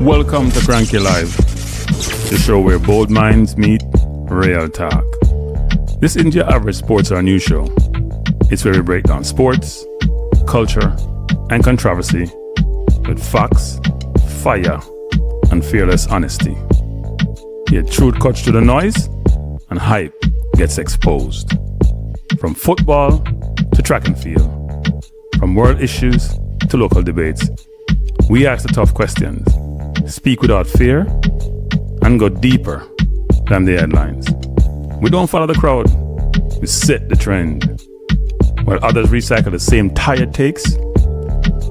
Welcome to Cranky Live, the show where bold minds meet real talk. This isn't your average sports or news show. It's where we break down sports, culture, and controversy with facts, fire, and fearless honesty. Here, truth cuts through the noise, and hype gets exposed. From football to track and field, from world issues to local debates, we ask the tough questions, speak without fear, and go deeper than the headlines. We don't follow the crowd, we set the trend. While others recycle the same tired takes,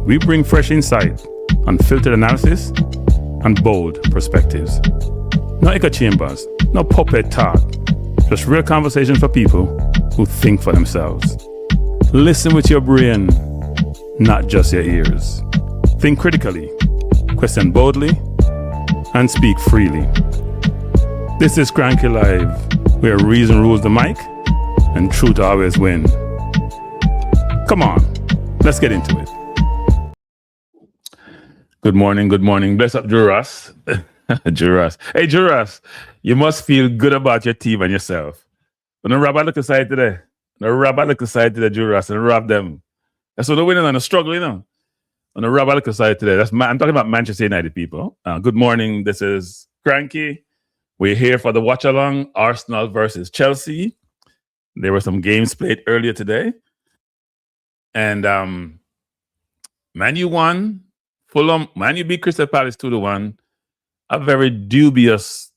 we bring fresh insight, unfiltered analysis, and bold perspectives. No echo chambers, no puppet talk, just real conversation for people who think for themselves. Listen with your brain, not just your ears. Think critically, question boldly, and speak freely. This is Cranky Live, where reason rules the mic and truth always win. Come on, let's get into it. Good morning. Bless up, Juras. Juras. Hey, Juras, you must feel good about your team and yourself. When the Rabbi look aside today, Juras, and rob them. That's what they're winning on the struggle, you know. On the Rabbi look aside today, I'm talking about Manchester United people. Good morning. This is Cranky. We're here for the watch along. Arsenal versus Chelsea. There were some games played earlier today. And Man U won. Fulham, Man U beat Crystal Palace 2-1. A very dubious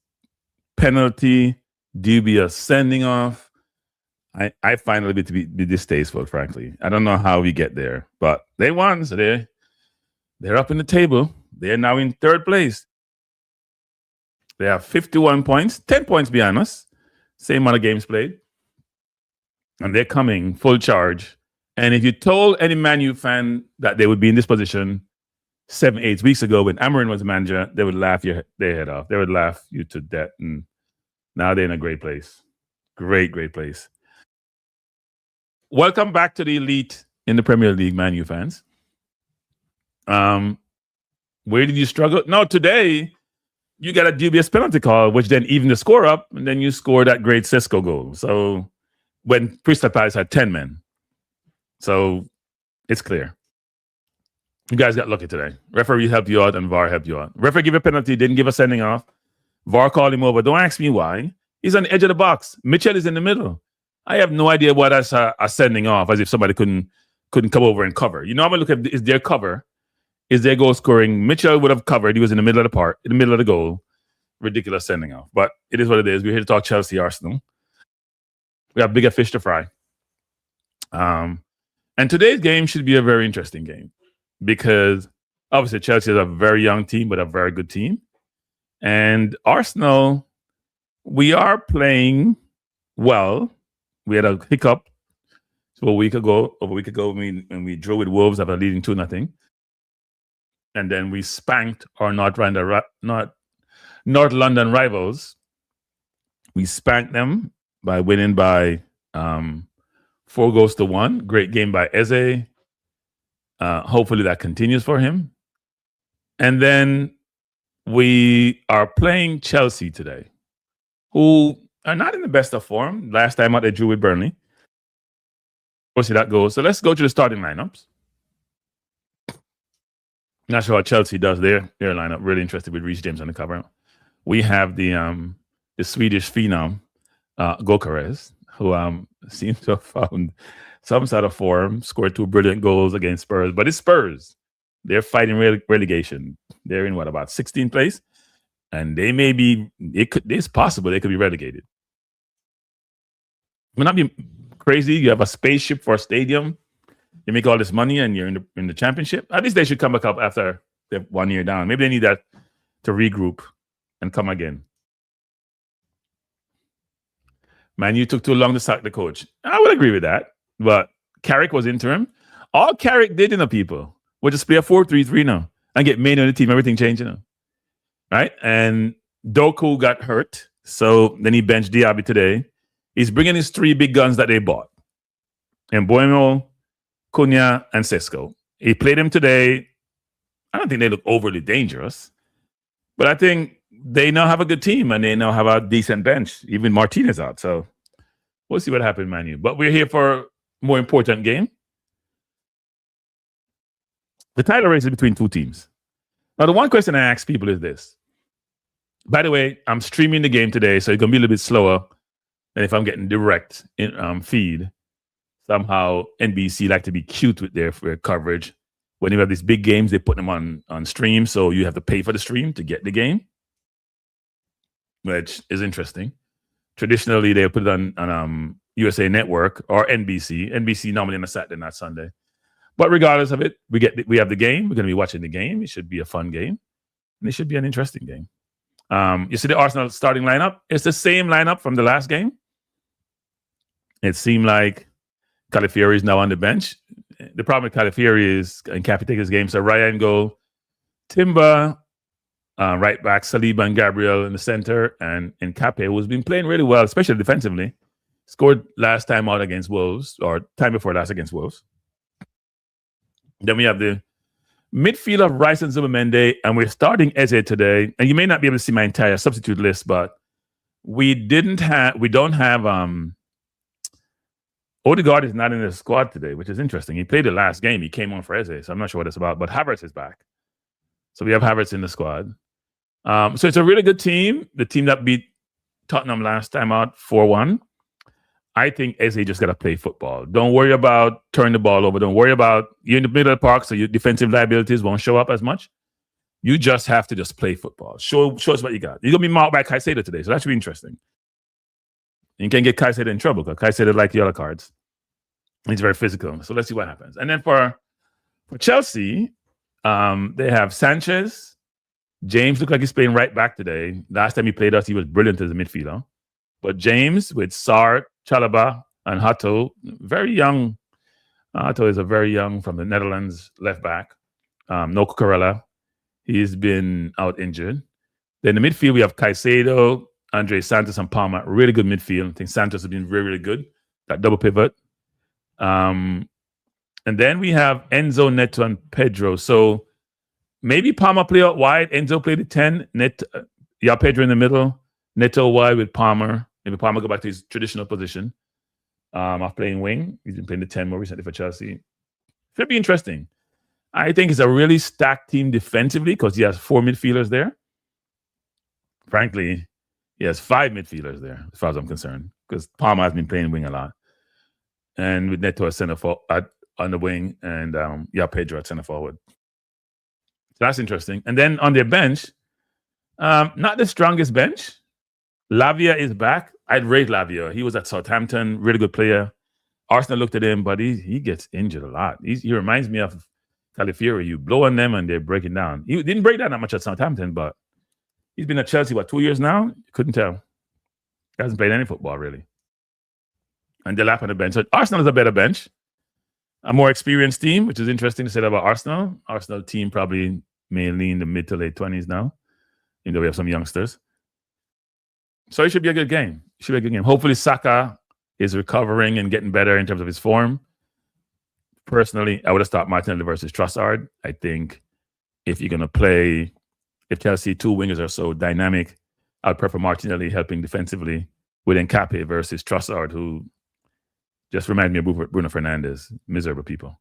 penalty, dubious sending off. I find it to be distasteful, frankly. I don't know how we get there, but they won, so they're up in the table. They're now in third place. They have 51 points, 10 points behind us. Same amount of games played. And they're coming full charge. And if you told any Man U fan that they would be in this position 7-8 weeks ago when Amarin was the manager, they would laugh their head off. They would laugh you to death. And now they're in a great place. Great place. Welcome back to the elite in the Premier League, Man U fans. Where did you struggle? No, today you got a dubious penalty call, which then evened the score up, and then you score that great Cisco goal. So when Crystal Palace had 10 men. So it's clear. You guys got lucky today. Referee helped you out and VAR helped you out. Referee gave a penalty, didn't give a sending off. VAR called him over. Don't ask me why. He's on the edge of the box. Mitchell is in the middle. I have no idea why that's a sending off, as if somebody couldn't come over and cover. You know, I'm going to look at, is their cover? Is their goal scoring? Mitchell would have covered. He was in the middle of the goal. Ridiculous sending off. But it is what it is. We're here to talk Chelsea, Arsenal. We have bigger fish to fry. And today's game should be a very interesting game because obviously Chelsea is a very young team, but a very good team. And Arsenal, we are playing well. We had a hiccup over a week ago when we drew with Wolves after leading 2-0. And then we spanked our North London rivals. We spanked them by winning by 4-1. Great game by Eze. Hopefully that continues for him. And then we are playing Chelsea today, who are not in the best of form. Last time out, they drew with Burnley. We'll see that goes. So let's go to the starting lineups. Not sure how Chelsea does their lineup. Really interested with Reece James on the cover. We have the Swedish phenom, Gyökeres, who seems to have found some sort of form, scored 2 brilliant goals against Spurs. But it's Spurs. They're fighting relegation. They're in about 16th place. And it's possible they could be relegated. It would not be crazy. You have a spaceship for a stadium. You make all this money and you're in the championship. At least they should come back up after they're 1 year down. Maybe they need that to regroup and come again. Man, you took too long to sack the coach. I would agree with that. But Carrick was interim. All Carrick did, people, was just play a 4-3-3 now and get Maino on the team. Everything changed, Right? And Doku got hurt. So then he benched Diaby today. He's bringing his 3 big guns that they bought. And Mbeumo, Cunha, and Sesko. He played them today. I don't think they look overly dangerous. But I think they now have a good team and they now have a decent bench. Even Martinez out. So we'll see what happens, Man U. But we're here for a more important game. The title race is between two teams. Now, the one question I ask people is this. By the way, I'm streaming the game today, so it's going to be a little bit slower than if I'm getting direct feed. Somehow, NBC like to be cute with their coverage. When you have these big games, they put them on stream, so you have to pay for the stream to get the game, which is interesting. Traditionally, they put it on USA Network or NBC. NBC normally on a Saturday, not Sunday. But regardless of it, we have the game. We're going to be watching the game. It should be a fun game, and it should be an interesting game. You see the Arsenal starting lineup? It's the same lineup from the last game. It seemed like Calafiori is now on the bench. The problem with Calafiori is, and Cappy take his game, so Ryan go, Timber, right back, Saliba and Gabriel in the center, and Cappy, who's been playing really well, especially defensively. Scored last time out against Wolves, or time before last against Wolves. Then we have the midfield of Rice and Zubimendi, and we're starting Eze today. And you may not be able to see my entire substitute list, but we don't have Odegaard is not in the squad today, which is interesting. He played the last game. He came on for Eze, so I'm not sure what it's about. But Havertz is back. So we have Havertz in the squad. So it's a really good team. The team that beat Tottenham last time out 4-1. I think Eze just got to play football. Don't worry about turning the ball over. Don't worry about you're in the middle of the park, so your defensive liabilities won't show up as much. You just have to just play football. Show us what you got. You're going to be marked by Caicedo today, so that should be interesting. You can get Caicedo in trouble because Caicedo like yellow cards. He's very physical. So let's see what happens. And then for Chelsea, they have Sanchez. James looked like he's playing right back today. Last time he played us, he was brilliant as a midfielder. But James with Sarr, Chalobah, and Hato, very young. Hato is a very young from the Netherlands left back. No Cucurella. He's been out injured. Then in the midfield, we have Caicedo, Andre Santos, and Palmer. Really good midfield. I think Santos has been very, really good. That double pivot. And then we have Enzo, Neto, and Pedro. So maybe Palmer play out wide. Enzo played the 10. Pedro in the middle. Neto wide with Palmer. Maybe Palmer go back to his traditional position of playing wing. He's been playing the 10 more recently for Chelsea. Should be interesting. I think it's a really stacked team defensively because he has 4 midfielders there. Frankly, he has 5 midfielders there, as far as I'm concerned, because Palmer has been playing wing a lot. And with Neto at center on the wing, and Pedro at center forward. So that's interesting. And then on their bench, not the strongest bench. Lavia is back. I'd rate Lavia. He was at Southampton, really good player. Arsenal looked at him, but he gets injured a lot. He reminds me of Calafiori. You blow on them and they're breaking down. He didn't break down that much at Southampton, but he's been at Chelsea, 2 years now? Couldn't tell. He hasn't played any football, really. And they're lap on the bench. So Arsenal is a better bench. A more experienced team, which is interesting to say about Arsenal. Arsenal team probably mainly in the mid to late 20s now, even though we have some youngsters. So it should be a good game. Hopefully Saka is recovering and getting better in terms of his form. Personally, I would have started Martinelli versus Trossard. I think if you're going to play, if Chelsea 2 wingers are so dynamic, I'd prefer Martinelli helping defensively with Nkapé versus Trossard, who just reminds me of Bruno Fernandes. Miserable people.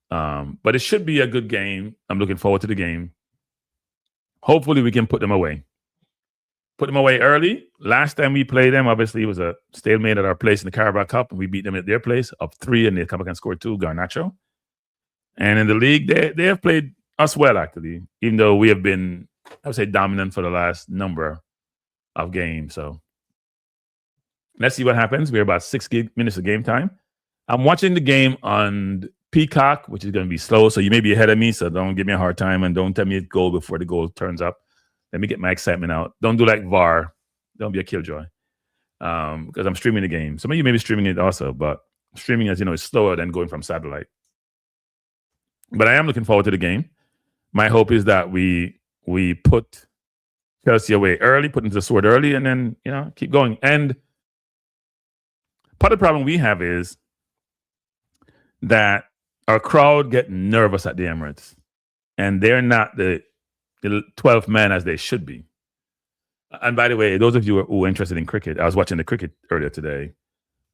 But it should be a good game. I'm looking forward to the game. Hopefully we can put them away. Put them away early. Last time we played them, obviously, it was a stalemate at our place in the Carabao Cup, and we beat them at their place up 3, and they come back and score 2, Garnacho. And in the league, they have played us well, actually, even though we have been, I would say, dominant for the last number of games. So let's see what happens. We're about 6 minutes of game time. I'm watching the game on Peacock, which is going to be slow, so you may be ahead of me, so don't give me a hard time, and don't tell me it's goal before the goal turns up. Let me get my excitement out. Don't do like VAR. Don't be a killjoy. Because I'm streaming the game. Some of you may be streaming it also, but streaming, as you know, is slower than going from satellite. But I am looking forward to the game. My hope is that we put Chelsea away early, put into the sword early, and then, keep going. And part of the problem we have is that our crowd get nervous at the Emirates. And they're not the the 12th man as they should be. And by the way, those of you who are interested in cricket, I was watching the cricket earlier today.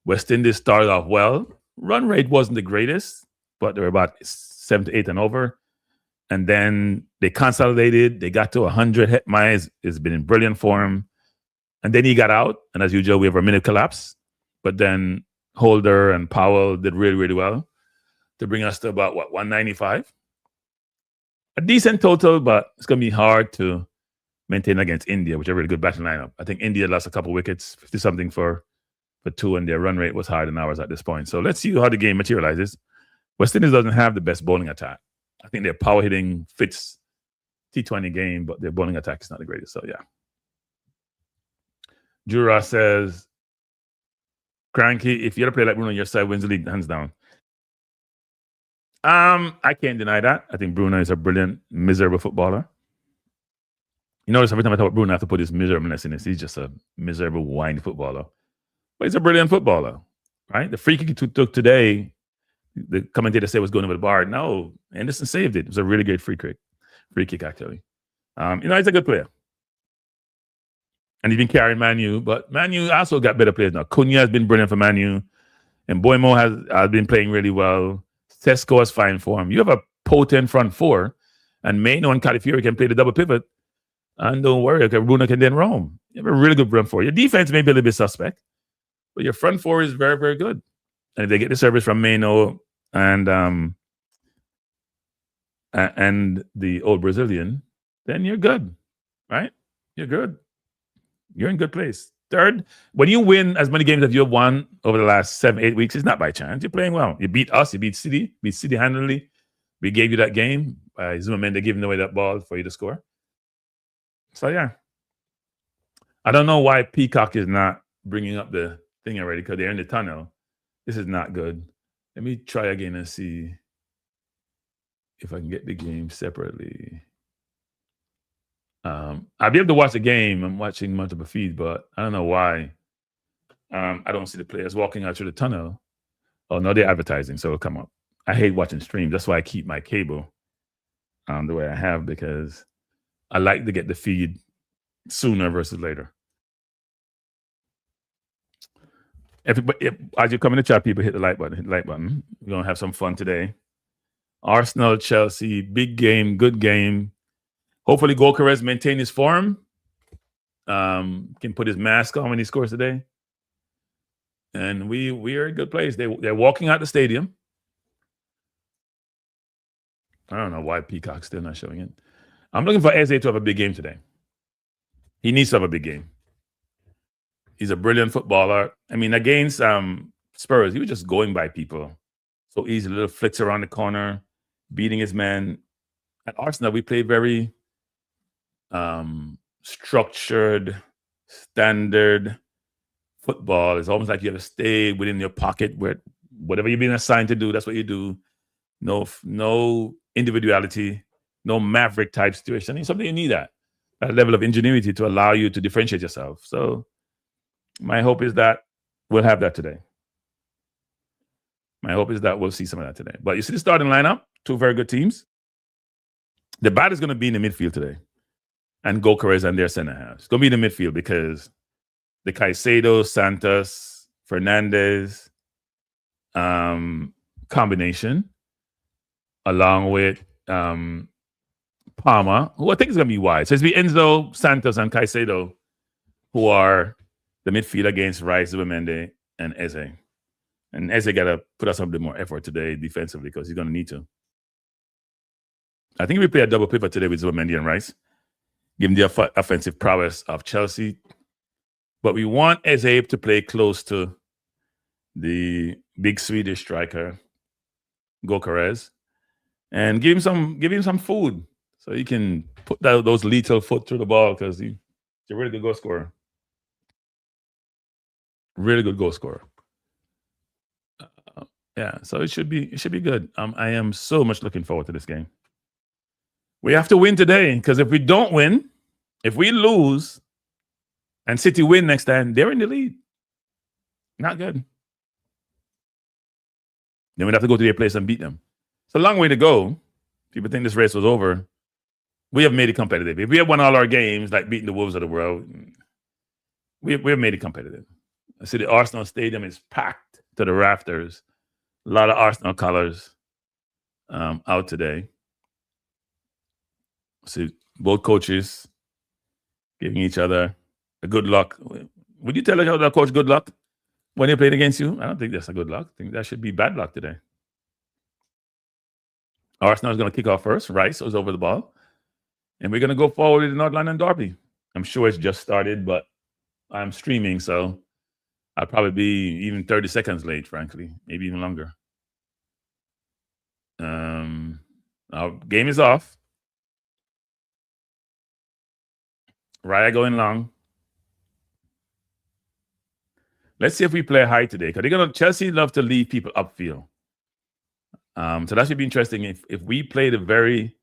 West Indies started off well. Run rate wasn't the greatest, but they were about 7 to 8 and over. And then they consolidated. They got to 100. Myers has been in brilliant form. And then he got out. And as usual, we have a minute collapse. But then Holder and Powell did really, really well to bring us to about, 195? A decent total, but it's going to be hard to maintain against India, which are a really good batting lineup. I think India lost a couple wickets, 50-something for 2, and their run rate was higher than ours at this point. So let's see how the game materializes. West Indies doesn't have the best bowling attack. I think their power hitting fits T20 game, but their bowling attack is not the greatest. So, yeah. Jura says, Cranky, if you ever play like Bruno on your side, wins the league, hands down. I can't deny that. I think Bruno is a brilliant, miserable footballer. You notice every time I talk about Bruno, I have to put his miserableness in this. He's just a miserable, whiny footballer. But he's a brilliant footballer, right? The free kick he took today, the commentator said was going over the bar. No, Anderson saved it. It was a really great free kick actually. He's a good player. And he's been carrying Manu, but Manu also got better players now. Cunha has been brilliant for Manu, and Boymo has been playing really well. Sesko has fine form. You have a potent front four, and Maino and Califieri can play the double pivot. And don't worry, okay, Bruno can then roam. You have a really good front four. Your defense may be a little bit suspect, but your front four is very, very good. And if they get the service from Maino and the old Brazilian, then you're good, right? You're good. You're in good place. Third, when you win as many games as you have won over the last 7-8 weeks, it's not by chance. You're playing well. You beat us. You beat City handily. We gave you that game. Zuma Mende giving away that ball for you to score. So, yeah. I don't know why Peacock is not bringing up the thing already because they're in the tunnel. This is not good. Let me try again and see if I can get the game separately. I'll be able to watch the game. I'm watching multiple feeds, but I don't know why. I don't see the players walking out through the tunnel. Oh, no, they're advertising, so it'll come up. I hate watching streams. That's why I keep my cable the way I have, because I like to get the feed sooner versus later. As you come in the chat, people hit the like button. We're going to have some fun today. Arsenal, Chelsea, big game, good game. Hopefully, Gyökeres maintain his form. Can put his mask on when he scores today. And we are in a good place. They're walking out the stadium. I don't know why Peacock's still not showing it. I'm looking for Eze to have a big game today. He needs to have a big game. He's a brilliant footballer. I mean, against Spurs, he was just going by people. So easy, little flicks around the corner, beating his man. At Arsenal, we play very structured, standard football. It's almost like you have to stay within your pocket where whatever you're being assigned to do, that's what you do. No individuality, no maverick type situation. It's something you need that level of ingenuity to allow you to differentiate yourself. So my hope is that we'll have that today. My hope is that we'll see some of that today. But you see the starting lineup, two very good teams. The bat is going to be in the midfield today. And Gyökeres and their center halves. It's going to be in the midfield because the Caicedo, Santos, Fernandez combination, along with Palmer, who I think is going to be wide. So it's be Enzo, Santos, and Caicedo, who are the midfield against Rice, Zubamende, and Eze. And Eze got to put us a bit more effort today defensively because he's going to need to. I think we play a double pivot today with Zubamende and Rice. Give him the offensive prowess of Chelsea. But we want Eze to play close to the big Swedish striker, Gyökeres, and give him some food so he can put those lethal foot through the ball because he's a really good goal scorer. Really good goal scorer. Yeah, so it should be good. I am so much looking forward to this game. We have to win today because if we don't win, if we lose and City win next time, they're in the lead. Not good. Then we'd have to go to their place and beat them. It's a long way to go. People think this race was over. We have made it competitive. If we had won all our games, like beating the Wolves of the world, we have made it competitive. I see the Arsenal Stadium is packed to the rafters. A lot of Arsenal colors out today. See both coaches giving each other a good luck. Would you tell the coach good luck when they played against you? I don't think that's a good luck. I think that should be bad luck today. Arsenal is going to kick off first. Rice was over the ball. And we're going to go forward with the North London Derby. I'm sure it's just started, but I'm streaming, so I'll probably be even 30 seconds late, frankly, maybe even longer. Our game is off. Raya going long. Let's see if we play high today, because Chelsea love to leave people upfield. So that should be interesting. If we play the very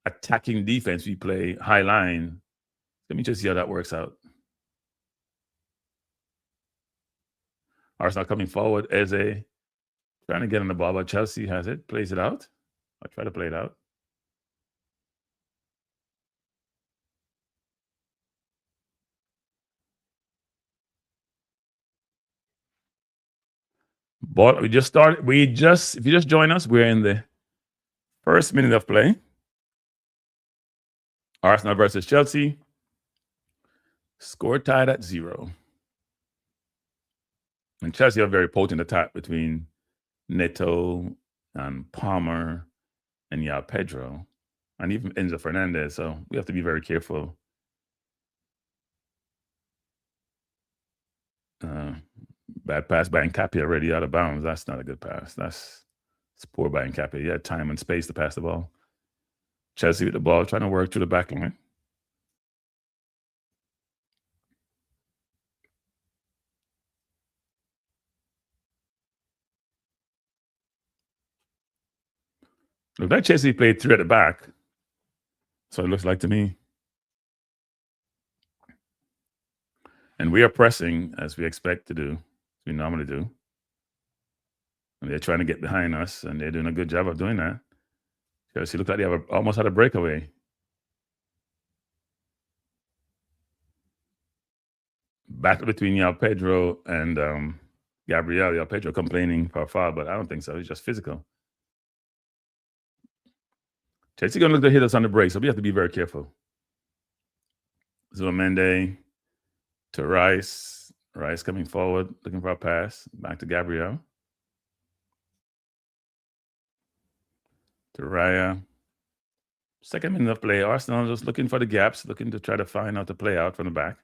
attacking defense, we play high line. Let me just see how that works out. Arsenal coming forward. Eze trying to get on the ball, but Chelsea has it, plays it out. I'll try to play it out. Ball, we just started. If you just join us, we're in the first minute of play. Arsenal versus Chelsea. Score tied at 0. And Chelsea have a very potent attack between Neto and Palmer and Pedro, and even Enzo Fernandez. So we have to be very careful. Bad pass by Nkapia, already out of bounds. That's not a good pass. That's poor by Nkapia. He had time and space to pass the ball. Chelsea with the ball, trying to work through the back line. Look, that Chelsea played 3 at the back. So it looks like to me. And we are pressing as we expect to do, as we normally do. And they're trying to get behind us, and they're doing a good job of doing that. Chelsea look like they almost had a breakaway. Battle between Pedro and Gabriel. Pedro complaining for a foul, but I don't think so. It's just physical. Chelsea going to look to hit us on the break, so we have to be very careful. Zuamende to Rice. Rice coming forward, looking for a pass. Back to Gabriel. To Raya. Second minute of play. Arsenal just looking for the gaps, looking to try to find how to play out from the back.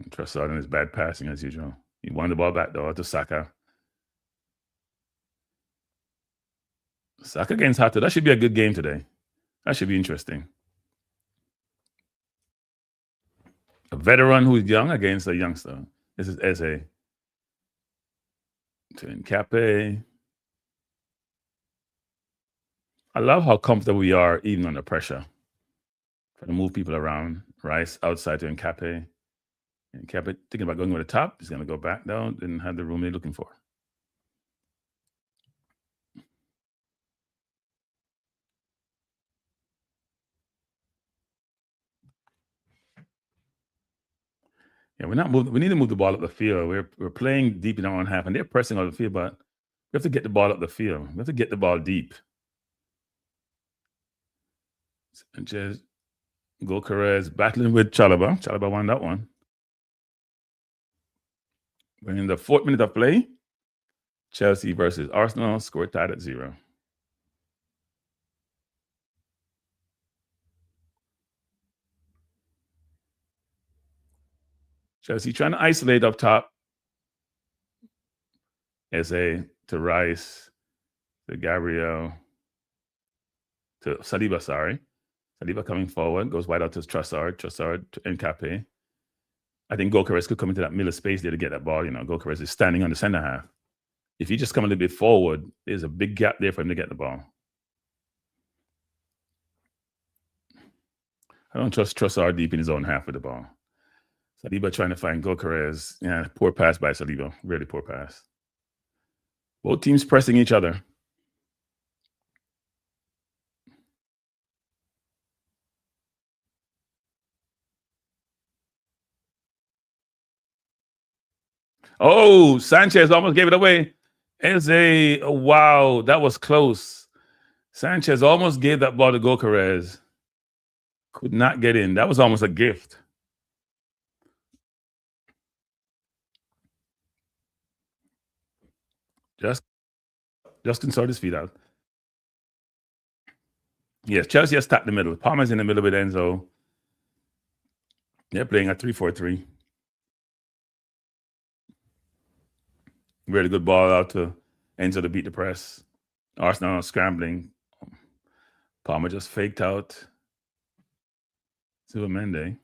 Trossard and his bad passing as usual. He won the ball back though to Saka. Saka against Hato. That should be a good game today. That should be interesting. A veteran who's young against a youngster. This is Eze. To Nkape. I love how comfortable we are even under pressure. Trying to move people around. Rice outside to Nkape. Nkape thinking about going over the top. He's going to go back down. Didn't have the room they're looking for. Yeah, we're not moving. We need to move the ball up the field. We're playing deep in our own half, and they're pressing on the field, but we have to get the ball up the field. We have to get the ball deep. Sanchez, Gokares battling with Chalobah. Chalobah won that one. We're in the 4th minute of play. Chelsea versus Arsenal. Score tied at 0. Chelsea trying to isolate up top. Eze to Rice, to Gabriel, to Saliba, sorry. Saliba coming forward, goes wide out to Trossard to Nkape. I think Gokares could come into that middle space there to get that ball. Gokares is standing on the center half. If he just come a little bit forward, there's a big gap there for him to get the ball. I don't trust Trossard deep in his own half with the ball. Saliba trying to find Gokares. Yeah, poor pass by Saliba. Really poor pass. Both teams pressing each other. Oh, Sanchez almost gave it away. Wow, that was close. Sanchez almost gave that ball to Gokares. Could not get in. That was almost a gift. Justin sorted his feet out. Yes, Chelsea has tapped the middle. Palmer's in the middle with Enzo. They're playing a 3-4-3. Really good ball out to Enzo to beat the press. Arsenal scrambling. Palmer just faked out Zubimendi.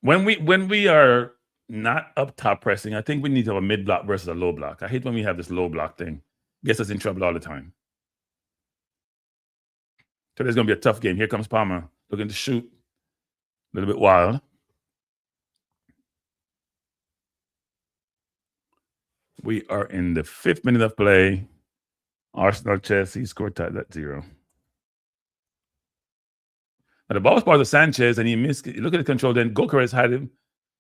When we are not up top pressing, I think we need to have a mid block versus a low block. I hate when we have this low block thing. Gets us in trouble all the time. Today's going to be a tough game. Here comes Palmer looking to shoot. A little bit wild. We are in the 5th minute of play. Arsenal Chelsea scored tied at 0. Now the ball was part of Sanchez, and he missed. Look at the control. Then Gokares had him,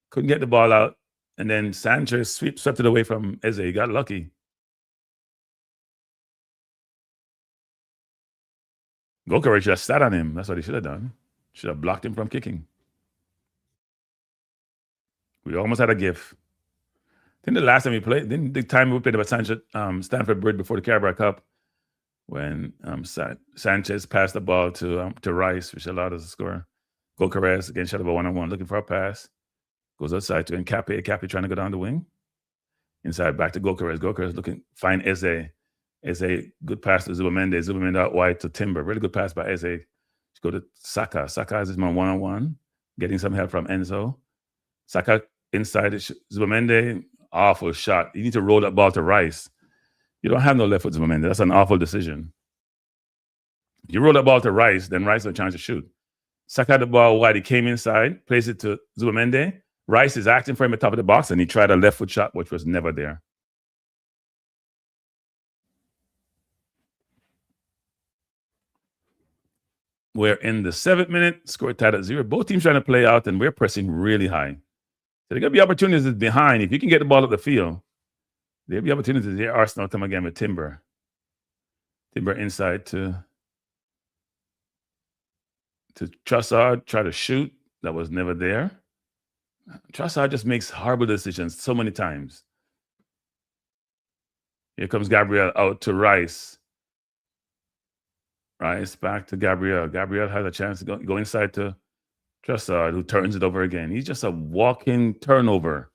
couldn't get the ball out, and then Sanchez swept it away from Eze. He got lucky. Gokares just sat on him. That's what he should have done. Should have blocked him from kicking. We almost had a gift. I think the last time we played, the time we played about Stamford Bridge before the Carabao Cup, when Sanchez passed the ball to Rice, which allowed us to score. Gokares again shot up a 1-on-1, looking for a pass. Goes outside to Nkape. Nkape trying to go down the wing. Inside back to Gokares. Gokares looking, find Eze. Eze, good pass to Zubimendi. Zubimendi out wide to Timber. Really good pass by Eze. Go to Saka. Saka has his man 1-on-1, getting some help from Enzo. Saka inside Zubimendi. Awful shot. You need to roll that ball to Rice. You don't have no left foot Zubimendi. That's an awful decision. You roll that ball to Rice, then Rice has a chance to shoot. Saka had the ball wide. He came inside, plays it to Zubimendi. Rice is acting for him at the top of the box, and he tried a left foot shot, which was never there. We're in the 7th minute, score tied at 0. Both teams trying to play out, and we're pressing really high. So there going to be opportunities behind. If you can get the ball up the field, there'll be opportunities here. Arsenal come again with Timber. Timber inside to Trossard, try to shoot. That was never there. Trossard just makes horrible decisions so many times. Here comes Gabriel out to Rice. Rice back to Gabriel. Gabriel has a chance to go inside to Trossard, who turns it over again. He's just a walking turnover.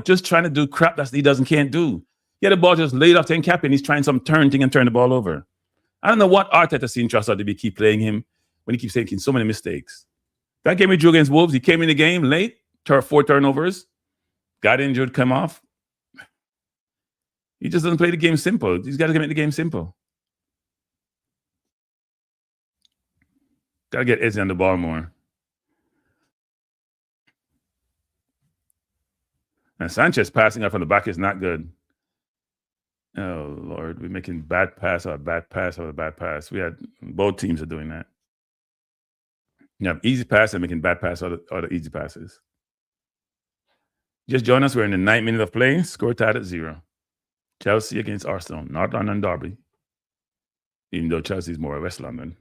Just trying to do crap that he can't do. Yeah, the ball just laid off to Nkape, and he's trying some turn thing and turn the ball over. I don't know what Arteta's seen Trossard to keep playing him when he keeps making so many mistakes. That game we drew against Wolves, he came in the game late, 4 turnovers, got injured, come off. He just doesn't play the game simple. He's got to make the game simple. Got to get Eze on the ball more. And Sanchez passing out from the back is not good. Oh, Lord. We're making bad pass or bad pass or bad pass. Both teams are doing that. You have easy pass and making bad pass or the easy passes. Just join us. We're in the 9th minute of play. Score tied at 0. Chelsea against Arsenal. North London derby. Even though Chelsea is more West London.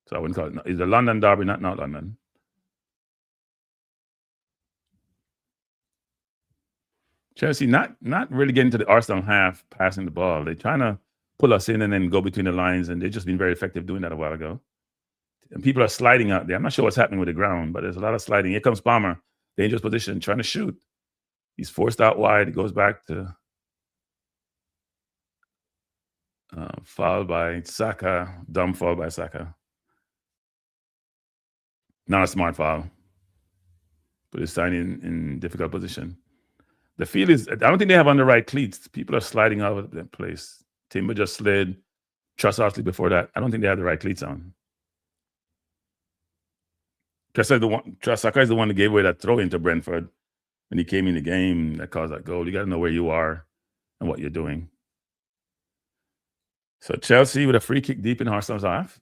So I wouldn't call it. It's a London derby, not North London. Chelsea not really getting to the Arsenal half, passing the ball. They're trying to pull us in and then go between the lines, and they've just been very effective doing that a while ago. And people are sliding out there. I'm not sure what's happening with the ground, but there's a lot of sliding. Here comes Palmer, dangerous position, trying to shoot. He's forced out wide. It goes back to foul by Saka, dumb foul by Saka. Not a smart foul. Put his sign in difficult position. The field is, I don't think they have on the right cleats. People are sliding out of that place. Timber just slid. Trossard before that. I don't think they had the right cleats on. Trossard is the one that gave away that throw into Brentford when he came in the game that caused that goal. You got to know where you are and what you're doing. So Chelsea with a free kick deep in Arsenal's half,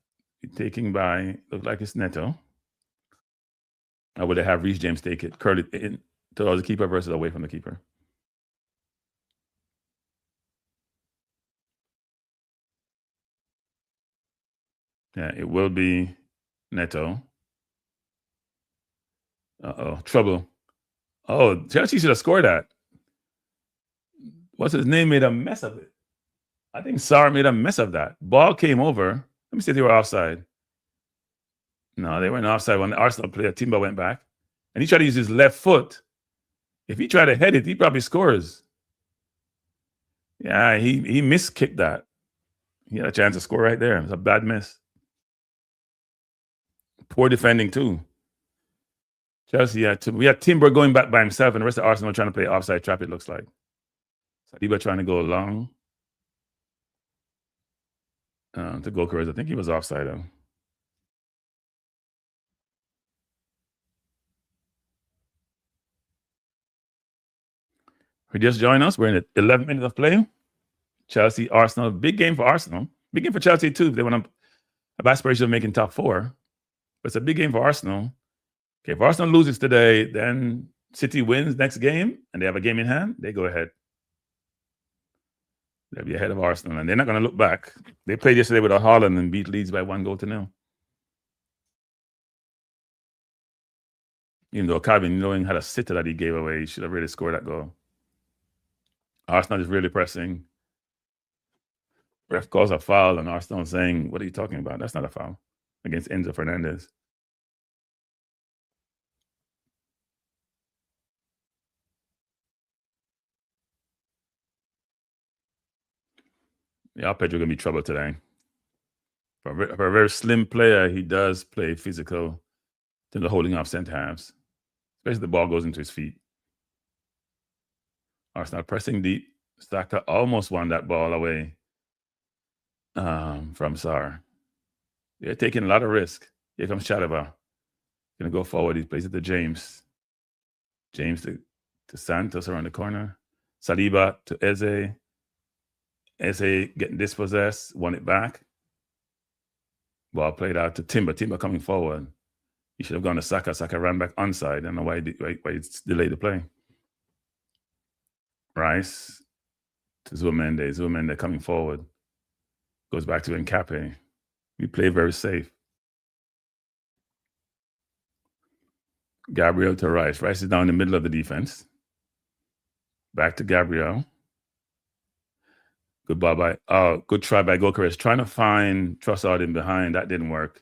taking by, look like it's Neto. Or would they have Reece James take it, curl it in towards the keeper versus away from the keeper? Yeah, it will be Neto. Trouble. Oh, Chelsea should have scored that. What's his name made a mess of it. I think Sarr made a mess of that. Ball came over. Let me see if they were offside. No, they weren't offside. When the Arsenal player, Timber, went back, and he tried to use his left foot. If he tried to head it, he probably scores. Yeah, he miskicked that. He had a chance to score right there. It was a bad miss. Poor defending, too. Chelsea, we had Timber going back by himself, and the rest of Arsenal trying to play offside trap, it looks like. Saliba trying to go long. To Gokeres, I think he was offside, though. If you just join us, we're in the 11th minute of play. Chelsea, Arsenal, big game for Arsenal. Big game for Chelsea, too. They want to have aspirations of making top 4. But it's a big game for Arsenal. Okay, if Arsenal loses today, then City wins next game, and they have a game in hand, they go ahead. They'll be ahead of Arsenal, and they're not going to look back. They played yesterday with Haaland and beat Leeds by 1-0. Even though Calvin, knowing how to sitter that he gave away, he should have really scored that goal. Arsenal is really pressing. Ref calls a foul, and Arsenal saying, "What are you talking about? That's not a foul." Against Enzo Fernandez. Yeah, Pedro going to be trouble today. For a very slim player, he does play physical to the holding off center halves, especially the ball goes into his feet. Arsenal pressing deep. Saka almost won that ball away from Sarr. They're taking a lot of risk. Here comes Chalobah. Going to go forward. He plays it to James. James to Santos around the corner. Saliba to Eze. Eze getting dispossessed. Won it back. Ball played out to Timber. Timber coming forward. He should have gone to Saka. Saka ran back onside. I don't know why he delayed the play. Rice to Zuamende. Zuamende coming forward. Goes back to Nkape. We play very safe. Gabriel to Rice. Rice is down in the middle of the defense. Back to Gabriel. Good ball good try by Gokeres. Trying to find Trossard in behind. That didn't work.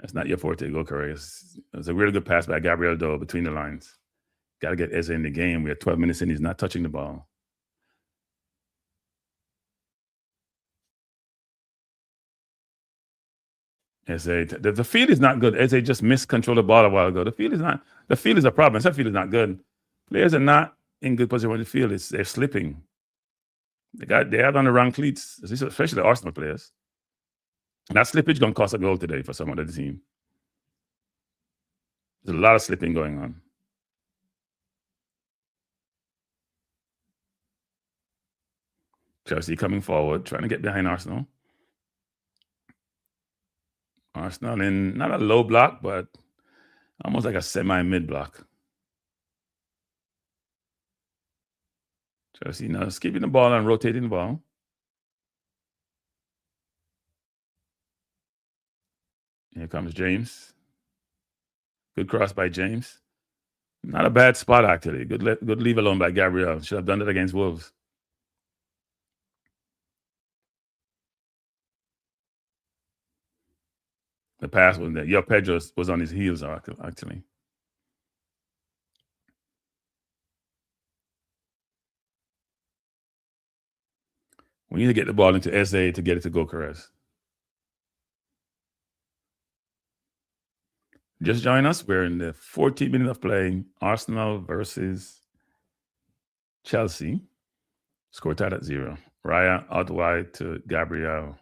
That's not your forte, Gokeres. It was a really good pass by Gabriel, though, between the lines. Got to get Eze in the game. We are 12 minutes in. He's not touching the ball. Eze, the field is not good. Eze just miscontrolled the ball a while ago. The field is a problem. That field is not good. Players are not in good position on the field. They're slipping. They have on the wrong cleats, especially the Arsenal players. And that slippage going to cost a goal today for some of the team. There's a lot of slipping going on. Chelsea coming forward, trying to get behind Arsenal. Arsenal in not a low block, but almost like a semi-mid block. Chelsea now skipping the ball and rotating the ball. Here comes James. Good cross by James. Not a bad spot, actually. Good leave alone by Gabriel. Should have done it against Wolves. The pass was there. Pedro was on his heels, actually. We need to get the ball into Eze to get it to Gokeres. Just join us. We're in the 14th minute of play. Arsenal versus Chelsea. Score tied at 0. Raya out wide to Gabriel.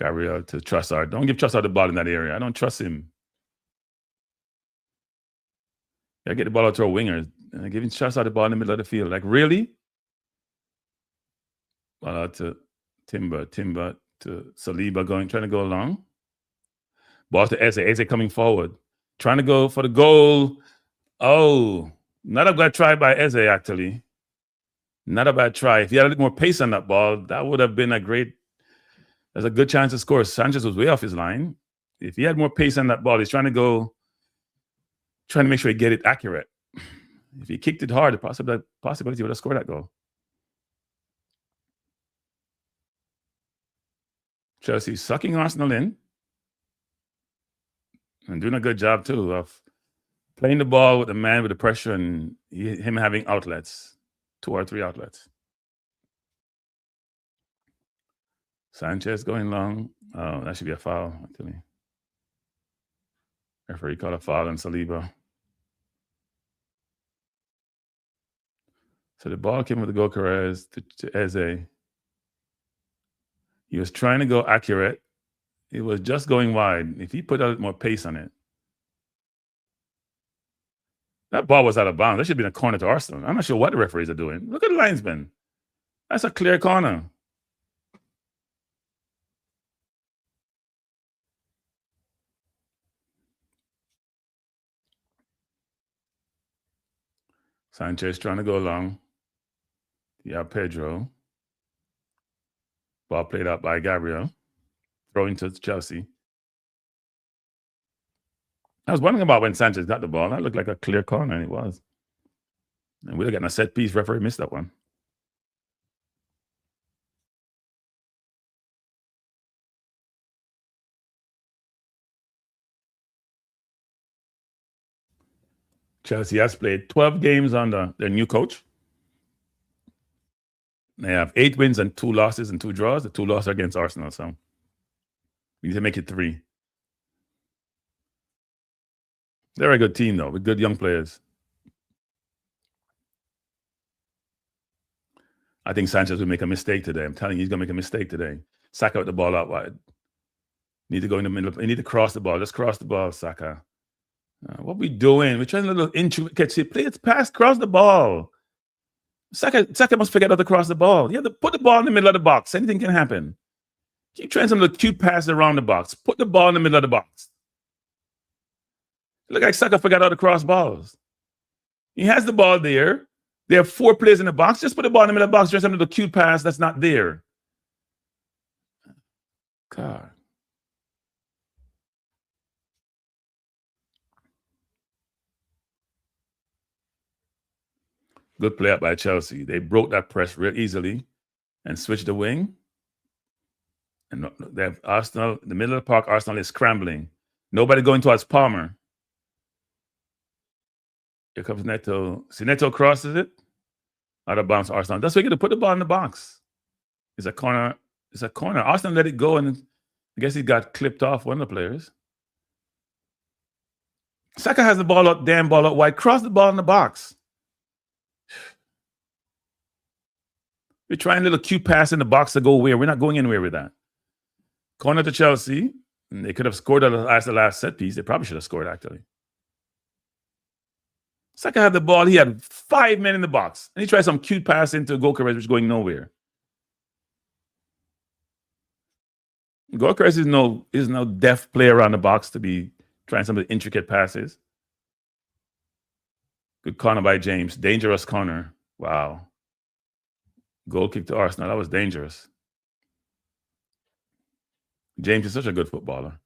Gabriel to Trossard. Don't give Trossard the ball in that area. I don't trust him. I get the ball out to a winger. And giving Trossard the ball in the middle of the field. Like, really? Ball out to Timber to Saliba trying to go along. Ball to Eze coming forward. Trying to go for the goal. Oh, not a bad try by Eze, actually. Not a bad try. If he had a little more pace on that ball, that would have been there's a good chance to score. Sanchez was way off his line. If he had more pace on that ball, he's trying to make sure he get it accurate. If he kicked it hard, the possibility he would have scored that goal. Chelsea sucking Arsenal in and doing a good job too of playing the ball with the man with the pressure and him having outlets, 2 or 3 outlets. Sanchez going long. Oh, that should be a foul, actually. Referee called a foul on Saliba. So the ball came with the Gokares to Eze. He was trying to go accurate. It was just going wide. If he put a little more pace on it. That ball was out of bounds. That should have been a corner to Arsenal. I'm not sure what the referees are doing. Look at the linesman. That's a clear corner. Sanchez trying to go along. Yeah, Pedro. Ball played out by Gabriel. Throwing to Chelsea. I was wondering about when Sanchez got the ball. That looked like a clear corner, and it was. And we'd have gotten a set piece. Referee missed that one. Chelsea has played 12 games under their new coach. They have 8 wins and 2 losses and 2 draws. The 2 losses are against Arsenal, so we need to make it 3. They're a good team, though, with good young players. I think Sanchez will make a mistake today. I'm telling you, he's going to make a mistake today. Saka with the ball out wide. Need to go in the middle. You need to cross the ball. Just cross the ball, Saka. What we doing? We're trying a little intricate. Play it past, cross the ball. Saka must figure out how to cross the ball. You have to put the ball in the middle of the box. Anything can happen. Keep trying some little cute passes around the box. Put the ball in the middle of the box. Look like Saka forgot how to cross balls. He has the ball there. There have 4 players in the box. Just put the ball in the middle of the box. Just some little cute pass that's not there. God. Good play up by Chelsea. They broke that press real easily and switched the wing. And they have Arsenal, the middle of the park, Arsenal is scrambling. Nobody going towards Palmer. Here comes Neto. See, Neto crosses it. Out of bounds, Arsenal. That's why you got to put the ball in the box. It's a corner. It's a corner. Arsenal let it go, and I guess he got clipped off one of the players. Saka has the ball out, damn ball out wide. Cross the ball in the box. We're trying a little cute pass in the box to go where. We're not going anywhere with that. Corner to Chelsea. And they could have scored as the last set piece. They probably should have scored, actually. Saka had the ball. He had 5 men in the box. And he tried some cute pass into Gokares, which is going nowhere. Gokares is no deft player around the box to be trying some of the intricate passes. Good corner by James. Dangerous corner. Wow. Goal kick to Arsenal. That was dangerous. James is such a good footballer.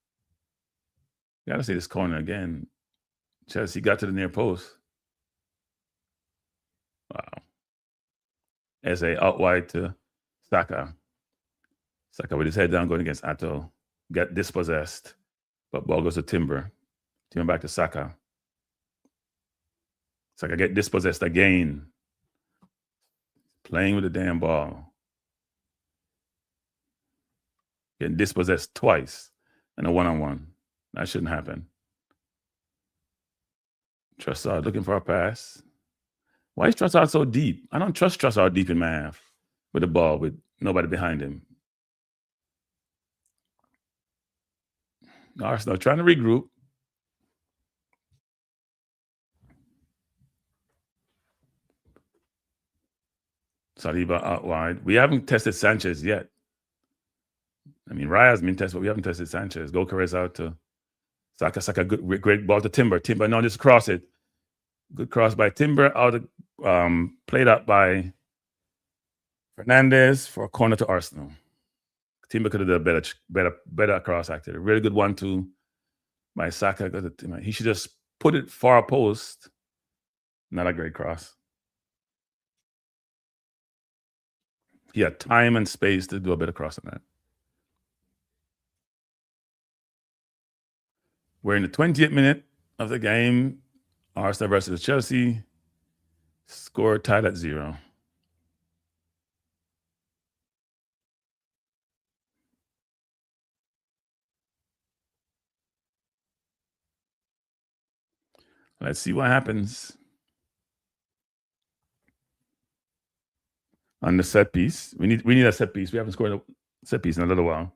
You got to see this corner again. Chelsea got to the near post. Wow. Eze out wide to Saka. Saka with his head down going against Atop. Got dispossessed. But ball goes to Timber. Timber back to Saka. Saka get dispossessed again. Playing with the damn ball. Getting dispossessed twice in a one-on-one. That shouldn't happen. Trossard looking for a pass. Why is Trossard so deep? I don't trust Trossard deep in my half with the ball with nobody behind him. Arsenal trying to regroup. Saliba out wide. We haven't tested Sanchez yet. I mean, Raya's been tested, but we haven't tested Sanchez. Gokares out to Saka. Saka, good, great ball to Timber. Timber, no, just cross it. Good cross by Timber. Out of, played up by Fernandez for a corner to Arsenal. Timber could have done a better cross, actually. Really good 1-2 by Saka. He should just put it far post. Not a great cross. He had time and space to do a better cross than that. We're in the 20th minute of the game. Arsenal versus Chelsea. Score tied at 0. Let's see what happens. On the set piece. We need a set piece. We haven't scored a set piece in a little while.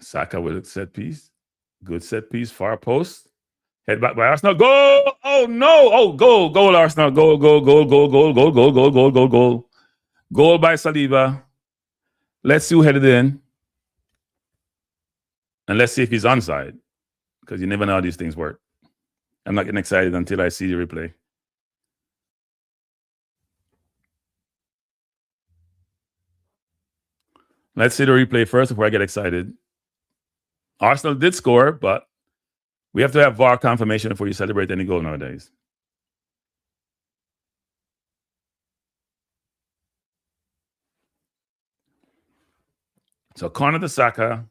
Saka with a set piece. Good set piece, far post. Head back by Arsenal. Goal! Oh no! Oh, goal, Arsenal. Goal. Goal by Saliba. Let's see who headed in. And let's see if he's onside. Because you never know how these things work. I'm not getting excited until I see the replay. Let's see the replay first before I get excited. Arsenal did score, but we have to have VAR confirmation before you celebrate any goal nowadays. So corner to Saka.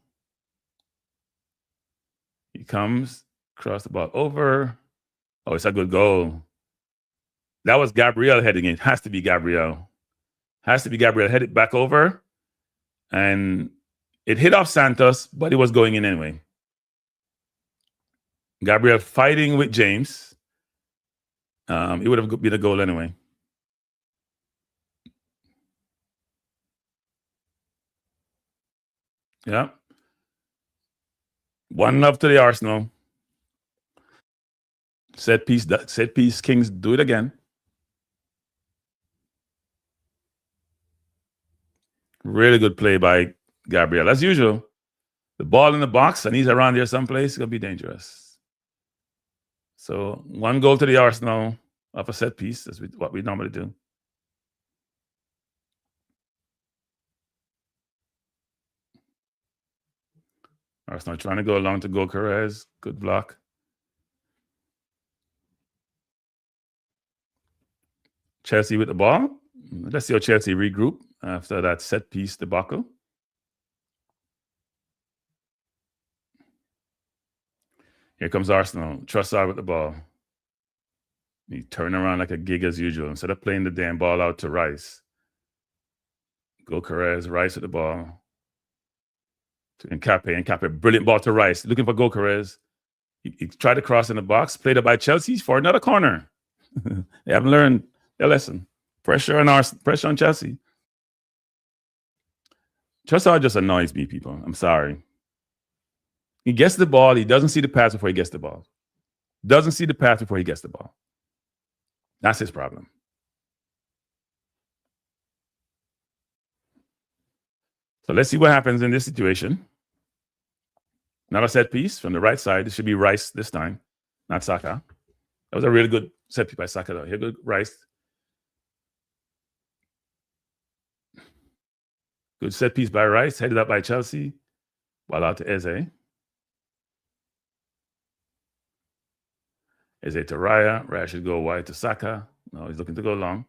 He comes, cross the ball over. Oh, it's a good goal. That was Gabriel heading in. Has to be Gabriel. Head it back over. And it hit off Santos, but it was going in anyway. Gabriel fighting with James. It would have been a goal anyway. Yeah. 1-0 to the Arsenal. Set piece Kings do it again. Really good play by Gabriel. As usual, the ball in the box and he's around there someplace. It's going to be dangerous. So 1 goal to the Arsenal off a set piece. That's what we normally do. Arsenal trying to go along to Gokares. Good block. Chelsea with the ball. Let's see how Chelsea regroup after that set piece debacle. Here comes Arsenal. Trossard with the ball. He turn around like a gig as usual. Instead of playing the damn ball out to Rice. Gokares, Rice with the ball. To Nkape. Brilliant ball to Rice. Looking for Gokares. He tried to cross in the box. Played it by Chelsea for another corner. They haven't learned their lesson. Pressure on Chelsea. Trossard just annoys me, people. I'm sorry. He gets the ball. He doesn't see the pass before he gets the ball. That's his problem. So let's see what happens in this situation. Another set piece from the right side. It should be Rice this time, not Saka. That was a really good set piece by Saka, though. Here goes Rice. Good set piece by Rice, headed up by Chelsea. Ball out to Eze. Eze to Raya. Raya should go wide to Saka. No, he's looking to go long.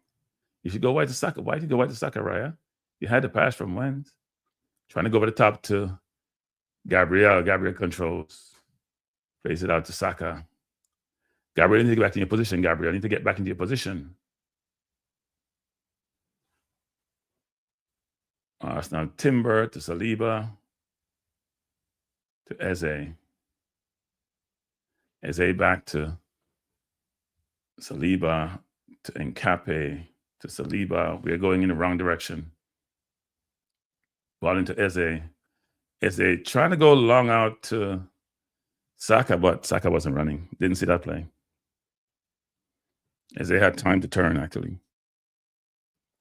You should go wide to Saka. Why did you go wide to Saka, Raya? You had the pass from Wens. Trying to go over the top to Gabriel. Gabriel controls. Plays it out to Saka. Gabriel, you need to get back in your position, Gabriel. You need to get back into your position. Arsenal Timber to Saliba. To Eze. Eze back to Saliba to Nkape to Saliba. We are going in the wrong direction. Ball into Eze. Eze trying to go long out to Saka, but Saka wasn't running. Didn't see that play. Eze had time to turn, actually.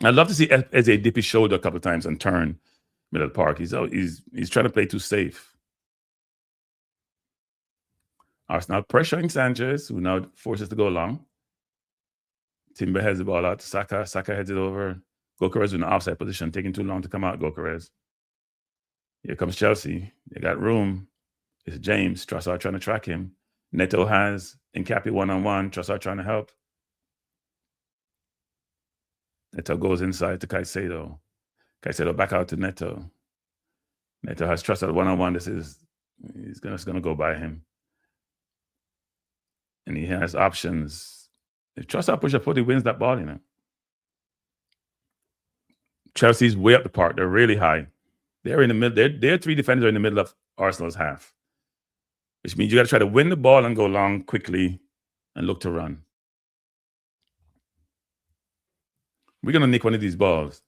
I'd love to see Eze dip his shoulder a couple of times and turn middle of the park. He's trying to play too safe. Arsenal pressuring Sanchez, who now forces to go long. Timber heads the ball out to Saka. Saka heads it over. Gokeres in an offside position, taking too long to come out. Gokeres. Here comes Chelsea. They got room. It's James. Trossard trying to track him. Neto has Nkapi one-on-one. Trossard trying to help. Neto goes inside to Caicedo. Caicedo back out to Neto. Neto has Trossard one-on-one. He's gonna go by him. And he has options. If Trossard pushes up, he wins that ball, Chelsea's way up the park. They're really high. They're in the middle. Their three defenders are in the middle of Arsenal's half, which means you got to try to win the ball and go long quickly and look to run. We're going to nick one of these balls.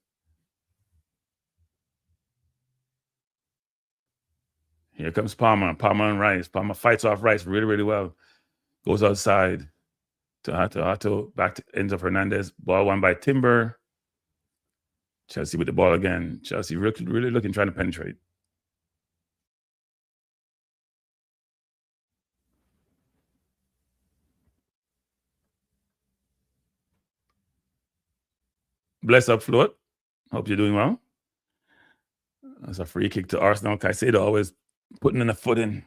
Here comes Palmer. Palmer and Rice. Palmer fights off Rice really, really well. Goes outside to Hato. Back to Enzo Fernandez. Ball won by Timber. Chelsea with the ball again. Chelsea really looking, trying to penetrate. Bless up, Float. Hope you're doing well. That's a free kick to Arsenal. Caicedo always putting in a foot in.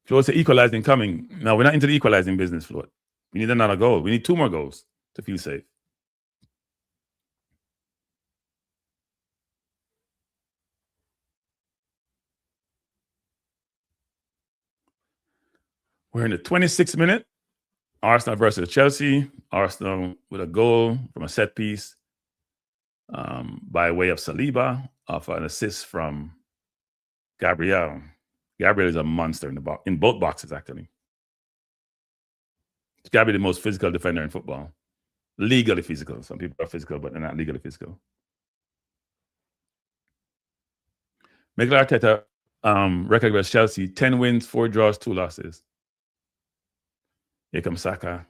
Float's equalizing coming. No, we're not into the equalizing business, Float. We need another goal. We need 2 more goals to feel safe. We're in the 26th minute. Arsenal versus Chelsea. Arsenal with a goal from a set piece by way of Saliba off an assist from Gabriel. Gabriel is a monster in both boxes, actually. He's got to be the most physical defender in football. Legally physical. Some people are physical, but they're not legally physical. Mikel Arteta record versus Chelsea, 10 wins, 4 draws, 2 losses. Here comes Saka.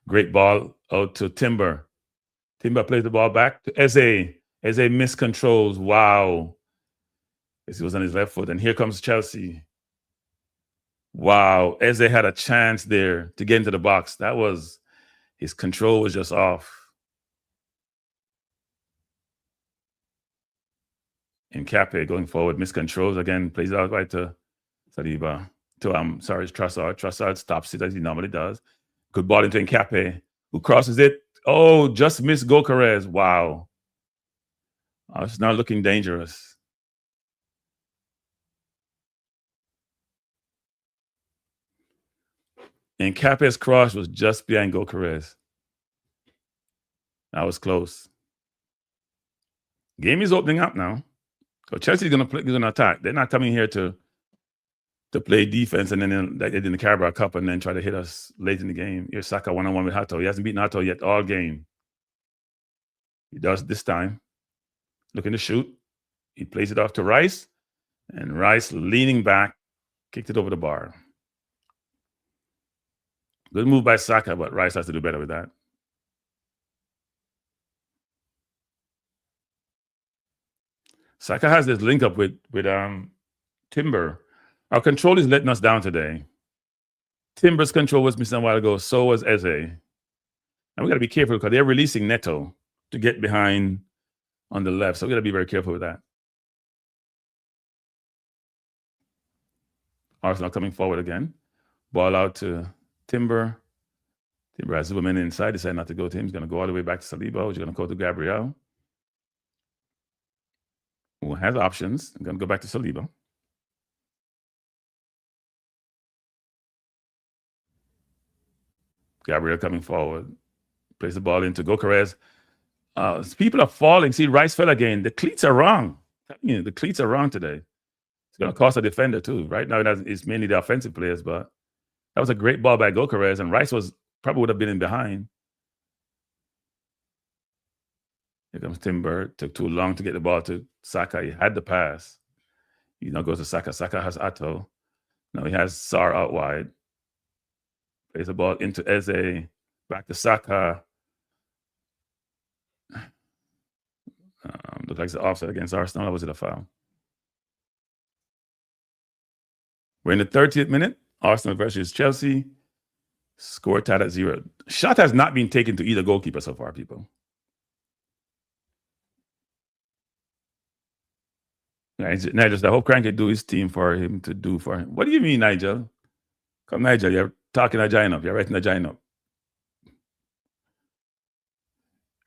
Great ball out to Timber. Timber plays the ball back to Eze. Eze miscontrols. Wow. He was on his left foot. And here comes Chelsea. Wow. Eze had a chance there to get into the box. His control was just off. Nkape going forward, miscontrols again, plays out right to Saliba. Trossard. Trossard stops it as he normally does. Good ball into Nkape, who crosses it. Oh, just missed Gokeres. Wow. It's now looking dangerous. Nkape's cross was just behind Gokeres. That was close. Game is opening up now. So Chelsea's going to attack. They're not coming here to play defense and then like they did in the Carabao Cup and then try to hit us late in the game. Here's Saka one-on-one with Hato. He hasn't beaten Hato yet all game. He does this time. Looking to shoot. He plays it off to Rice. And Rice leaning back, kicked it over the bar. Good move by Saka, but Rice has to do better with that. Saka has this link up with Timber. Our control is letting us down today. Timber's control was missing a while ago. So was Eze. And we got to be careful because they're releasing Neto to get behind on the left. So we got to be very careful with that. Arsenal coming forward again. Ball out to Timber. Timber has Zuberman inside. Decided not to go to him. He's going to go all the way back to Saliba. He's going to go to Gabriel, who has options. I'm going to go back to Saliba. Gabriel coming forward. Plays the ball into Gokeres. People are falling. See, Rice fell again. The cleats are wrong. The cleats are wrong today. It's going to cost a defender too. Right now, it's mainly the offensive players, but That was a great ball by Gokares, and Rice probably would have been in behind. Here comes Timber. Took too long to get the ball to Saka. He had the pass. He now goes to Saka. Saka has Atto. Now he has Sar out wide. Plays the ball into Eze. Back to Saka. Looks like it's an offside against Arsenal. Or was it a foul? We're in the 30th minute. Arsenal versus Chelsea. Score tied at 0. Shot has not been taken to either goalkeeper so far, people. Nigel, I hope Crank can do his team for him to do for him. What do you mean, Nigel? Come, Nigel, you're talking a giant up. You're writing a giant up.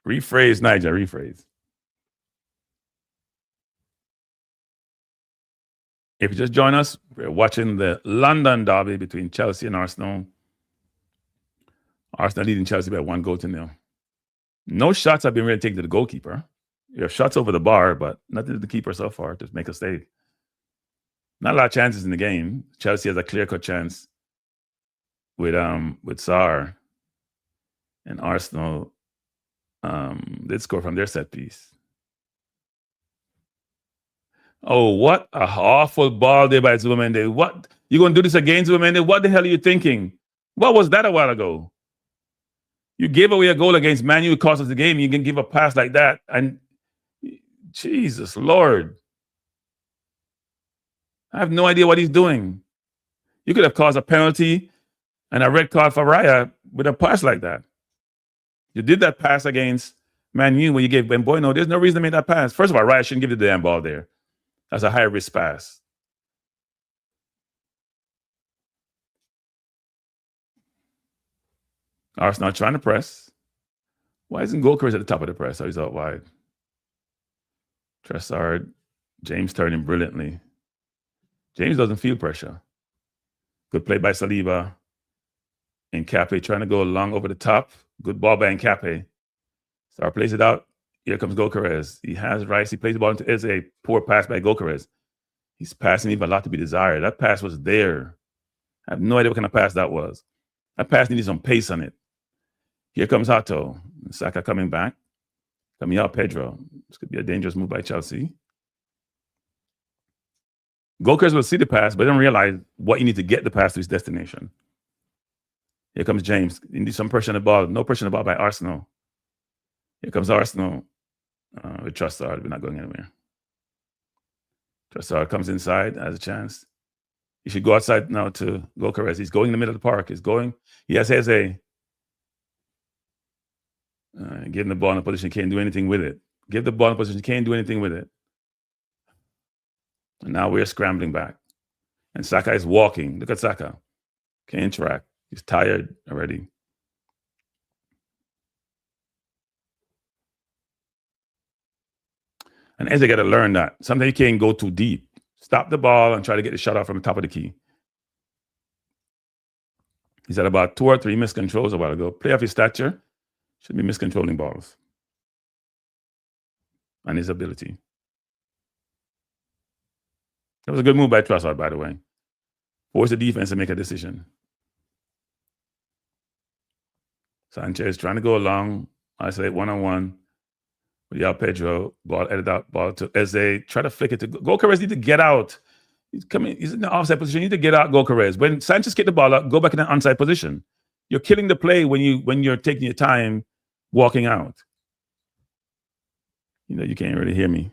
Rephrase, Nigel, rephrase. If you just join us, we're watching the London derby between Chelsea and Arsenal. Arsenal leading Chelsea by 1-0. No shots have been really taken to the goalkeeper. You have shots over the bar, but nothing to the keeper so far to make a stay. Not a lot of chances in the game. Chelsea has a clear-cut chance with Sarr, and Arsenal did score from their set piece. Oh, what a awful ball there by Zubimendi. What? You going to do this again, Zubimendi? What the hell are you thinking? What was that a while ago? You gave away a goal against Man U, it cost us the game. You can give a pass like that. And Jesus, Lord. I have no idea what he's doing. You could have caused a penalty and a red card for Raya with a pass like that. You did that pass against Man U when you gave Ben Boyno. There's no reason to make that pass. First of all, Raya shouldn't give the damn ball there. That's a high-risk pass. Arsenal trying to press. Why isn't Gokares at the top of the press? Oh, he's out wide. Trossard, James turning brilliantly. James doesn't feel pressure. Good play by Saliba. Nkape trying to go long over the top. Good ball by Nkape. Sarr plays it out. Here comes Gokares. He has Rice. He plays the ball into Eze. Poor pass by Gokares. He's passing, leaving a lot to be desired. That pass was there. I have no idea what kind of pass that was. That pass needed some pace on it. Here comes Hato. Saka coming back. Coming out, Pedro. This could be a dangerous move by Chelsea. Gokares will see the pass, but don't realize what you need to get the pass to his destination. Here comes James. You need some pressure on the ball. No pressure on the ball by Arsenal. Here comes Arsenal with Trossard. We're not going anywhere. Trossard comes inside, has a chance. He should go outside now to Gokares. He's going in the middle of the park. He's going. He has Eze. Getting the ball in a position, can't do anything with it. Give the ball in a position, can't do anything with it. And now we're scrambling back. And Saka is walking. Look at Saka. Can't interact. He's tired already. And Eze got to learn that. Sometimes you can't go too deep. Stop the ball and try to get the shot off from the top of the key. He's had about 2 or 3 miscontrols a while ago. Play off his stature. Should be miscontrolling balls. And his ability. That was a good move by Trossard, by the way. Force the defense to make a decision. Sanchez trying to go along. Isolate one-on-one. Yeah, Pedro, ball edited out, ball to Eze. Try to flick it to Gokares. Need to get out. He's coming. He's in the offside position. You need to get out, Gokares. When Sanchez get the ball up, go back in the onside position. You're killing the play when you're taking your time walking out. You know, you can't really hear me.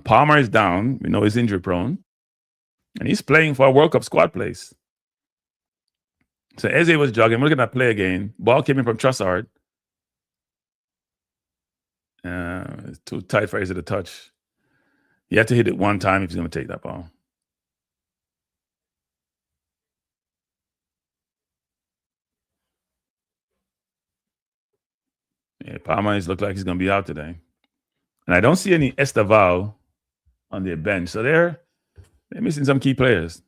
Palmer is down. We know he's injury prone. And he's playing for a World Cup squad place. So Eze was jogging. We're looking at that play again. Ball came in from Trossard. It's too tight for Eze to touch. You have to hit it one time if he's going to take that ball. Yeah, Palmer looks like he's going to be out today. And I don't see any Estaval on their bench. So they're missing some key players.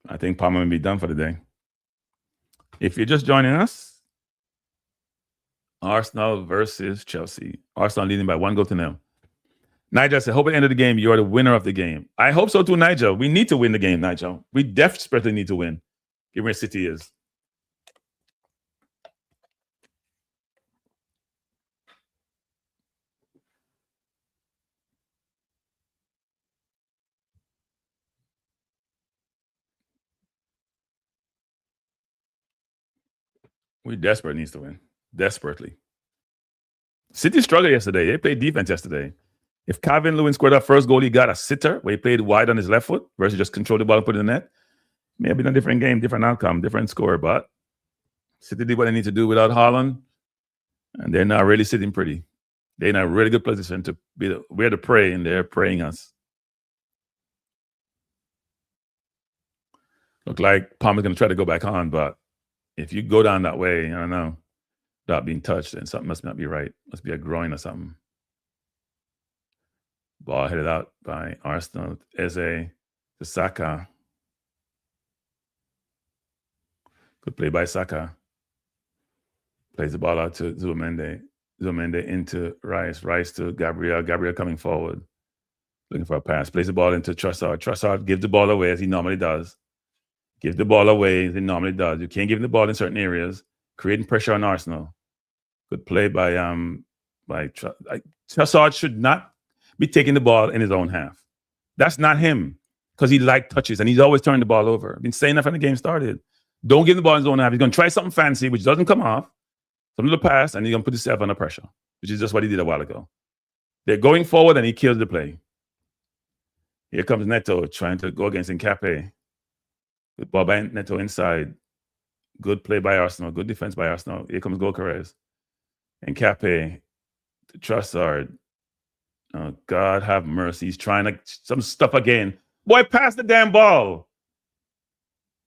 I think Palmer will be done for the day. If you're just joining us, Arsenal versus Chelsea. Arsenal leading by 1-0. Nigel said, hope at the end of the game, you're the winner of the game. I hope so too, Nigel. We need to win the game, Nigel. We desperately need to win, given where City is. We desperately needs to win. Desperately. City struggled yesterday. They played defense yesterday. If Calvin Lewin scored that first goal, he got a sitter where he played wide on his left foot versus just control the ball and put it in the net. May have been a different game, different outcome, different score, but City did what they need to do without Haaland, and they're not really sitting pretty. They're in a really good position to be we're the prey, and they're preying us. Look like Palmer's going to try to go back on, but if you go down that way, I don't know, without being touched, then something must not be right. Must be a groin or something. Ball headed out by Arsenal. Eze to Saka. Good play by Saka. Plays the ball out to Zubimendi. Zubimendi into Rice. Rice to Gabriel. Gabriel coming forward. Looking for a pass. Plays the ball into Trossard. Trossard gives the ball away as he normally does. Gives the ball away as he normally does. You can't give him the ball in certain areas. Creating pressure on Arsenal. Good play by Trossard should not be taking the ball in his own half. That's not him, because he likes touches and he's always turning the ball over. I've been saying that from the game started. Don't give the ball in his own half. He's going to try something fancy, which doesn't come off. Some of the pass, and he's going to put himself under pressure, which is just what he did a while ago. They're going forward, and he kills the play. Here comes Neto trying to go against Nkape. Good ball by Neto inside. Good play by Arsenal. Good defense by Arsenal. Here comes Gyökeres. Nkape to Trossard. Oh, God have mercy. He's trying to some stuff again. Boy, pass the damn ball.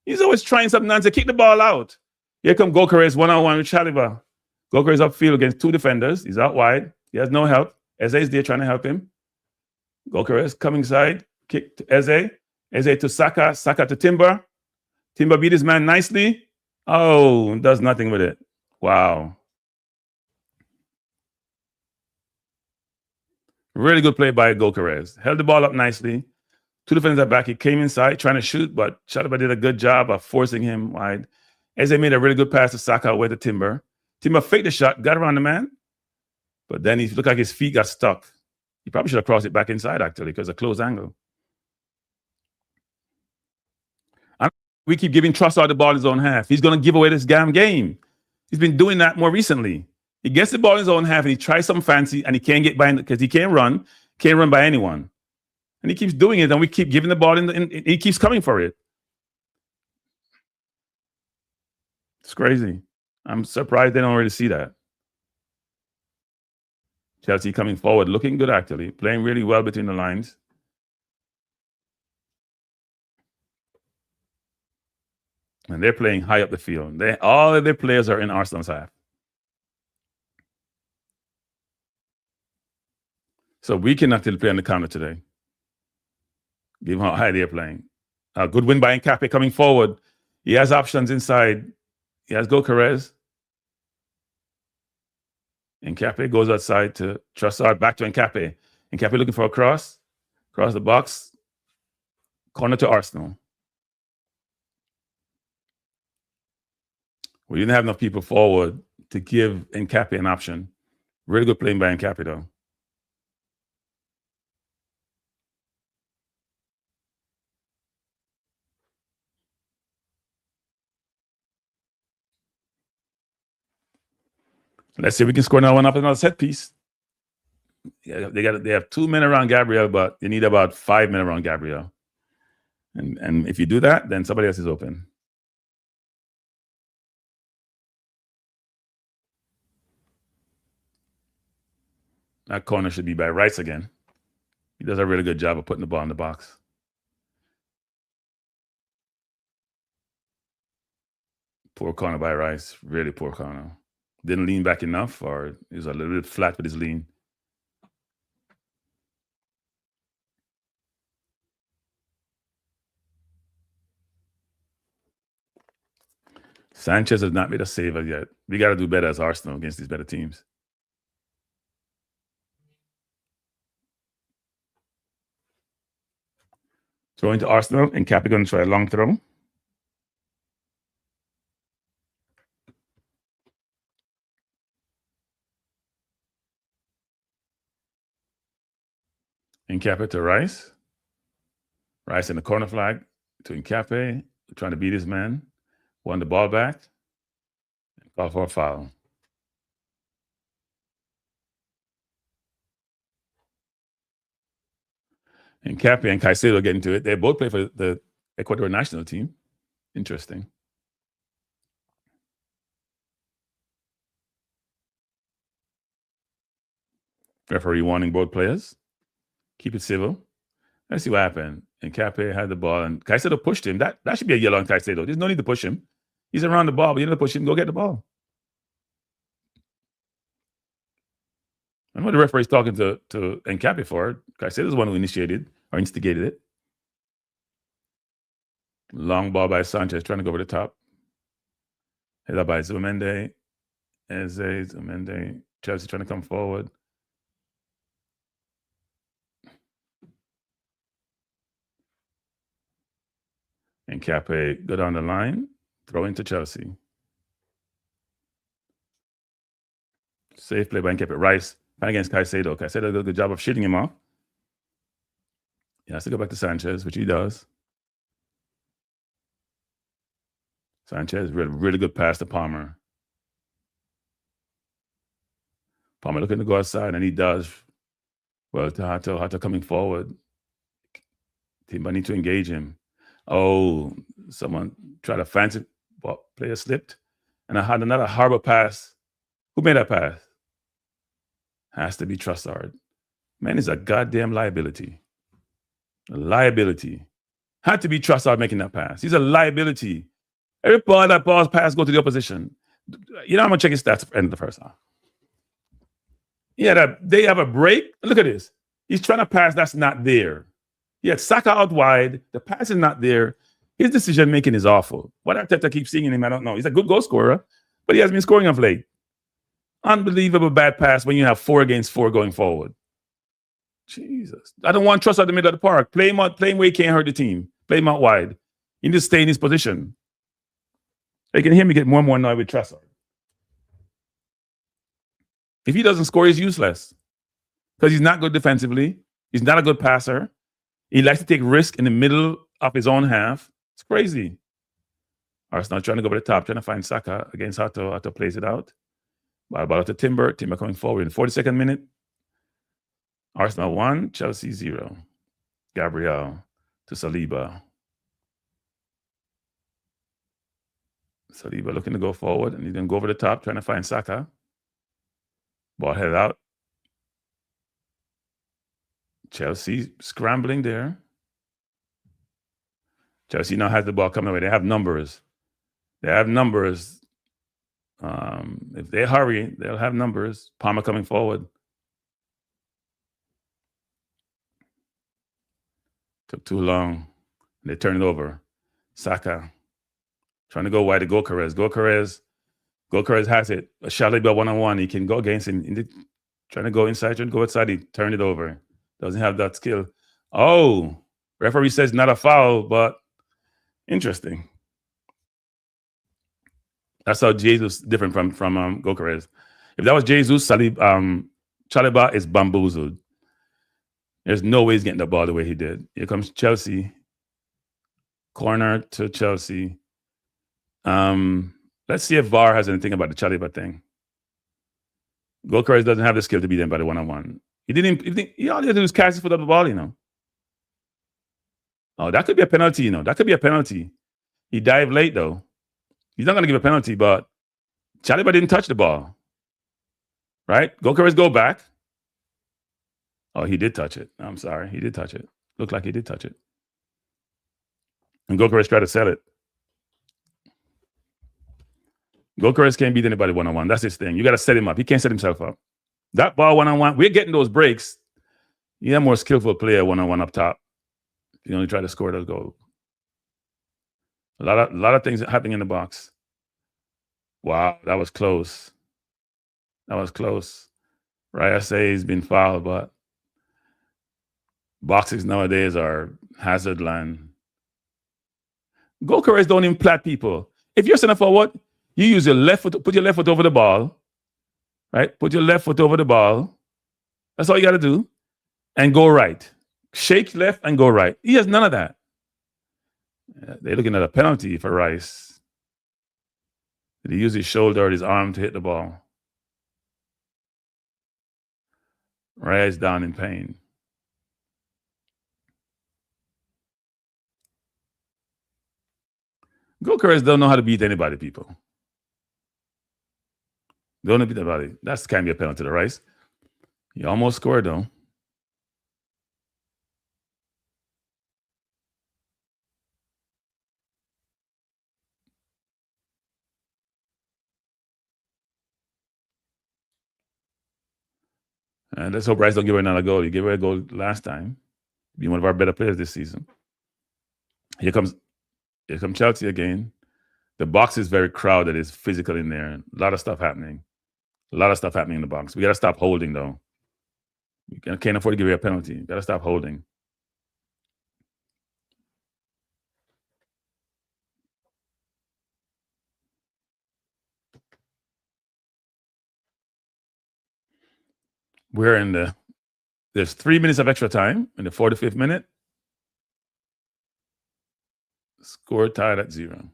He's always trying something nonsense. Kick the ball out. Here comes Gyökeres one-on-one with Chalobah. Gyökeres upfield against two defenders. He's out wide. He has no help. Eze is there trying to help him. Gyökeres coming side. Kick to Eze. Eze to Saka. Saka to Timber. Timber beat his man nicely. Oh, does nothing with it. Wow. Really good play by Gyökeres. Held the ball up nicely. Two defenders at back. He came inside trying to shoot, but Chalobah did a good job of forcing him wide. Eze made a really good pass to Saka away to Timber. Timber faked the shot, got around the man, but then he looked like his feet got stuck. He probably should have crossed it back inside, actually, because of a close angle. And we keep giving Trossard the ball in his own half. He's going to give away this damn game. He's been doing that more recently. He gets the ball in his own half, and he tries something fancy, and he can't get by because he can't run by anyone. And he keeps doing it, and we keep giving the ball in he keeps coming for it. It's crazy. I'm surprised they don't really see that. Chelsea coming forward, looking good actually, playing really well between the lines. And they're playing high up the field. All of their players are in Arsenal's half. So we can actually play on the counter today. Give how high they're playing. A good win by Nkape coming forward. He has options inside. He has Gyökeres. Nkape goes outside to Trossard, back to Nkape. Nkape looking for a cross. Cross the box. Corner to Arsenal. We didn't have enough people forward to give Nkape an option. Really good playing by Nkape, though. Let's see if we can score another one up another set piece. Yeah, they have 2 men around Gabriel, but they need about 5 men around Gabriel. And if you do that, then somebody else is open. That corner should be by Rice again. He does a really good job of putting the ball in the box. Poor corner by Rice. Really poor corner. Didn't lean back enough, or he was a little bit flat with his lean. Sanchez has not made a save yet. We got to do better as Arsenal against these better teams. Throwing to Arsenal, and Cappy going to try a long throw. And Cappy to Rice. Rice in the corner flag to Nkape, trying to beat his man. Won the ball back. And call for a foul. And Nkape and Caicedo get into it. They both play for the Ecuador national team. Interesting. Referee warning both players. Keep it civil. Let's see what happened. And Nkape had the ball, and Caicedo pushed him. That should be a yellow on Caicedo. There's no need to push him. He's around the ball, but you need to push him. Go get the ball. I know what the referee's talking to Nkape for. Caicedo's the one who initiated or instigated it. Long ball by Sanchez, trying to go over the top. Head up by Zumende. Zumende. Chelsea trying to come forward. And Nkape go down the line, throw into Chelsea. Safe play by Nkape. Rice against Caicedo. Caicedo does a good job of shooting him off. He has to go back to Sanchez, which he does. Sanchez, really good pass to Palmer. Palmer looking to go outside, and he does. Well, to Hato coming forward. Timber need to engage him. Oh, someone tried a fancy ball. Player slipped. And I had another horrible pass. Who made that pass? Has to be Trossard. Man, is a goddamn liability. A liability. Had to be Trossard making that pass. He's a liability. Every ball that ball's pass go to the opposition. You know, I'm going to check his stats at the end of the first half. Yeah, they have a break. Look at this. He's trying to pass that's not there. He had Saka out wide. The pass is not there. His decision-making is awful. What Arteta keeps seeing in him, I don't know. He's a good goal scorer, but he hasn't been scoring of late. Unbelievable bad pass when you have 4 against 4 going forward. Jesus. I don't want Trossard in the middle of the park. Play him where he can't hurt the team. Play him out wide. He needs to stay in his position. You can hear me get more and more annoyed with Trossard. If he doesn't score, he's useless. Because he's not good defensively. He's not a good passer. He likes to take risk in the middle of his own half. It's crazy. Arsenal trying to go over the top, trying to find Saka against Hato. Hato plays it out. Ball out to Timber. Timber coming forward in the 42nd minute. Arsenal 1, Chelsea 0. Gabriel to Saliba. Saliba looking to go forward, and he's going to go over the top, trying to find Saka. Ball headed out. Chelsea scrambling there. Chelsea now has the ball coming away. They have numbers. If they hurry, they'll have numbers. Palmer coming forward. Took too long. They turn it over. Saka trying to go wide to Gokares. Gokares has it. A Saliba one-on-one. He can go against him. Trying to go inside, trying to go outside. He turned it over. Doesn't have that skill. Oh, referee says not a foul, but interesting. That's how Jesus different from Gokares. If that was Jesus, Saliba is bamboozled. There's no way he's getting the ball the way he did. Here comes Chelsea. Corner to Chelsea. Let's see if VAR has anything about the Saliba thing. Gokares doesn't have the skill to beat anybody one-on-one. He all he had to do is cast his foot up the ball, you know. Oh, that could be a penalty, you know. That could be a penalty. He dived late, though. He's not going to give a penalty, but Saliba didn't touch the ball. Right? Gokares go back. Oh, he did touch it. I'm sorry. He did touch it. Looked like he did touch it. And Gokares tried to sell it. Gokares can't beat anybody one-on-one. That's his thing. You got to set him up. He can't set himself up. That ball one-on-one, we're getting those breaks. You're a more skillful player one-on-one up top. You only try to score those goals. A lot of things happening in the box. Wow, that was close. Raya says he's been fouled, but Boxes nowadays are hazard land. Goal carriers don't even plat people. If you're center forward, you use your left foot, put your left foot over the ball, right? Put your left foot over the ball. That's all you got to do. And go right. Shake left and go right. He has none of that. They're looking at a penalty for Rice. Did he use his shoulder or his arm to hit the ball? Rice down in pain. Goal carriers don't know how to beat anybody, people. They don't know how to beat anybody. That's can be a penalty to Rice. He almost scored, though. And let's hope Rice don't give her another goal. He gave her a goal last time. Be one of our better players this season. Here comes Chelsea again. The box is very crowded. It's physical in there. A lot of stuff happening. A lot of stuff happening in the box. We got to stop holding, though. We can't afford to give you a penalty. Got to stop holding. We're in there's 3 minutes of extra time in the 45th minute. Score tied at 0.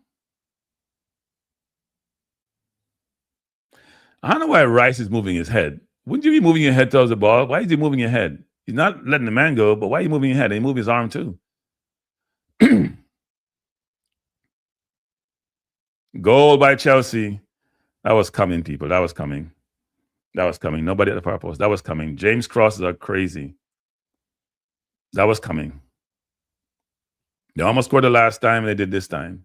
I don't know why Rice is moving his head. Wouldn't you be moving your head towards the ball? Why is he moving your head? He's not letting the man go, but why are you moving your head? And he moved his arm too. Goal by Chelsea. That was coming, people. That was coming. That was coming. Nobody at the far post. That was coming. James crosses are crazy. That was coming. They almost scored the last time, and they did this time.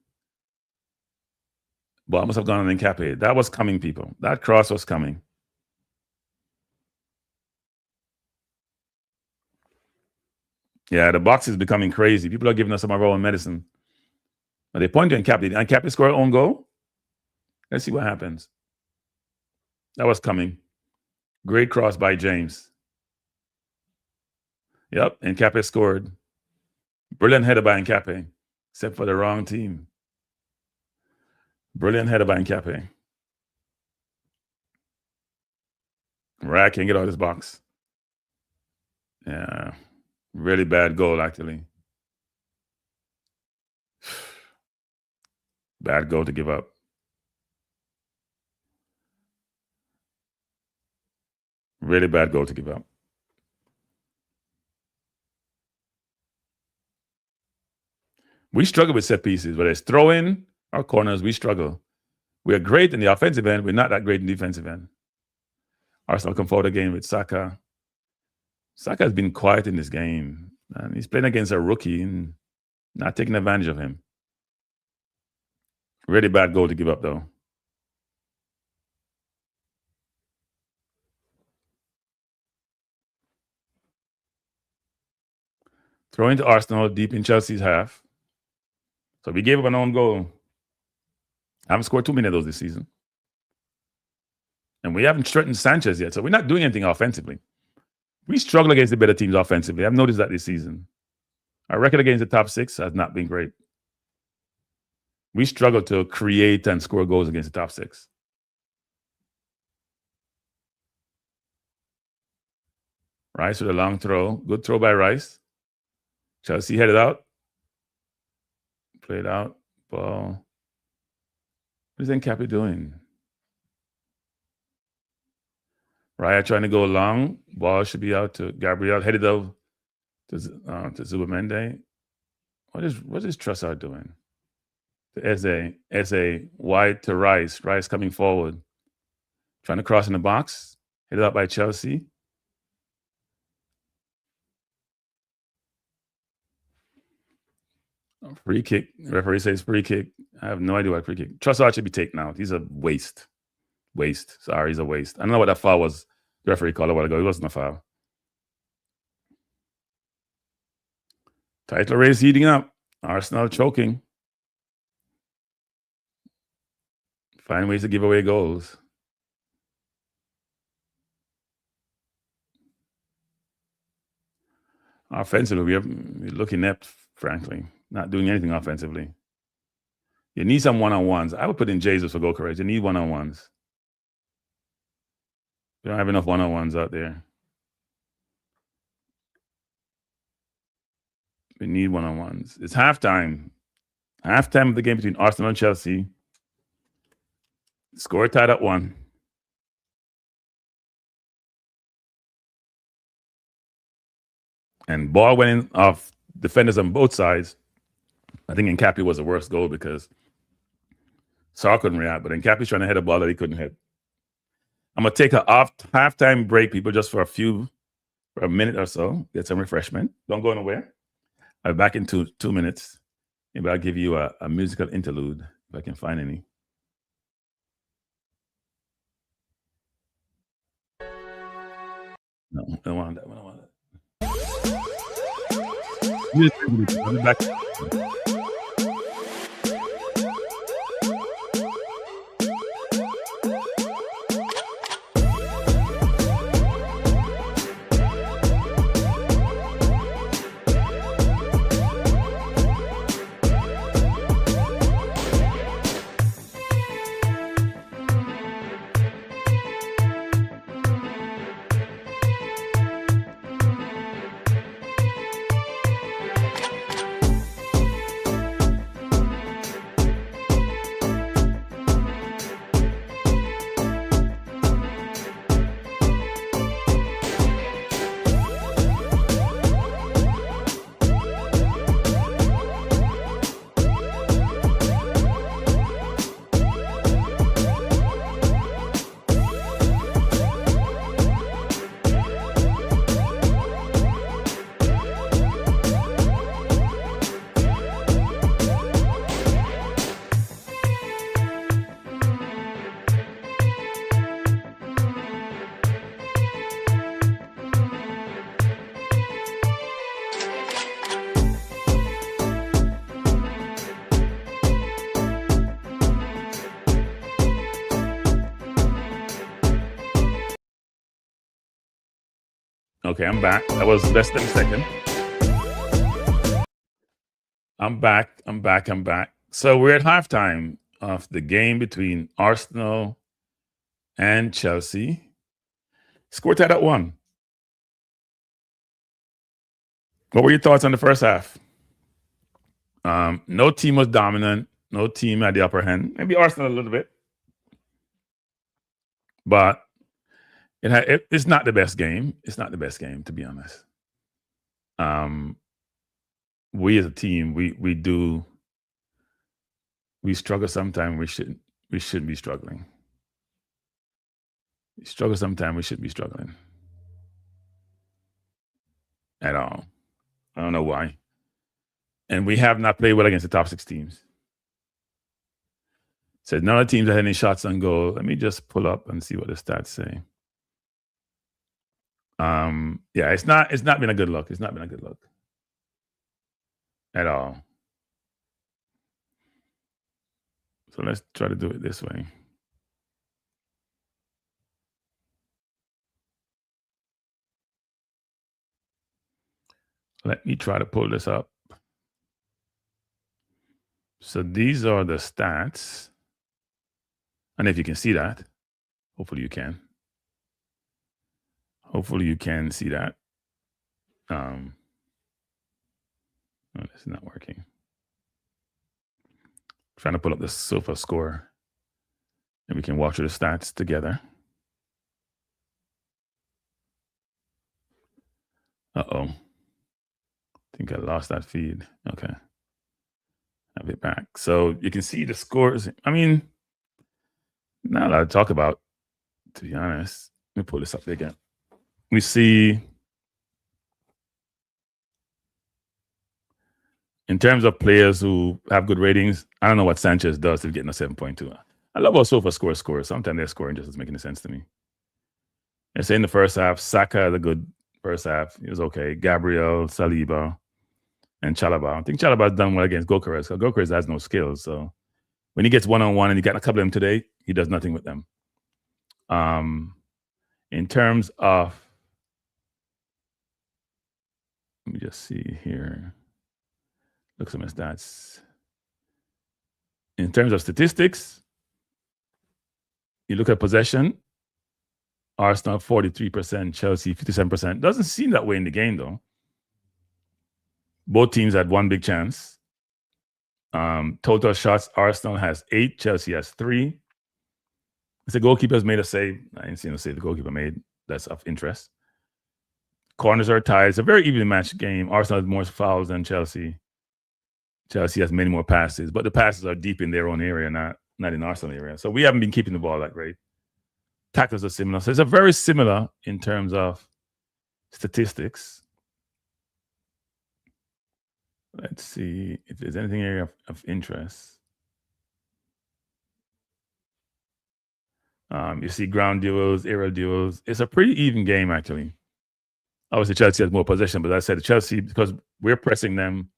But I must have gone on Nkape. That was coming, people. That cross was coming. Yeah, the box is becoming crazy. People are giving us some of our own medicine. But they point to Nkape. Did Nkape score own goal? Let's see what happens. That was coming. Great cross by James. Yep, Nkape scored. Brilliant header by Nkape, except for the wrong team. Brilliant header by Nkape. Right, can't get out of this box. Yeah, really bad goal, actually. Bad goal to give up. Really bad goal to give up. We struggle with set pieces, whether it's throw-in or corners, we struggle. We are great in the offensive end. We're not that great in the defensive end. Arsenal come forward again with Saka. Saka has been quiet in this game, and he's playing against a rookie and not taking advantage of him. Really bad goal to give up, though. Throw into Arsenal deep in Chelsea's half. So we gave up an own goal. I haven't scored too many of those this season. And we haven't strengthened Sanchez yet, so we're not doing anything offensively. We struggle against the better teams offensively. I've noticed that this season. Our record against the top 6 has not been great. We struggle to create and score goals against the top 6. Rice with a long throw. Good throw by Rice. Chelsea headed out. Played out. Ball. What is Nkape doing? Raya trying to go long. Ball should be out to Gabriel. Headed out to Zubamende. What is Trossard doing? To Eze wide to Rice. Rice coming forward. Trying to cross in the box. Headed out by Chelsea. Free kick. Referee says free kick. I have no idea what free kick. Trossard should be taken out. He's a waste. Sorry, he's a waste. I don't know what that foul was. The referee called a while ago. It wasn't a foul. Title race heating up. Arsenal choking. Find ways to give away goals. Offensively, we're looking inept, frankly. Not doing anything offensively. You need some one-on-ones. I would put in Jesus for Gokares. You need one-on-ones. We don't have enough one-on-ones out there. We need one-on-ones. It's halftime. Halftime of the game between Arsenal and Chelsea. Score tied at 1. And ball went in off defenders on both sides. I think Nkappi was the worst goal because Sarr couldn't react, but Nkappi's trying to hit a ball that he couldn't hit. I'm going to take a halftime break, people, just for a minute or so, get some refreshment. Don't go nowhere. I'll be back in 2 minutes. Maybe I'll give you a musical interlude if I can find any. No, I don't want that. I don't want that. I'll be back. Okay, I'm back. That was less than a second. I'm back. So we're at halftime of the game between Arsenal and Chelsea. Score tied at 1. What were your thoughts on the first half? No team was dominant. No team had the upper hand. Maybe Arsenal a little bit. But it's not the best game. It's not the best game, to be honest. We as a team, we struggle sometimes. We shouldn't be struggling. We struggle sometimes. We shouldn't be struggling at all. I don't know why. And we have not played well against the top 6 teams. Said none of the teams that had any shots on goal. Let me just pull up and see what the stats say. Yeah, it's not been a good look. It's not been a good look at all. So let's try to do it this way. Let me try to pull this up. So these are the stats. And if you can see that, hopefully you can. Hopefully you can see that. No, this is not working. Trying to pull up the sofa score. And we can walk through the stats together. Uh-oh. I think I lost that feed. Okay. Have it back. So you can see the scores. I mean, not a lot to talk about, to be honest. Let me pull this up again. We see, in terms of players who have good ratings, I don't know what Sanchez does to get a 7.2. I love how sofa scores. Sometimes their scoring just doesn't make any sense to me. They're saying the first half, Saka had a good first half. He was okay. Gabriel, Saliba, and Chalobah. I think Chalobah's done well against Gokares, because Gokares has no skills. So when he gets one-on-one, and he got a couple of them today, he does nothing with them. In terms of Let me just see here. Look at some of the stats. In terms of statistics, you look at possession, Arsenal 43%, Chelsea 57%. Doesn't seem that way in the game, though. Both teams had one big chance. Total shots, Arsenal has 8, Chelsea has 3. It's the goalkeeper's made a save. I didn't see no save the goalkeeper made. That's of interest. Corners are tied. It's a very evenly matched game. Arsenal has more fouls than Chelsea. Chelsea has many more passes, but the passes are deep in their own area, not in Arsenal area. So we haven't been keeping the ball that great. Tackles are similar. So it's a very similar in terms of statistics. Let's see if there's anything area of interest. You see ground duels, aerial duels. It's a pretty even game, actually. Obviously, Chelsea has more possession, but as I said, Chelsea, because we're pressing them,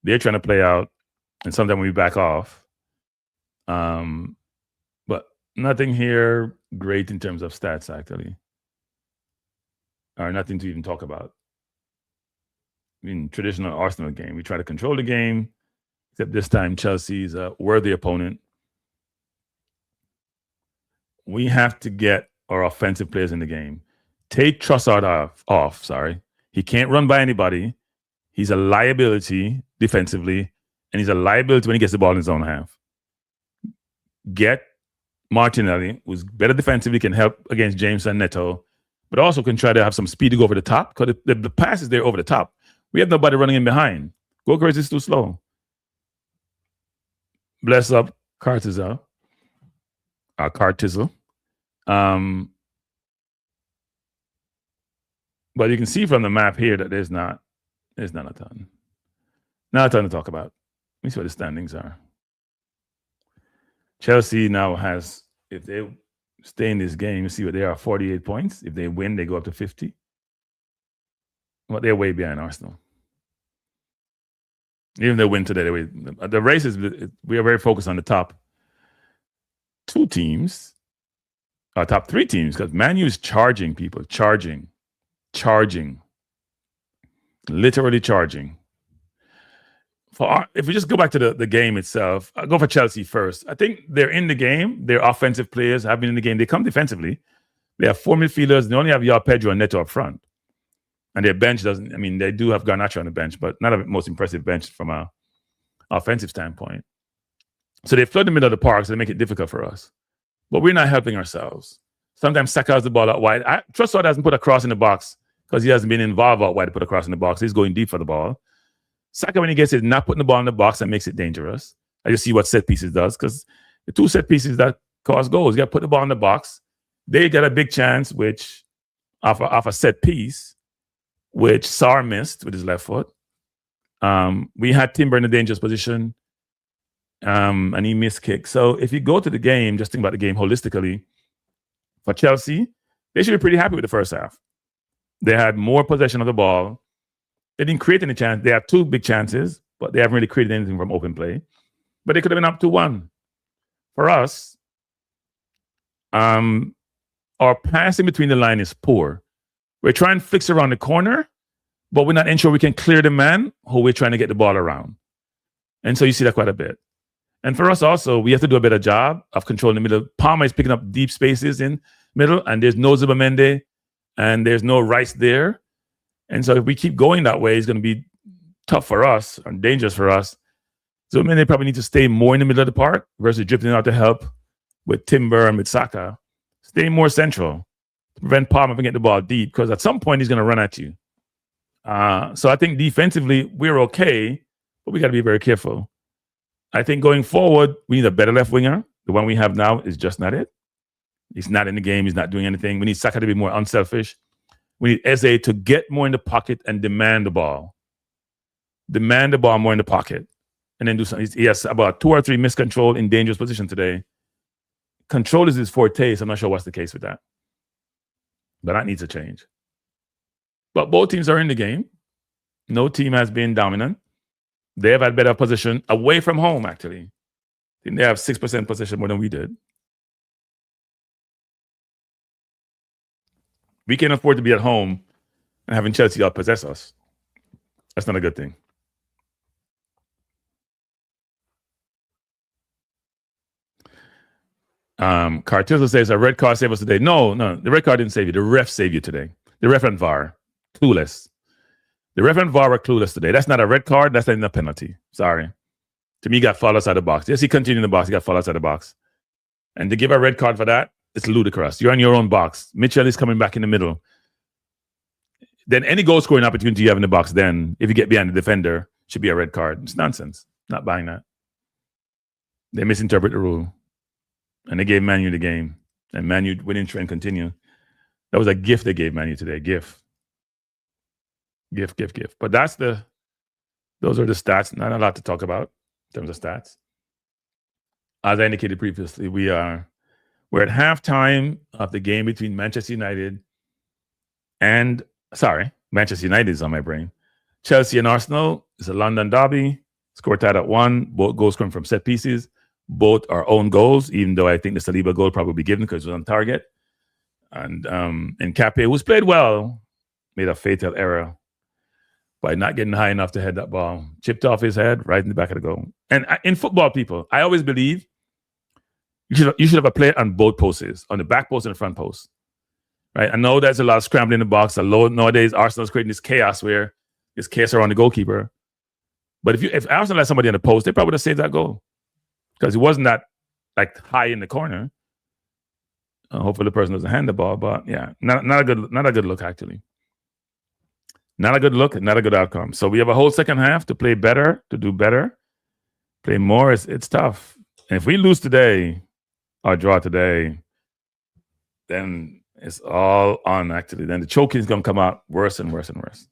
they're trying to play out, and sometimes we back off. But nothing here great in terms of stats, actually. Or nothing to even talk about. In traditional Arsenal game, we try to control the game, except this time Chelsea's a worthy opponent. We have to get our offensive players in the game. Take Trossard off. Sorry. He can't run by anybody. He's a liability defensively, and he's a liability when he gets the ball in his own half. Get Martinelli, who's better defensively, can help against James and Neto, but also can try to have some speed to go over the top, because the pass is there over the top. We have nobody running in behind. Gokers is too slow. Bless up Cartizel. Cartizel. But you can see from the map here that there's not a ton. Not a ton to talk about. Let me see what the standings are. Chelsea now has, if they stay in this game, you see what they are, 48 points. If they win, they go up to 50. Well, they're way behind Arsenal. Even if they win today, the race is, we are very focused on the top 2 teams, top 3 teams, because Man U is charging people, charging, literally charging. If we just go back to the game itself, I'll go for Chelsea first. I think they're in the game. Their offensive players have been in the game. They come defensively. They have 4 midfielders. They only have Joao Pedro and Neto up front. And their bench doesn't, I mean, they do have Garnacho on the bench, but not a most impressive bench from an offensive standpoint. So they flood the middle of the park, so they make it difficult for us. But we're not helping ourselves. Sometimes Saka has the ball out wide. Trossard hasn't put a cross in the box because he hasn't been involved out wide to put a cross in the box. He's going deep for the ball. Saka, when he gets it, not putting the ball in the box, that makes it dangerous. I just see what set pieces does, because the 2 set pieces that cause goals, you got to put the ball in the box. They got a big chance, which off a set piece, which Sarr missed with his left foot. We had Timber in a dangerous position, and he missed kick. So if you go to the game, just think about the game holistically, for Chelsea, they should be pretty happy with the first half. They had more possession of the ball. They didn't create any chance. They have 2 big chances, but they haven't really created anything from open play. But they could have been up to 1. For us, our passing between the line is poor. We're trying to fix around the corner, but we're not ensuring we can clear the man who we're trying to get the ball around. And so you see that quite a bit. And for us also, we have to do a better job of controlling the middle. Palmer is picking up deep spaces in middle, and there's no Zubamende, and there's no Rice there. And so if we keep going that way, it's going to be tough for us and dangerous for us. So they probably need to stay more in the middle of the park versus drifting out to help with Timber and with Saka. Stay more central to prevent Palmer from getting the ball deep, because at some point he's going to run at you. So I think defensively we're okay, but we got to be very careful. I think going forward, we need a better left winger. The one we have now is just not it. He's not in the game. He's not doing anything. We need Saka to be more unselfish. We need Eze to get more in the pocket and demand the ball. Demand the ball more in the pocket. And then do something. He has about 2 or 3 miscontrol in dangerous position today. Control is his forte, so I'm not sure what's the case with that. But that needs a change. But both teams are in the game. No team has been dominant. They have had better position away from home, actually. I think they have 6% possession more than we did. We can afford to be at home and having Chelsea outpossess us. That's not a good thing. Cartizo says a red card saved us today. No, the red card didn't save you. The ref saved you today. The ref and VAR, clueless. The ref and VAR were clueless today. That's not a red card. That's not even a penalty. Sorry. To me, he got fouled outside the box. Yes, he continued in the box. He got fouled outside the box. And to give a red card for that, it's ludicrous. You're in your own box. Mitchell is coming back in the middle. Then any goal scoring opportunity you have in the box, then if you get behind the defender, should be a red card. It's nonsense. Not buying that. They misinterpret the rule. And they gave Man U the game. And Man U winning trend continue. That was a gift they gave Man U today. Gift. But those are the stats. Not a lot to talk about in terms of stats. As I indicated previously, we're at halftime of the game between Manchester United is on my brain. Chelsea and Arsenal. It's a London derby. Score tied at 1. Both goals come from set pieces. Both are own goals, even though I think the Saliba goal probably be given because it was on target. And Cape, who's played well, made a fatal error by not getting high enough to head that ball. Chipped off his head right in the back of the goal. And in football, people, I always believe you should have a player on both posts, on the back post and the front post. Right? I know there's a lot of scrambling in the box. Nowadays, Arsenal's creating this chaos where there's chaos around the goalkeeper. But if Arsenal had somebody on the post, they probably would have saved that goal. Because it wasn't that like high in the corner. Hopefully the person doesn't hand the ball, but yeah, not a good look actually. Not a good look, not a good outcome. So we have a whole second half to play better, to do better, play more. It's tough. And if we lose today or draw today, then it's all on actually. Then the choking is gonna come out worse and worse and worse.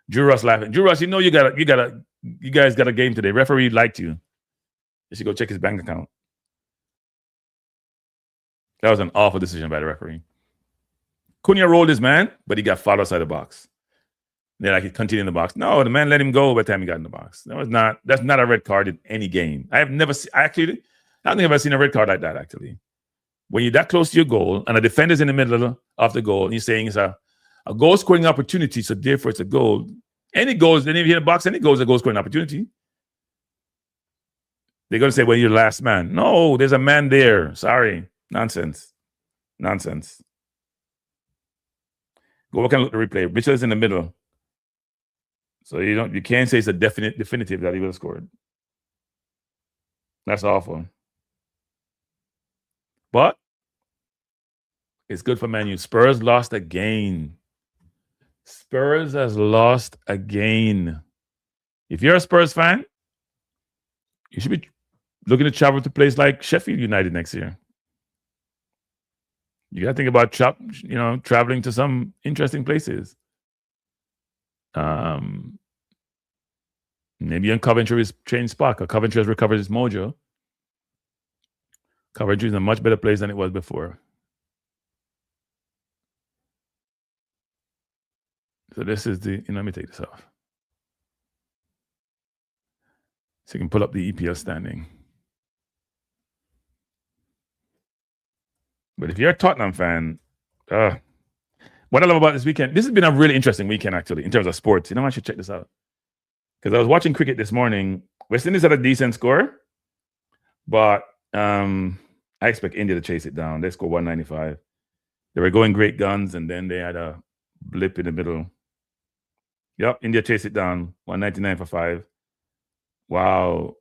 Drew Ross laughing. Drew Ross, you guys got a game today. Referee liked you. You should go check his bank account. That was an awful decision by the referee. Cunha rolled his man, but he got fouled outside the box. Then he continued in the box. No, the man let him go by the time he got in the box. That's not a red card in any game. I don't think I've ever seen a red card like that, actually. When you're that close to your goal and a defender's in the middle of the goal, and you're saying it's a goal scoring opportunity, so therefore it's a goal. Any goals, then if you hit the box, any goal is a goal scoring opportunity. They're going to say, well, you're the last man. No, there's a man there. Sorry. Nonsense. Go back and look at the replay. Mitchell is in the middle. So you can't say it's a definitive that he would have scored. That's awful. But it's good for Man U. Spurs lost again. Spurs has lost again. If you're a Spurs fan, you should be looking to travel to a place like Sheffield United next year. You got to think about traveling to some interesting places. Maybe in Coventry's changed spot. Coventry has recovered its mojo. Coventry is a much better place than it was before. So this is let me take this off. So you can pull up the EPL standing. But if you're a Tottenham fan, what I love about this weekend, this has been a really interesting weekend, actually, in terms of sports. I should check this out. Because I was watching cricket this morning. West Indies had a decent score, but I expect India to chase it down. They scored 195. They were going great guns, and then they had a blip in the middle. Yep, India chased it down, 199 for 5. Wow.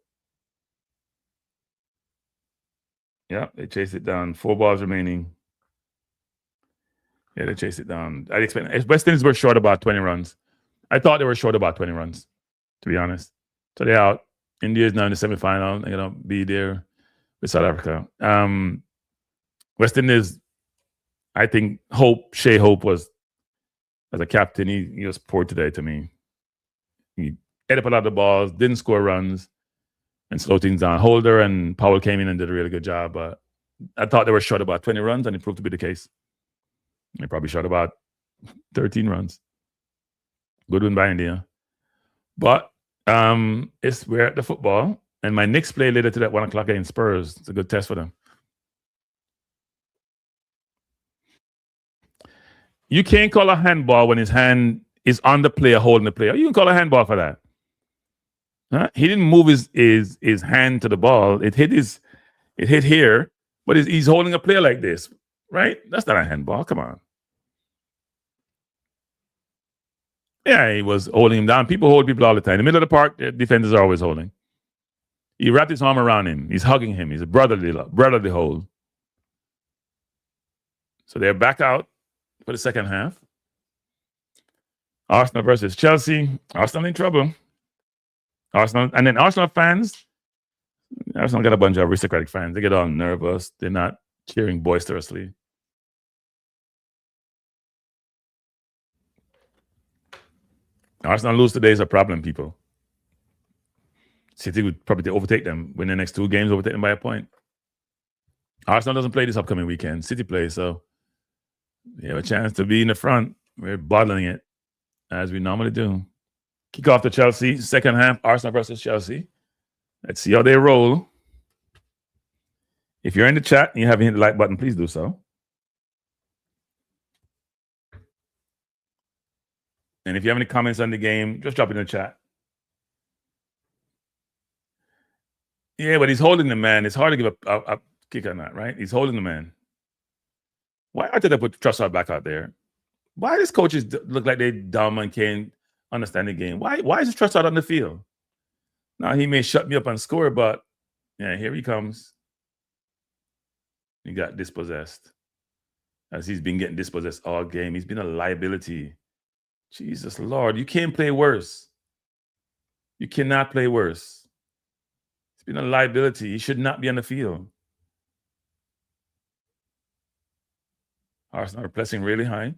Yeah, they chased it down. 4 balls remaining. Yeah, they chased it down. I'd expect West Indies were short about 20 runs. I thought they were short about 20 runs, to be honest. So they're out. India is now in the semifinal. They're gonna be there with South Africa. West Indies, I think Shea Hope was, as a captain, he was poor today to me. He ate up a lot of the balls, didn't score runs, and slow things down. Holder and Powell came in and did a really good job, but I thought they were short about 20 runs, and it proved to be the case. They probably shot about 13 runs. Good win by India. But we're at the football, and my Knicks play later today at 1 o'clock against Spurs. It's a good test for them. You can't call a handball when his hand is on the player holding the player. You can call a handball for that. Huh? He didn't move his hand to the ball. It hit here, but he's holding a player like this, right? That's not a handball. Come on. Yeah, he was holding him down. People hold people all the time. In the middle of the park, the defenders are always holding. He wrapped his arm around him. He's hugging him. He's a brotherly hold. So they're back out for the second half. Arsenal versus Chelsea. Arsenal in trouble. Arsenal fans. Arsenal got a bunch of aristocratic fans. They get all nervous. They're not cheering boisterously. Arsenal lose today is a problem, people. City would probably overtake them, win the next 2 games, overtake them by a point. Arsenal doesn't play this upcoming weekend. City plays, so they have a chance to be in the front. We're bottling it, as we normally do. Kick off to Chelsea, second half, Arsenal versus Chelsea. Let's see how they roll. If you're in the chat and you haven't hit the like button, please do so. And if you have any comments on the game, just drop it in the chat. Yeah, but he's holding the man. It's hard to give a kick on that, right? He's holding the man. Why did they put Trossard back out there? Why does coaches look like they're dumb and can't understand the game? Why is Trossard on the field? Now, he may shut me up and score, but yeah, here he comes. He got dispossessed. As he's been getting dispossessed all game. He's been a liability. Jesus Lord, you can't play worse. You cannot play worse. It's been a liability. He should not be on the field. Arsenal are pressing really high.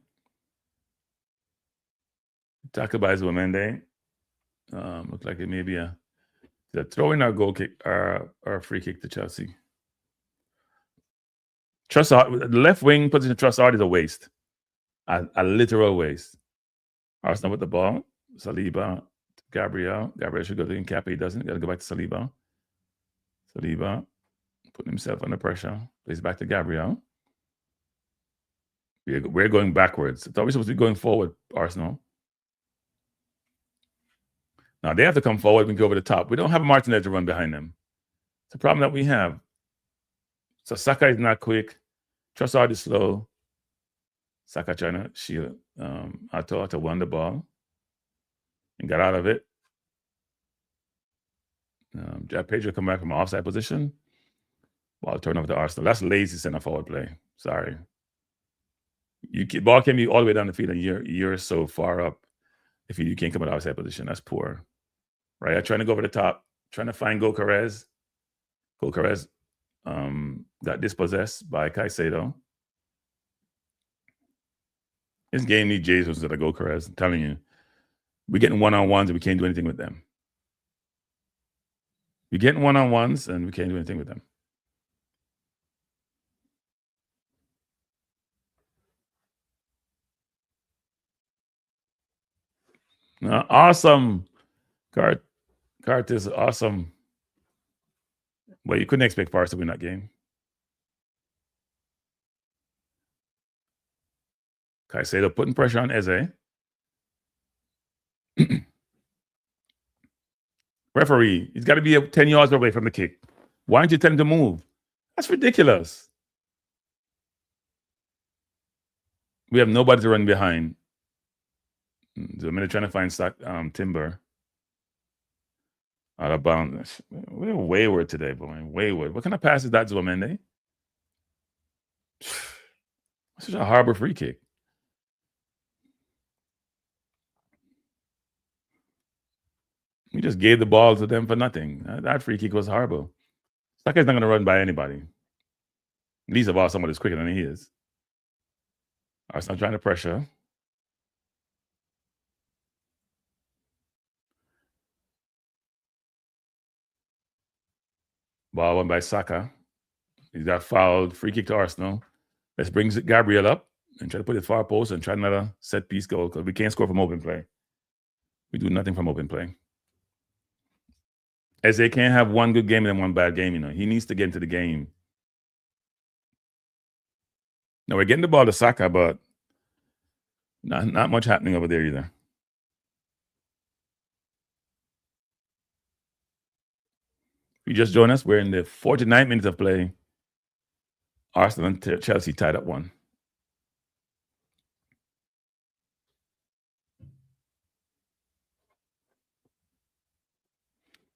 Tackled by Zuamende. Looks like it may be a throw-in or goal kick or a free kick to Chelsea. Trossard, the left wing position of Trossard is a waste. A literal waste. Arsenal with the ball. Saliba, Gabriel. Gabriel should go to Nkapé. He doesn't. Got to go back to Saliba. Saliba putting himself under pressure. Plays back to Gabriel. We're going backwards. I thought we were supposed to be going forward, Arsenal. Now they have to come forward and go over the top. We don't have a Martinez to run behind them. It's a problem that we have. So Saka is not quick. Trossard is slow. Saka trying to shield Atop to won the ball and got out of it. Pedro come back from an offside position. Ball turned over to Arsenal. That's lazy center forward play. Sorry. Ball can be all the way down the field and you're so far up if you can't come out of outside position. That's poor. Right? I'm trying to go over the top, trying to find Gyökeres. Gyökeres got dispossessed by Caicedo. This game needs Jesus instead of Gyökeres. I'm telling you. We're getting one-on-ones and we can't do anything with them. We're getting one-on-ones and we can't do anything with them. Awesome. Cart is awesome. Well, you couldn't expect Forest to win that game. Caicedo putting pressure on Eze. Referee, he's got to be 10 yards away from the kick. Why don't you tell him to move? That's ridiculous. We have nobody to run behind. So I'm trying to find Timber. Out of bounds. We're wayward today, boy. Wayward. What kind of pass is that, Zuamende? Such a horrible free kick. We just gave the ball to them for nothing. That free kick was horrible. Saka's not going to run by anybody. Least of all, somebody's quicker than he is. Arsenal trying to pressure. Ball won by Saka. He got fouled. Free kick to Arsenal. Let's bring Gabriel up and try to put it far post and try another set piece goal because we can't score from open play. We do nothing from open play. As they can't have one good game and then one bad game, you know. He needs to get into the game. Now we're getting the ball to Saka, but not much happening over there either. you just joined us, we're in the 49 minutes of play. Arsenal and Chelsea tied up 1.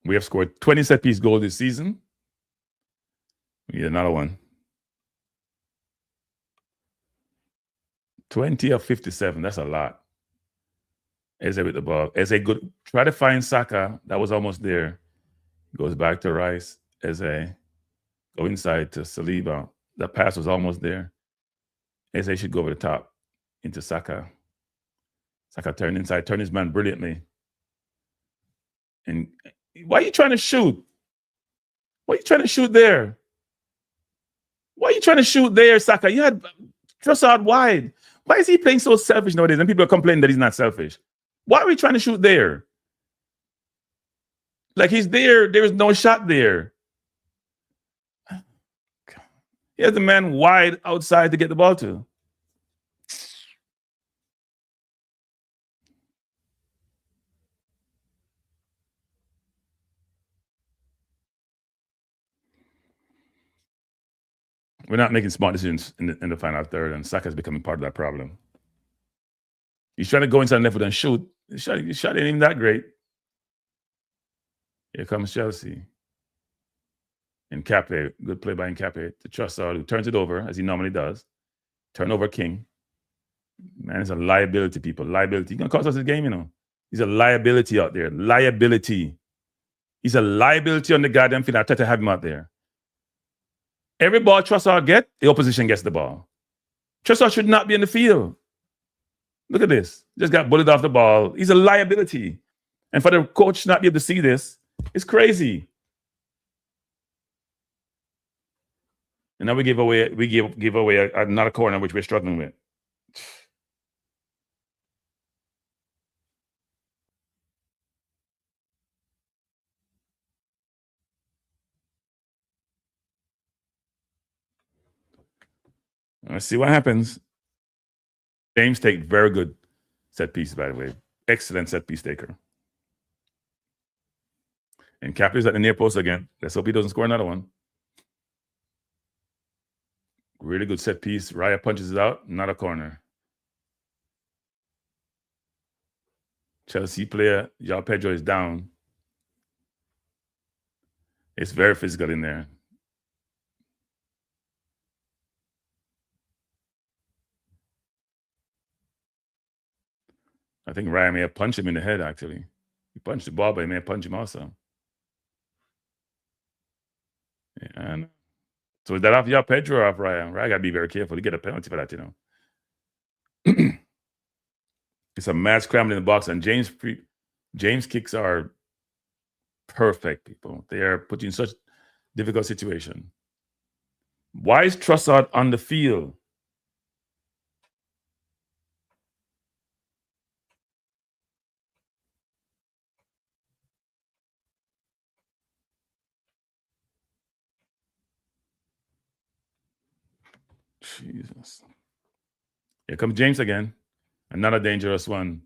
We have scored 20 set-piece goals this season. We need another one. 20 of 57. That's a lot. Eze with the ball. Eze good. Try to find Saka. That was almost there. Goes back to Rice. Eze. Go inside to Saliba. That pass was almost there. Eze should go over the top into Saka. Saka turned inside, turned his man brilliantly. And why are you trying to shoot? Why are you trying to shoot there? Why are you trying to shoot there, Saka? You had Trossard wide. Why is he playing so selfish nowadays? And people are complaining that he's not selfish. Why are we trying to shoot there? Like he's there. There is no shot there. He has the man wide outside to get the ball to. We're not making smart decisions in the final third, and Saka's becoming part of that problem. He's trying to go inside the left foot and shoot. His shot ain't even that great. Here comes Chelsea. Nkape, good play by Nkape to Trossard, who turns it over, as he normally does. Turnover king. Man, it's a liability, people. Liability. He's going to cost us the game, you know. He's a liability out there. Liability. He's a liability on the goddamn field. I try to have him out there. Every ball Trossard get, the opposition gets the ball. Trossard should not be in the field. Look at this. Just got bullied off the ball. He's a liability. And for the coach not be able to see this, it's crazy. And now we give away another corner, which we're struggling with. Let's see what happens. James take very good set piece, by the way. Excellent set piece taker. And Cap is at the near post again. Let's hope he doesn't score another one. Really good set piece. Raya punches it out. Not a corner. Chelsea player, João Pedro is down. It's very physical in there. I think Raya may have punched him in the head, actually. He punched the ball, but he may have punched him also. And so is that off João Pedro or off Raya? Raya got to be very careful to get a penalty for that, you know. It's a mad scramble in the box, and James kicks are perfect, people. They are put you in such difficult situation. Why is Trossard on the field? Jesus. Here comes James again. Another dangerous one.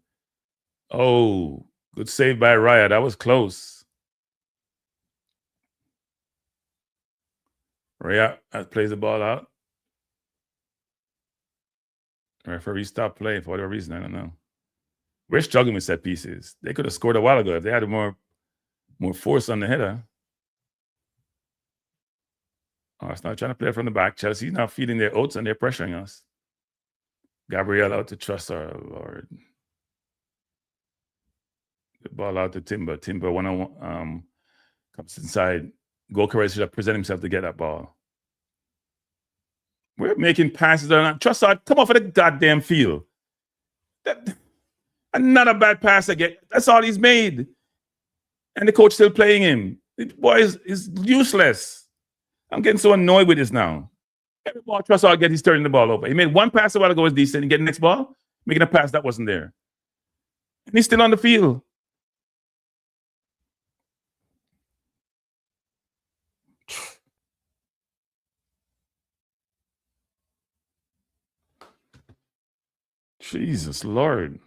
Oh, good save by Raya. That was close. Raya plays the ball out. Referee stopped play for whatever reason. I don't know. We're struggling with set pieces. They could have scored a while ago if they had more force on the header. Oh, it's not trying to play from the back. Chelsea's now feeding their oats and they're pressuring us. Gabriel out to Trossard, Lord. The ball out to Timber. Timber one-on-one comes inside. Goalkeeper should have presented himself to get that ball. We're making passes. Trossard, come off of the goddamn field. Another bad pass again. That's all he's made. And the coach still playing him. The boy is useless. I'm getting so annoyed with this now. Every ball Trossard gets, he's turning the ball over. He made one pass a while ago, was decent. And getting the next ball, making a pass that wasn't there. And he's still on the field. Jesus Lord.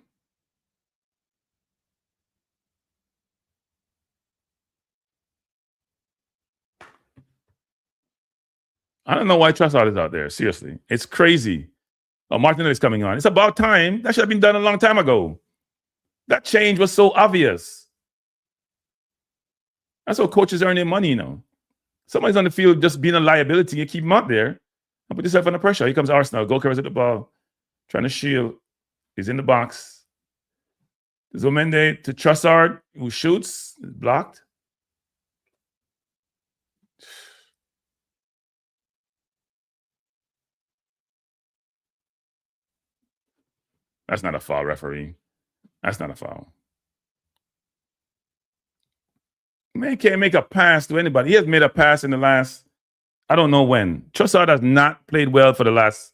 I don't know why Trossard is out there. Seriously, it's crazy. Oh, Martinelli's coming on. It's about time. That should have been done a long time ago. That change was so obvious. That's how coaches earn their money, you know. Somebody's on the field just being a liability. You keep him out there and put yourself under pressure. Here comes Arsenal. Goalkeeper's at the ball, trying to shield. He's in the box. Zomende to Trossard, who shoots, is blocked. That's not a foul, referee. That's not a foul. Man can't make a pass to anybody. He has made a pass in the last, I don't know when. Trossard has not played well for the last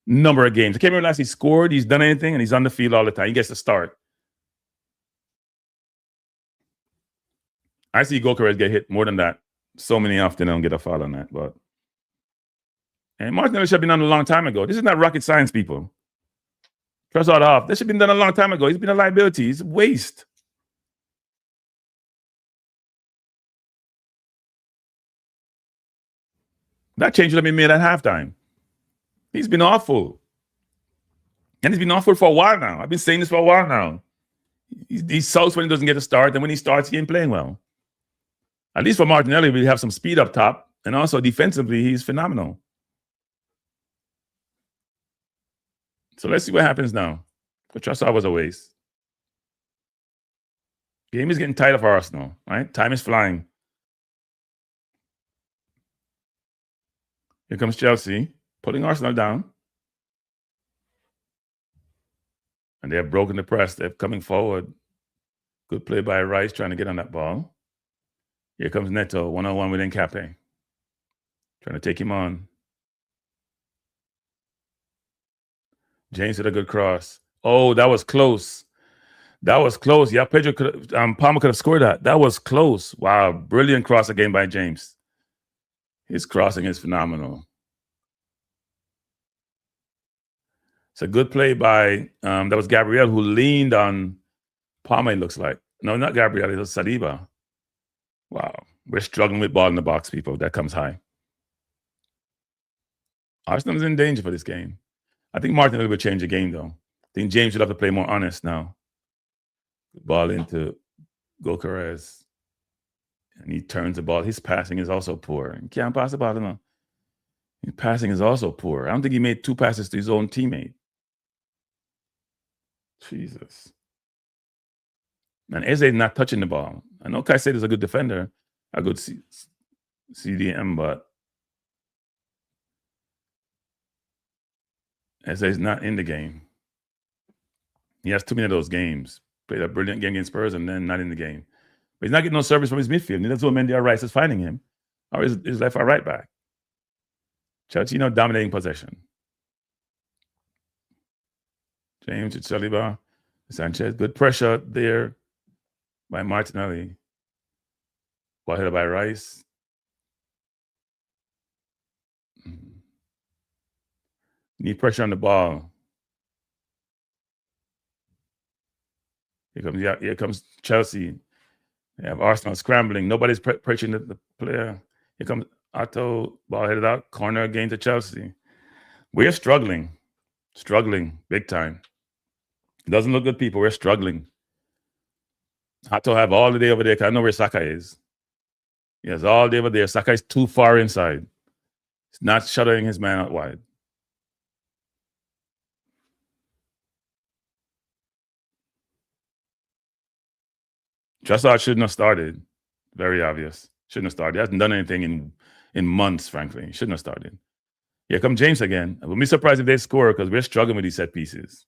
number of games. I can't remember last he scored, he's done anything, and he's on the field all the time. He gets to start. I see goalkeepers get hit more than that. So many often don't get a foul on that. But and Martinelli should have been done a long time ago. This is not rocket science, people. Trossard off. This should have been done a long time ago. He's been a liability. He's a waste. That change should have been made at halftime. He's been awful. And he's been awful for a while now. I've been saying this for a while now. He's sulks when he doesn't get a start, and when he starts, he ain't playing well. At least for Martinelli, we have some speed up top, and also defensively, he's phenomenal. So let's see what happens now. But Trossard was a waste. Game is getting tight for Arsenal, right? Time is flying. Here comes Chelsea, putting Arsenal down. And they have broken the press. They're coming forward. Good play by Rice trying to get on that ball. Here comes Neto, one-on-one with Nkape. Trying to take him on. James with a good cross. Oh, that was close. That was close. Yeah, Pedro Palmer could have scored that. That was close. Wow, brilliant cross again by James. His crossing is phenomenal. It's a good play by, that was Gabriel who leaned on Palmer, it looks like. No, not Gabriel, it was Saliba. Wow, we're struggling with ball in the box, people. That comes high. Arsenal is in danger for this game. I think Martinelli will change the game, though. I think James should have to play more honest now. Ball into Gyökeres. And he turns the ball. His passing is also poor. He can't pass the ball enough. His passing is also poor. I don't think he made 2 passes to his own teammate. Jesus. And Eze is not touching the ball. I know Caicedo is a good defender, a good CDM, but Eze is not in the game. He has too many of those games. Played a brilliant game against Spurs and then not in the game. But he's not getting no service from his midfield. Neither Zubimendi or Rice is finding him. Or his left or right back. Chelsea dominating possession. James with Saliba. Sanchez. Good pressure there by Martinelli. Ball headed by Rice. Need pressure on the ball. Here comes Chelsea. They have Arsenal scrambling. Nobody's pressuring the player. Here comes Otto. Ball headed out. Corner again to Chelsea. We're struggling. Struggling big time. It doesn't look good, people. We're struggling. Otto have all the day over there because I know where Saka is. He has all day over there. Saka is too far inside. He's not shuttering his man out wide. Trossard shouldn't have started. Very obvious. Shouldn't have started. He hasn't done anything in months, frankly. Shouldn't have started. Here come James again. I wouldn't be surprised if they score because we're struggling with these set pieces.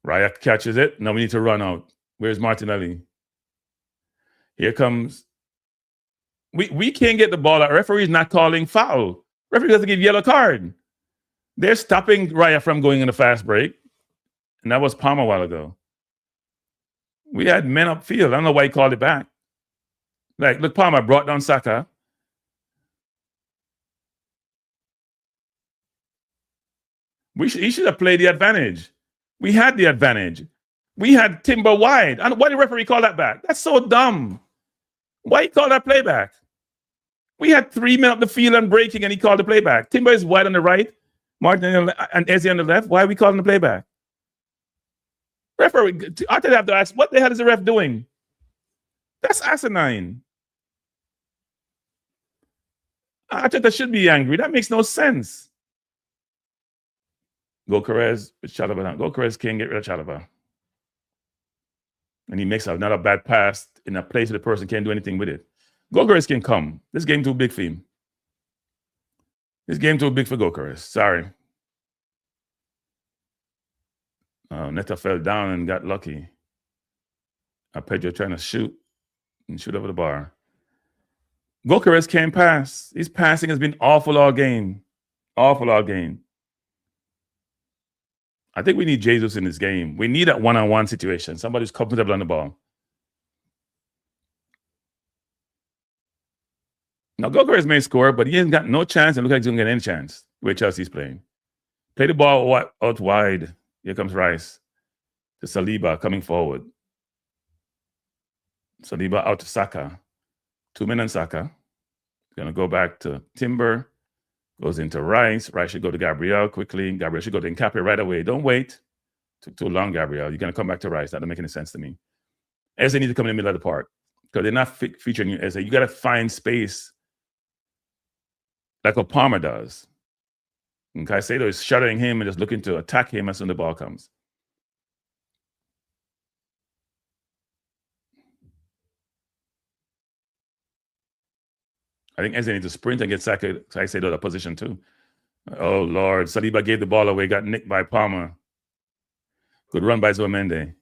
Raya catches it. Now we need to run out. Where's Martinelli? Here comes. We can't get the ball out. Referee's not calling foul. Referee doesn't give yellow card. They're stopping Raya from going in a fast break. And that was Palmer a while ago. We had men upfield. I don't know why he called it back. Like, look, Palmer brought down Saka. He should have played the advantage. We had the advantage. We had Timber wide. And why did the referee call that back? That's so dumb. Why he called that playback? We had 3 men up the field and breaking, and he called the playback. Timber is wide on the right, Martin and Ezzy on the left. Why are we calling the playback? Referee, I have to ask, what the hell is the ref doing? That's asinine. Arteta should be angry. That makes no sense. Gokeres with Chalobah. Gokeres can't get rid of Chalobah. And he makes another bad pass in a place where the person can't do anything with it. Gokeres can come. This game too big for him. This game too big for Gokeres. Sorry. Neta fell down and got lucky. Pedro trying to shoot over the bar. Gokeres can't pass. His passing has been awful all game. Awful all game. I think we need Jesus in this game. We need that one-on-one situation. Somebody who's comfortable on the ball. Now, Gokeres may score, but he ain't got no chance, and look like he's going to get any chance the way Chelsea's playing. Play the ball out wide. Here comes Rice. To Saliba coming forward. Saliba out to Saka. 2 men on Saka. Going to go back to Timber. Goes into Rice. Rice should go to Gabriel quickly. Gabriel should go to Nkapé right away. Don't wait. Took too long, Gabriel. You're going to come back to Rice. That doesn't make any sense to me. Eze needs to come in the middle of the park. Because they're not featuring you, Eze. You got to find space like what Palmer does. And Caicedo is shuttering him and just looking to attack him as soon as the ball comes. I think Eze needs to sprint and get Caicedo out of position too. Oh, Lord. Saliba gave the ball away, got nicked by Palmer. Good run by Zubimendi.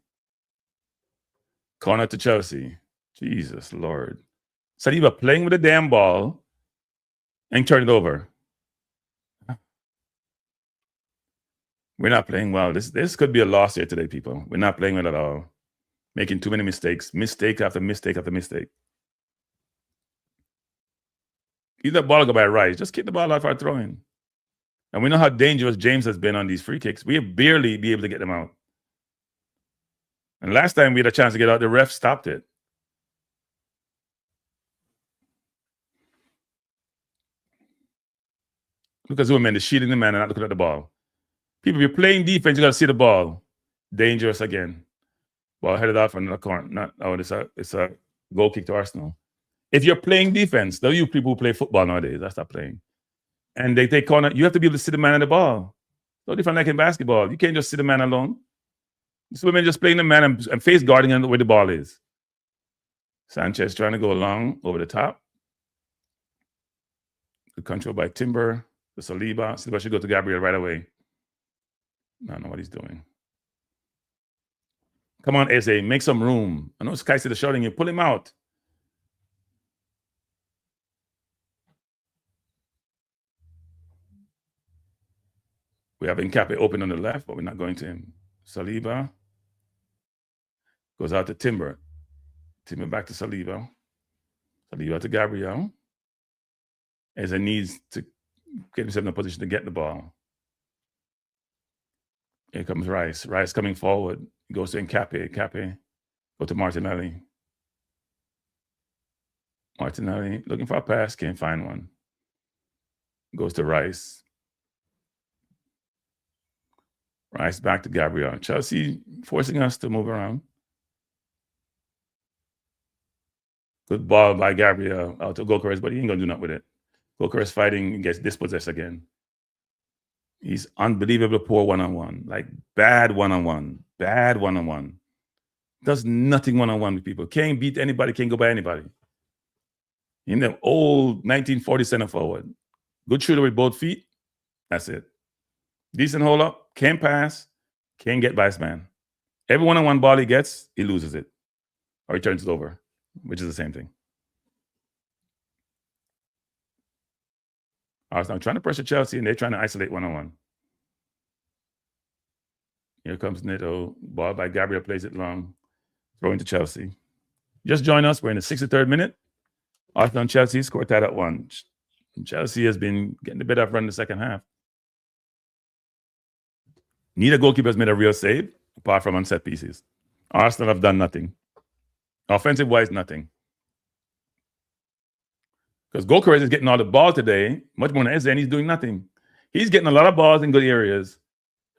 Corner to Chelsea. Jesus, Lord. Saliba playing with the damn ball and turn it over. We're not playing well. This could be a loss here today, people. We're not playing well at all. Making too many mistakes. Mistake after mistake after mistake. Either that ball go by Rice. Just kick the ball out for a throw-in. And we know how dangerous James has been on these free kicks. We have barely be able to get them out. And last time we had a chance to get out, the ref stopped it. Look at Zubimendi shielding the man and not looking at the ball. People, if you're playing defense, you got to see the ball. Dangerous again. Ball headed off another corner. It's a goal kick to Arsenal. If you're playing defense, though, you people who play football nowadays, that's not playing. And they take corner, you have to be able to see the man on the ball. No different like in basketball. You can't just see the man alone. This women just playing the man and face guarding where the ball is. Sanchez trying to go long over the top. Good control by Timber. The Saliba. Saliba should go to Gabriel right away. I don't know what he's doing. Come on, Eze, make some room. I know Caicedo shouting you. Pull him out. We have Nkapé open on the left, but we're not going to him. Saliba goes out to Timber. Timber back to Saliba. Saliba to Gabriel. Eze needs to get himself in a position to get the ball. Here comes Rice. Rice coming forward. He goes to Nkapé. Nkapé go to Martinelli. Martinelli looking for a pass. Can't find one. Goes to Rice. Rice back to Gabriel. Chelsea forcing us to move around. Good ball by Gabriel out to Gokeres, but he ain't going to do nothing with it. Gokeres fighting and gets dispossessed again. He's unbelievably poor one-on-one. Like bad one-on-one. Bad one-on-one. Does nothing one-on-one with people. Can't beat anybody. Can't go by anybody. In the old 1940 center forward. Good shooter with both feet. That's it. Decent hold up. Can't pass. Can't get by his man. Every one-on-one ball he gets, he loses it. Or he turns it over, which is the same thing. Arsenal trying to pressure Chelsea, and they're trying to isolate one-on-one. Here comes Neto. Ball by Gabriel, plays it long. Throwing to Chelsea. Just join us. We're in the 63rd minute. Arsenal and Chelsea scored tied at 1. Chelsea has been getting a bit of run in the second half. Neither goalkeeper has made a real save, apart from on set pieces. Arsenal have done nothing. Offensive-wise, nothing. Because Gokares is getting all the ball today, much more than Eze, and he's doing nothing. He's getting a lot of balls in good areas,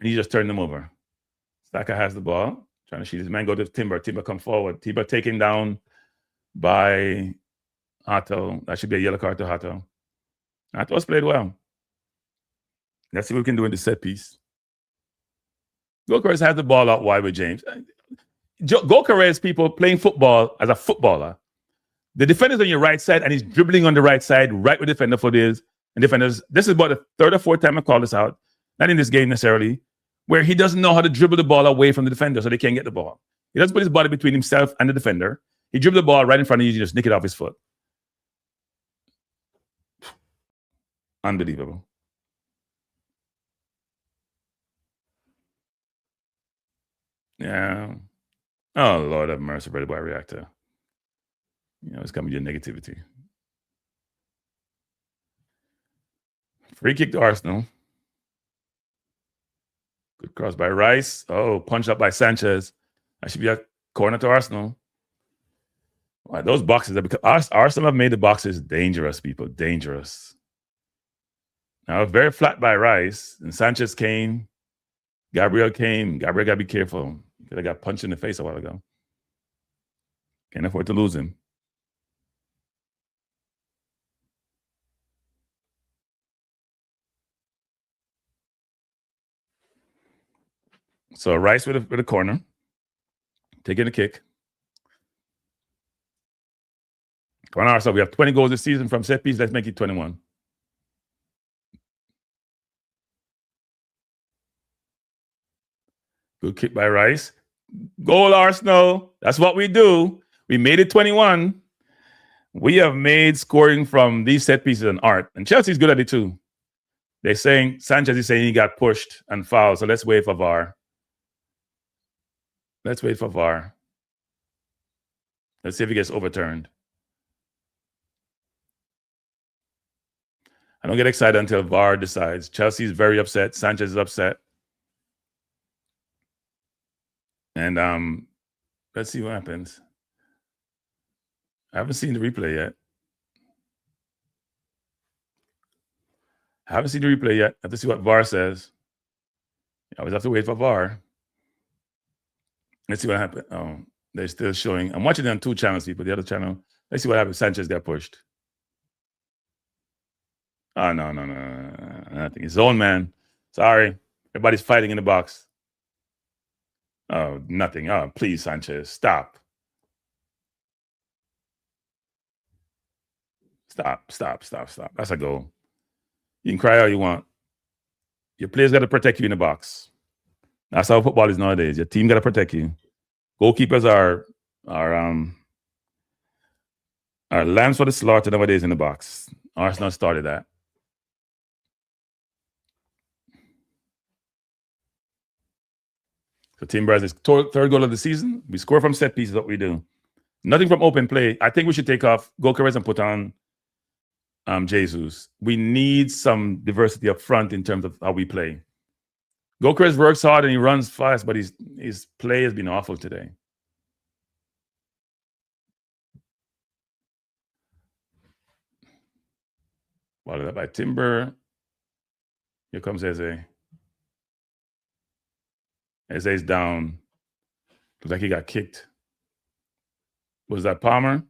and he just turned them over. Saka has the ball, trying to shoot his man, go to Timber. Timber come forward. Timber taken down by Hato. That should be a yellow card to Hato. Hato's played well. Let's see what we can do in the set piece. Gokares has the ball out wide with James. Gokares people playing football as a footballer. The defender's on your right side, and he's dribbling on the right side, right where the defender foot is. And defenders, this is about the third or fourth time I call this out. Not in this game necessarily, where he doesn't know how to dribble the ball away from the defender so they can't get the ball. He doesn't put his body between himself and the defender. He dribbles the ball right in front of you, just nick it off his foot. Unbelievable. Yeah. Oh, Lord have mercy, brother boy reactor. It's coming to your negativity. Free kick to Arsenal. Good cross by Rice. Oh, punch up by Sanchez. That should be a corner to Arsenal. Wow, those boxes, Arsenal have made the boxes dangerous, people. Dangerous. Now, very flat by Rice. And Sanchez came. Gabriel came. Gabriel got to be careful. He could have got punched in the face a while ago. Can't afford to lose him. So Rice with a corner. Taking a kick. Come on, Arsenal. We have 20 goals this season from set piece. Let's make it 21. Good kick by Rice. Goal, Arsenal. That's what we do. We made it 21. We have made scoring from these set pieces an art. And Chelsea's good at it too. They're saying, Sanchez is saying he got pushed and fouled. So let's wait for VAR. Let's wait for VAR. Let's see if he gets overturned. I don't get excited until VAR decides. Chelsea's very upset. Sanchez is upset. And let's see what happens. I haven't seen the replay yet. I have to see what VAR says. I always have to wait for VAR. Let's see what happened. Oh, they're still showing. I'm watching it on two channels, people. The other channel. Let's see what happened. Sanchez got pushed. Oh, no. Nothing. His own man. Sorry. Everybody's fighting in the box. Oh, nothing. Oh, please, Sanchez. Stop. That's a goal. You can cry all you want. Your players got to protect you in the box. That's how football is nowadays. Your team got to protect you. Goalkeepers are lambs for the slaughter nowadays in the box. Arsenal started that. So Timber has his third goal of the season. We score from set pieces, what we do. Nothing from open play. I think we should take off Gokares and put on Jesus. We need some diversity up front in terms of how we play. Gokares works hard and he runs fast, but his play has been awful today. Followed up by Timber. Here comes Eze. Eze's down. Looks like he got kicked. Was that Palmer?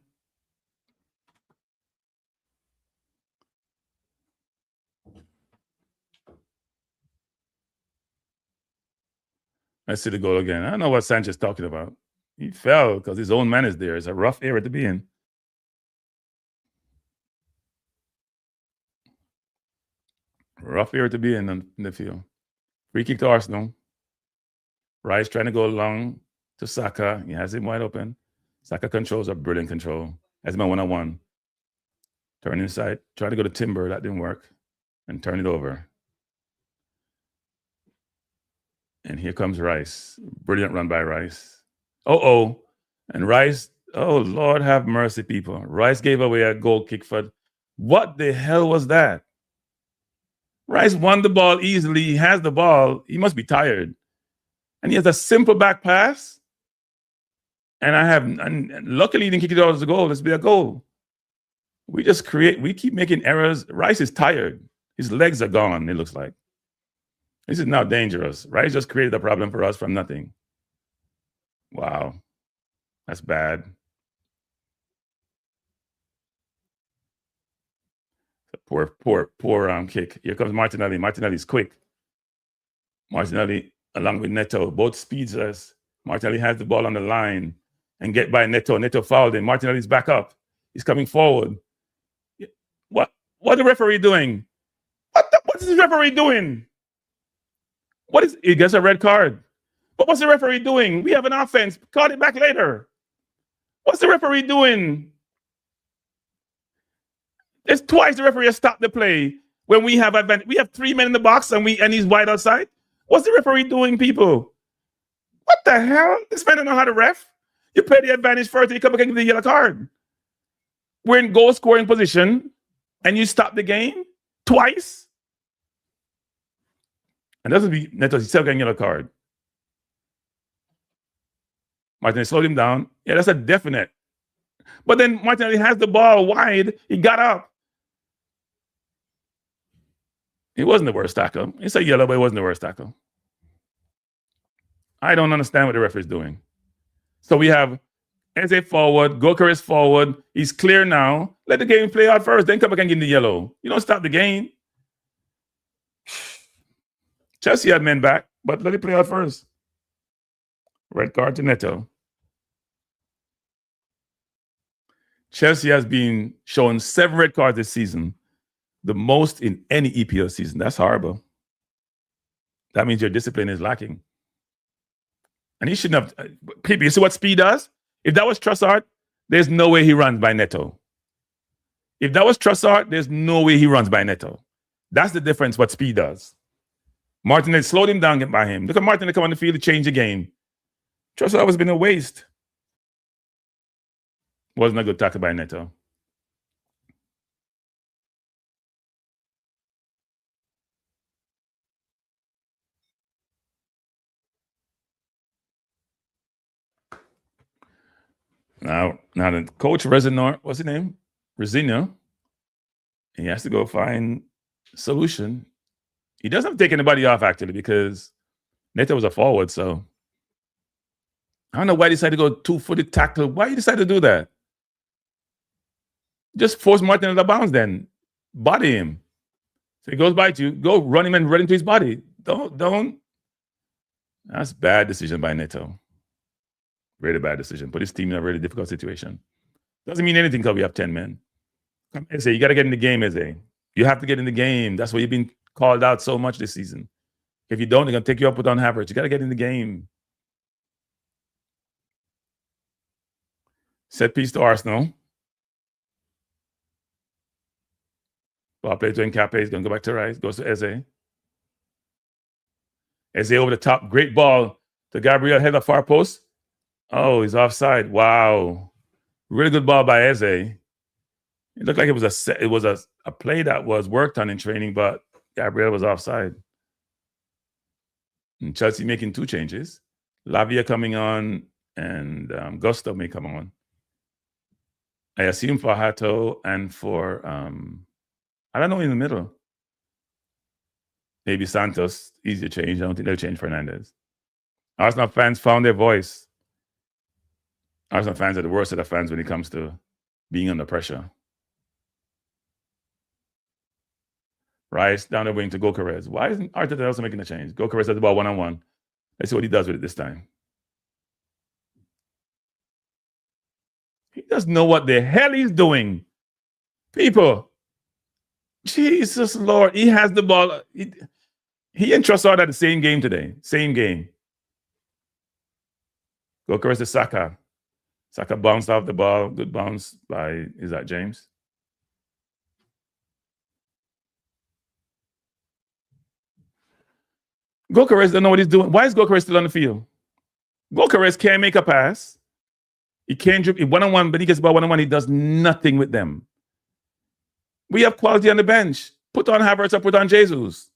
Let's see the goal again. I don't know what Sanchez is talking about. He fell because his own man is there. It's a rough area to be in. Rough area to be in the field. Free kick to Arsenal. Rice trying to go long to Saka. He has him wide open. Saka controls a brilliant control. That's my one-on-one. Turn inside. Try to go to Timber. That didn't work. And turn it over. And here comes Rice. Brilliant run by Rice. Oh. And Rice, oh, Lord have mercy, people. Rice gave away a goal kick for... What the hell was that? Rice won the ball easily. He has the ball. He must be tired. And he has a simple back pass. And luckily he didn't kick it out as a goal. Let's be a goal. We keep making errors. Rice is tired. His legs are gone, it looks like. This is now dangerous. Rice just created a problem for us from nothing. Wow. That's bad. Poor kick. Here comes Martinelli. Martinelli's quick. Martinelli, along with Neto, both speeds us. Martinelli has the ball on the line and get by Neto. Neto fouled him. Martinelli's back up. He's coming forward. What the referee doing? What is the referee doing? He gets a red card. But what's the referee doing? We have an offense. Call it back later. What's the referee doing? It's twice the referee has stopped the play when we have advantage. We have 3 men in the box and he's wide outside. What's the referee doing, people? What the hell? This man don't know how to ref. You play the advantage first, and you come back and give the yellow card. We're in goal scoring position, and you stop the game twice. And that's be Neto. He's still getting yellow card. Martinelli slowed him down. Yeah, that's a definite. But then Martinelli has the ball wide. He got up. It wasn't the worst tackle. It's a yellow, but it wasn't the worst tackle. I don't understand what the referee is doing. So we have Eze forward, Gokares forward. He's clear now. Let the game play out first. Then come back and give him the yellow. You don't stop the game. Chelsea had men back, but let it play out first. Red card to Neto. Chelsea has been showing 7 red cards this season, the most in any EPL season. That's horrible. That means your discipline is lacking. And he shouldn't have. People, you see what Speed does? If that was Trossard, there's no way he runs by Neto. If that was Trossard, there's no way he runs by Neto. That's the difference what Speed does. Martinelli slowed him down, get by him. Look at Martinelli come on the field to change the game. Trossard was been a waste. Wasn't a good tackle by Neto. Now the coach Resinor, what's his name? Resino. He has to go find a solution. He doesn't have to take anybody off actually because Neto was a forward, so I don't know why he decided to go 2-footed tackle. Why you decided to do that? Just force Martin out of bounds then. Body him. So he goes by to you. Go run him and run into his body. Don't. That's bad decision by Neto. Really bad decision. Put his team in a really difficult situation. Doesn't mean anything because we have 10 men. Come, Eze, you got to get in the game, Eze. You have to get in the game. That's why you've been called out so much this season. If you don't, they're going to take you up with on Havertz. You got to get in the game. Set piece to Arsenal. Ball play to Nkape. He's going to go back to Rice. Goes to Eze. Eze over the top. Great ball to Gabriel. Head of far post. Oh, he's offside. Wow. Really good ball by Eze. It looked like it was a play that was worked on in training, but Gabriel was offside. And Chelsea making 2 changes. Lavia coming on and Gusto may come on. I assume for Hato and for, I don't know, in the middle. Maybe Santos, easier change. I don't think they'll change Fernandez. Arsenal fans found their voice. Arsenal fans are the worst of the fans when it comes to being under pressure. Rice down the wing to Gokares. Why isn't Arteta also making a change? Gokares has the ball one-on-one. Let's see what he does with it this time. He doesn't know what the hell he's doing. People, Jesus Lord, he has the ball. He and Trossard had the same game today. Same game. Gokares to Saka. Saka bounced off the ball. Good bounce by, is that James? Gokares don't know what he's doing. Why is Gokares still on the field? Gokares can't make a pass. He can't dribble. One-on-one, but he gets ball one-on-one. He does nothing with them. We have quality on the bench. Put on Havertz or put on Jesus.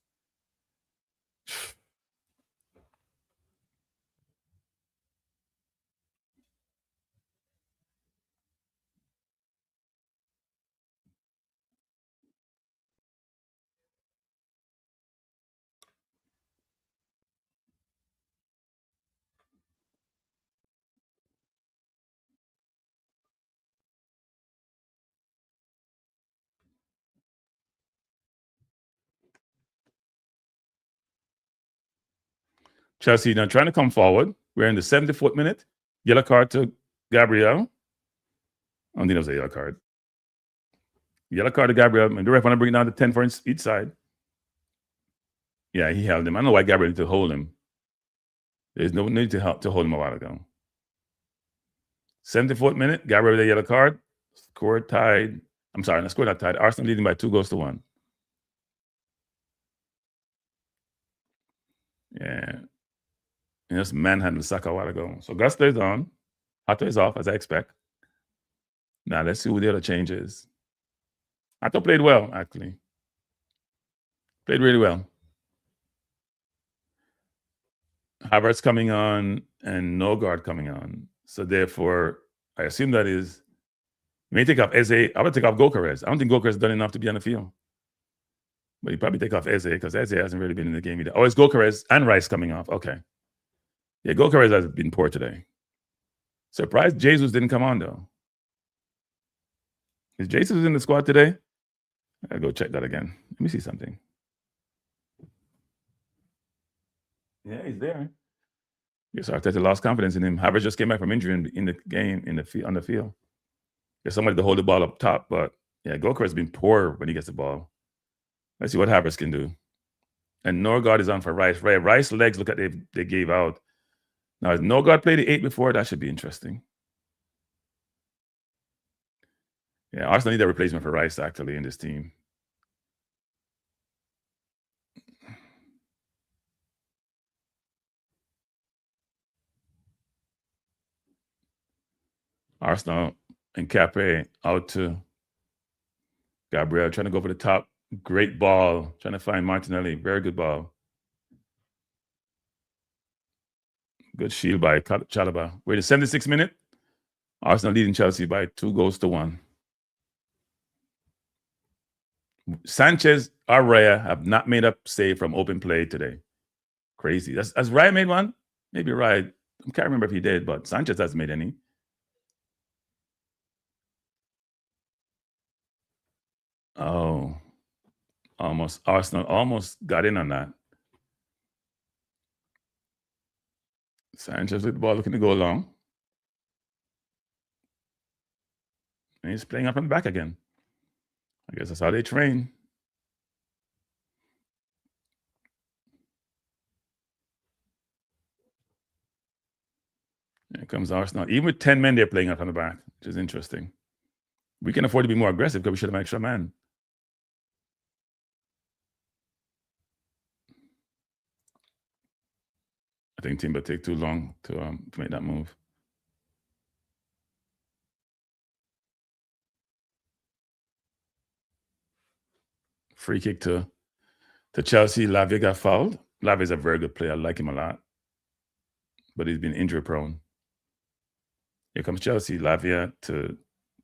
Chelsea now trying to come forward. We're in the 74th minute. Yellow card to Gabriel. I don't think that was a yellow card. Yellow card to Gabriel. And the ref want to bring it down to 10 for each side. Yeah, he held him. I don't know why Gabriel needed to hold him. There's no need to hold him a while ago. 74th minute, Gabriel with a yellow card. Score tied. I'm sorry, not score not tied. Arsenal leading by 2-1. Yeah. And just manhandled Saka a while ago. So Gusto is on. Hato is off, as I expect. Now let's see who the other change is. Hato played well, actually. Played really well. Havertz coming on and Nogard coming on. So therefore, I assume that is, you may take off Eze. I would take off Gokares. I don't think Gokares has done enough to be on the field. But you probably take off Eze because Eze hasn't really been in the game either. Oh, it's Gokares and Rice coming off. Okay. Yeah, Gokares has been poor today. Surprised Jesus didn't come on, though. Is Jesus in the squad today? I gotta go check that again. Let me see something. Yeah, he's there. Yes, Arteta lost confidence in him. Havertz just came back from injury in the game, on the field. There's somebody to hold the ball up top, but yeah, Gokares has been poor when he gets the ball. Let's see what Havertz can do. And Norgard is on for Rice. Right, Rice legs, look at they gave out. Now, has Norgard played the 8 before? That should be interesting. Yeah, Arsenal need a replacement for Rice, actually, in this team. Arsenal and Cape out to Gabriel, trying to go for the top. Great ball, trying to find Martinelli. Very good ball. Good shield by Chalobah. We're in the 76th minute. Arsenal leading Chelsea by 2-1. Sanchez or Raya have not made a save from open play today. Crazy. Has Raya made one? Maybe Raya. I can't remember if he did, but Sanchez hasn't made any. Oh, Arsenal almost got in on that. Sanchez with the ball looking to go along. And he's playing up and back again. I guess that's how they train. Here comes Arsenal. Even with 10 men, they're playing up on the back, which is interesting. We can afford to be more aggressive because we should have an extra man. I think Timber take too long to make that move. Free kick to Chelsea. Lavia got fouled. Lavia is a very good player. I like him a lot. But he's been injury prone. Here comes Chelsea. Lavia to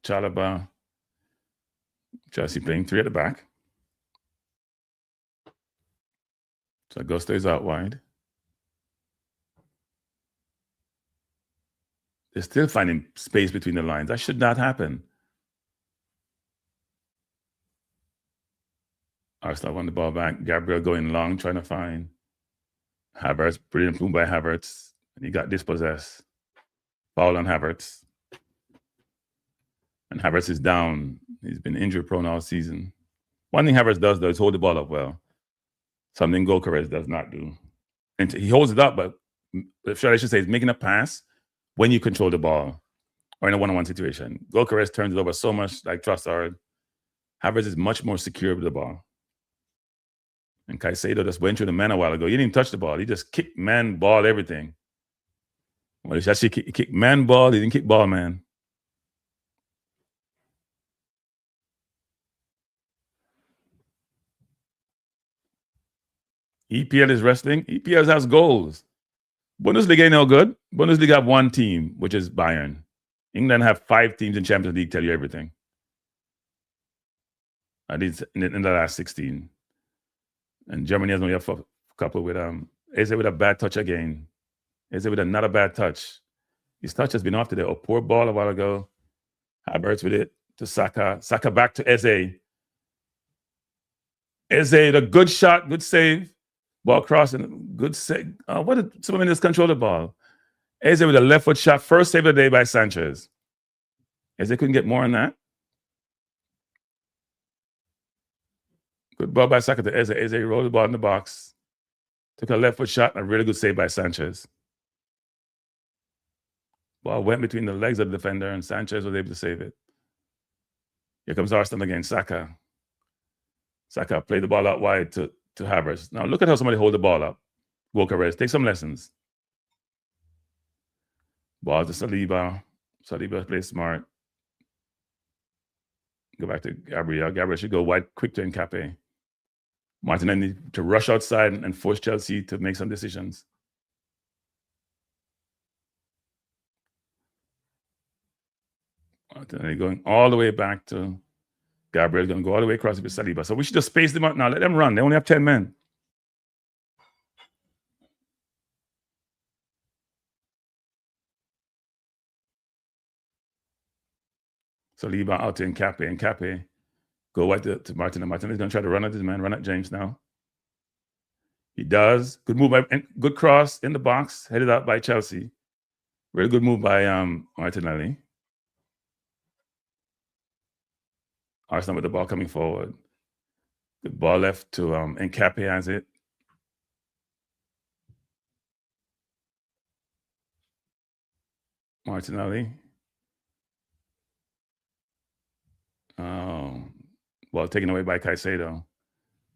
Chalobah. Chelsea playing 3 at the back. So Augusto is out wide. They're still finding space between the lines. That should not happen. Arsenal won the ball back. Gabriel going long, trying to find Havertz. Brilliant move by Havertz. And he got dispossessed. Foul on Havertz. And Havertz is down. He's been injury prone all season. One thing Havertz does, though, is hold the ball up well. Something Gokares does not do. And he holds it up, but I should say he's making a pass when you control the ball or in a one-on-one situation. Gokares turns it over so much like Trossard. Havertz is much more secure with the ball. And Caicedo just went through the man a while ago. He didn't touch the ball. He just kicked man, ball, everything. Well, he actually kicked man, ball. He didn't kick ball, man. EPL is wrestling. EPL has goals. Bundesliga ain't no good. Bundesliga have one team, which is Bayern. England have 5 teams in Champions League, tell you everything. I did in the last 16. And Germany has only a couple with Eze with a bad touch again. Eze with another bad touch. His touch has been off today. A poor ball a while ago. Havertz with it to Saka. Saka back to Eze. Eze, the good shot, good save. Ball crossing, good save. What did someone just control the ball? Eze with a left foot shot, first save of the day by Sanchez. Eze couldn't get more than that. Good ball by Saka to Eze. Eze rolled the ball in the box. Took a left foot shot and a really good save by Sanchez. Ball went between the legs of the defender and Sanchez was able to save it. Here comes Arsenal again, Saka. Saka played the ball out wide to Havertz. Now look at how somebody hold the ball up. Wokerez, take some lessons. Ball to Saliba. Saliba plays smart. Go back to Gabriel. Gabriel should go wide quick to Nkape. Martinelli to rush outside and force Chelsea to make some decisions. Martinelli going all the way back to Gabriel, going to go all the way across with Saliba. So we should just space them out now. Let them run. They only have 10 men. Saliba out to Nkape. Nkape go wide to Martinelli. Martinelli's going to try to run at this man, run at James now. He does. Good move by, good cross in the box, headed out by Chelsea. Very good move by Martinelli. Arsenal with the ball coming forward. Good ball left to Nkape has it. Martinelli. Ball taken away by Caicedo.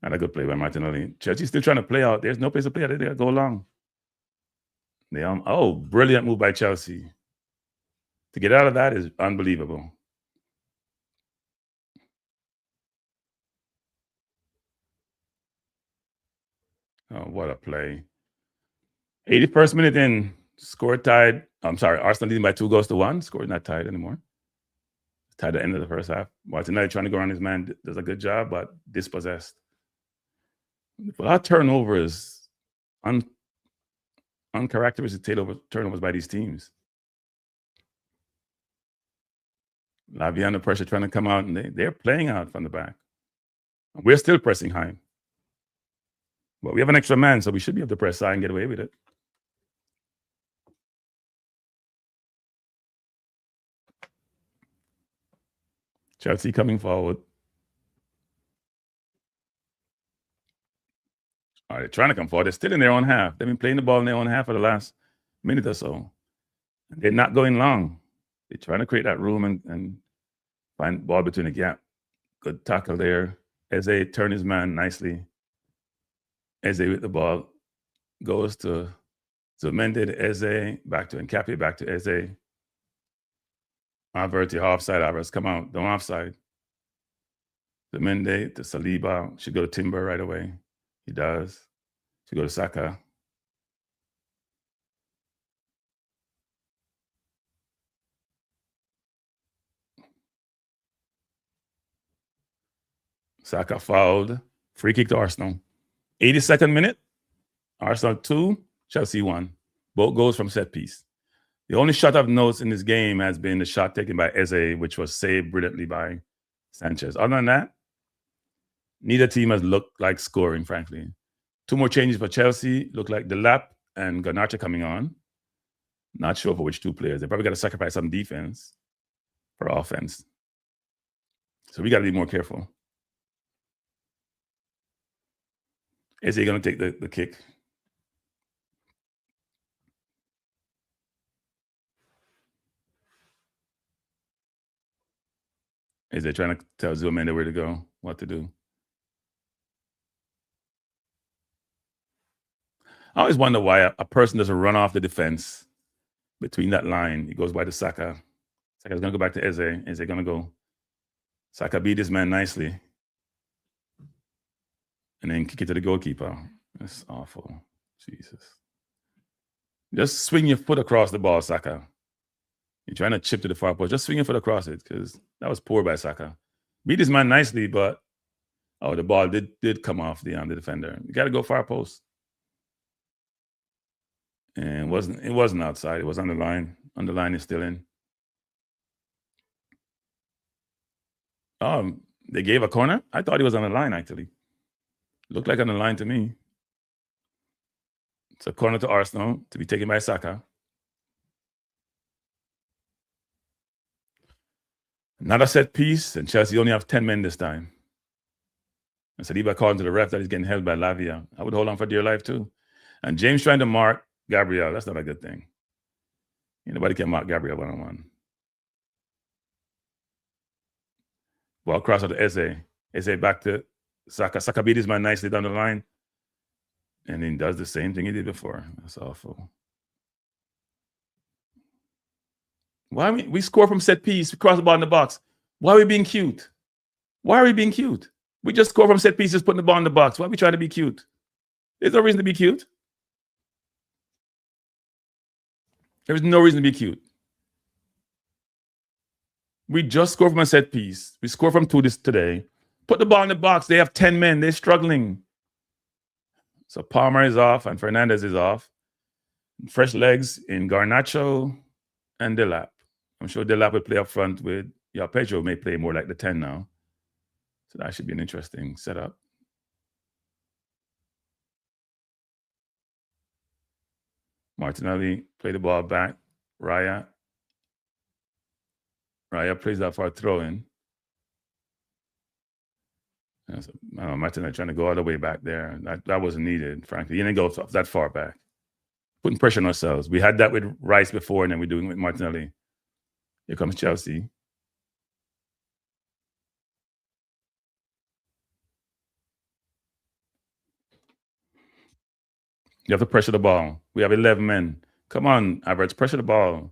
Not a good play by Martinelli. Chelsea's still trying to play out. There's no place to play out. They gotta go long. Brilliant move by Chelsea. To get out of that is unbelievable. Oh, what a play. 81st minute in, score tied. I'm sorry, Arsenal leading by 2-1. Score not tied anymore. Tied at the end of the first half. Martinelli trying to go around his man does a good job, but dispossessed. A lot of turnovers, uncharacteristic turnovers by these teams. Lavia under pressure trying to come out, and they're playing out from the back. We're still pressing high. But we have an extra man, so we should be able to press high and get away with it. Chelsea coming forward. All right, they're trying to come forward. They're still in their own half. They've been playing the ball in their own half for the last minute or so. They're not going long. They're trying to create that room and find the ball between the gap. Good tackle there. Eze turned his man nicely. Eze with the ball goes to Mendy, Eze, back to Nkape, back to Eze. Havertz, offside. Havertz, come out. Don't offside. To Mendy, to Saliba. Should go to Timber right away. He does. Should go to Saka. Saka fouled. Free kick to Arsenal. 82nd minute. Arsenal 2, Chelsea 1. Both goals from set piece. The only shot I've noticed in this game has been the shot taken by Eze, which was saved brilliantly by Sanchez. Other than that, neither team has looked like scoring, frankly. 2 more changes for Chelsea. Look like Delap and Garnacho coming on. Not sure for which 2 players. They probably got to sacrifice some defense for offense. So we got to be more careful. Is he going to take the kick? Is they trying to tell Zuomende where to go, what to do? I always wonder why a person doesn't run off the defense between that line. He goes by the Saka. Saka's going to go back to Eze. Eze going to go. Saka beat this man nicely. And then kick it to the goalkeeper. That's awful. Jesus. Just swing your foot across the ball, Saka. You're trying to chip to the far post. Just swing your foot across it, because that was poor by Saka. Beat this man nicely, but the ball did come off the defender. You got to go far post. And it wasn't outside. It was on the line. On the line is still in. They gave a corner? I thought he was on the line, actually. Looked like on the line to me. So corner to Arsenal to be taken by Saka. Another set piece, and Chelsea only have 10 men this time. And Saliba calling to the ref that he's getting held by Lavia. I would hold on for dear life too. And James trying to mark Gabriel. That's not a good thing. Nobody can mark Gabriel one-on-one. Ball cross out to Eze. Eze back to Saka. Saka beat his man nicely down the line. And he does the same thing he did before. That's awful. Why we score from set piece, we cross the ball in the box. Why are we being cute? Why are we being cute? We just score from set pieces, putting the ball in the box. Why are we trying to be cute? There's no reason to be cute. There is no reason to be cute. We just score from a set piece. We score from 2 today. Put the ball in the box. They have 10 men. They're struggling. So Palmer is off and Fernandez is off. Fresh legs in Garnacho and Delap. I'm sure Delap will play up front with, Pedro may play more like the 10 now. So that should be an interesting setup. Martinelli play the ball back. Raya plays that for a throw-in. Martinelli trying to go all the way back there. That wasn't needed, frankly. He didn't go that far back. Putting pressure on ourselves. We had that with Rice before, and then we're doing it with Martinelli. Here comes Chelsea. You have to pressure the ball. We have 11 men. Come on, Emirates, pressure the ball.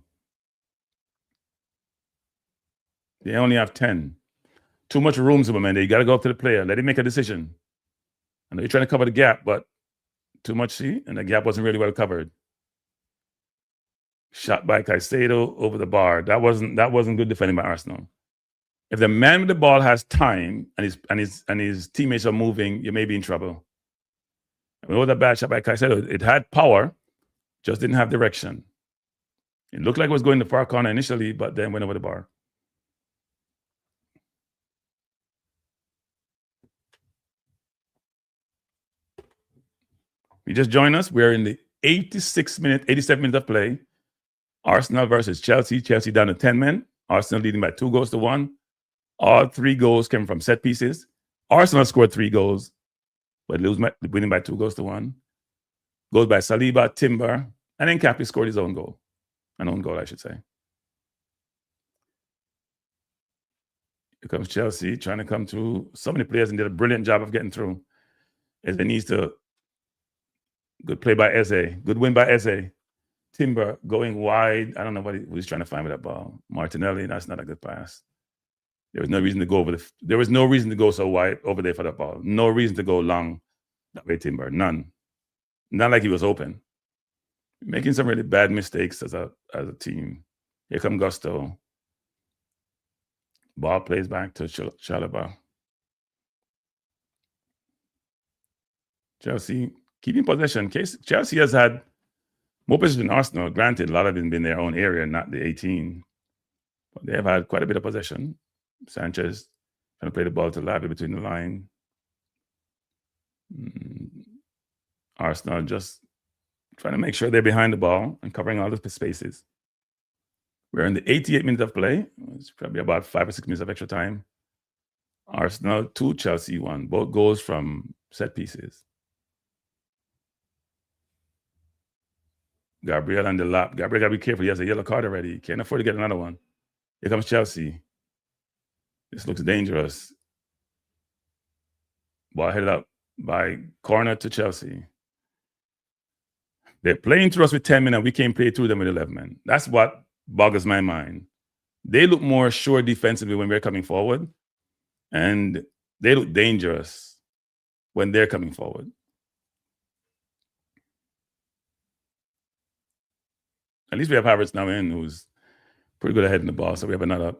They only have 10. Too much room, Superman. You got to go up to the player. Let him make a decision. I know you're trying to cover the gap, but too much, see? And the gap wasn't really well covered. Shot by Caicedo over the bar. That wasn't good defending by Arsenal. If the man with the ball has time and his teammates are moving, you may be in trouble. It was a bad shot by Caicedo. It had power, just didn't have direction. It looked like it was going to far corner initially, but then went over the bar. You just joined us. We're in the 87 minutes of play. Arsenal versus Chelsea. Chelsea down to 10 men. Arsenal leading by 2-1. All 3 goals came from set pieces. Arsenal scored 3 goals, but winning by 2-1. Goals by Saliba, Timber, and then Capi scored his own goal. An own goal, I should say. Here comes Chelsea trying to come through. So many players and did a brilliant job of getting through. Eze needs to. Good play by Eze. Good win by Eze. Timber going wide. I don't know what he was trying to find with that ball. Martinelli, that's not a good pass. There was no reason to go there was no reason to go so wide over there for that ball. No reason to go long that way, Timber. None. Not like he was open. Making some really bad mistakes as a team. Here come Gusto. Ball plays back to Chalobah. Chelsea keeping possession. Chelsea has had more possession than Arsenal. Granted, a lot of it has been their own area, not the 18. But they have had quite a bit of possession. Sanchez trying to play the ball to Lavia between the line. Arsenal just trying to make sure they're behind the ball and covering all the spaces. We're in the 88 minutes of play. It's probably about 5 or 6 minutes of extra time. Arsenal 2, Chelsea 1. Both goals from set pieces. Gabriel and the lap. Gabriel got to be careful. He has a yellow card already. Can't afford to get another one. Here comes Chelsea. This looks dangerous. Ball headed up by corner to Chelsea. They're playing through us with 10 men and we can't play through them with 11 men. That's what boggles my mind. They look more sure defensively when we're coming forward, and they look dangerous when they're coming forward. At least we have Havertz now in, who's pretty good ahead in the ball, so we have another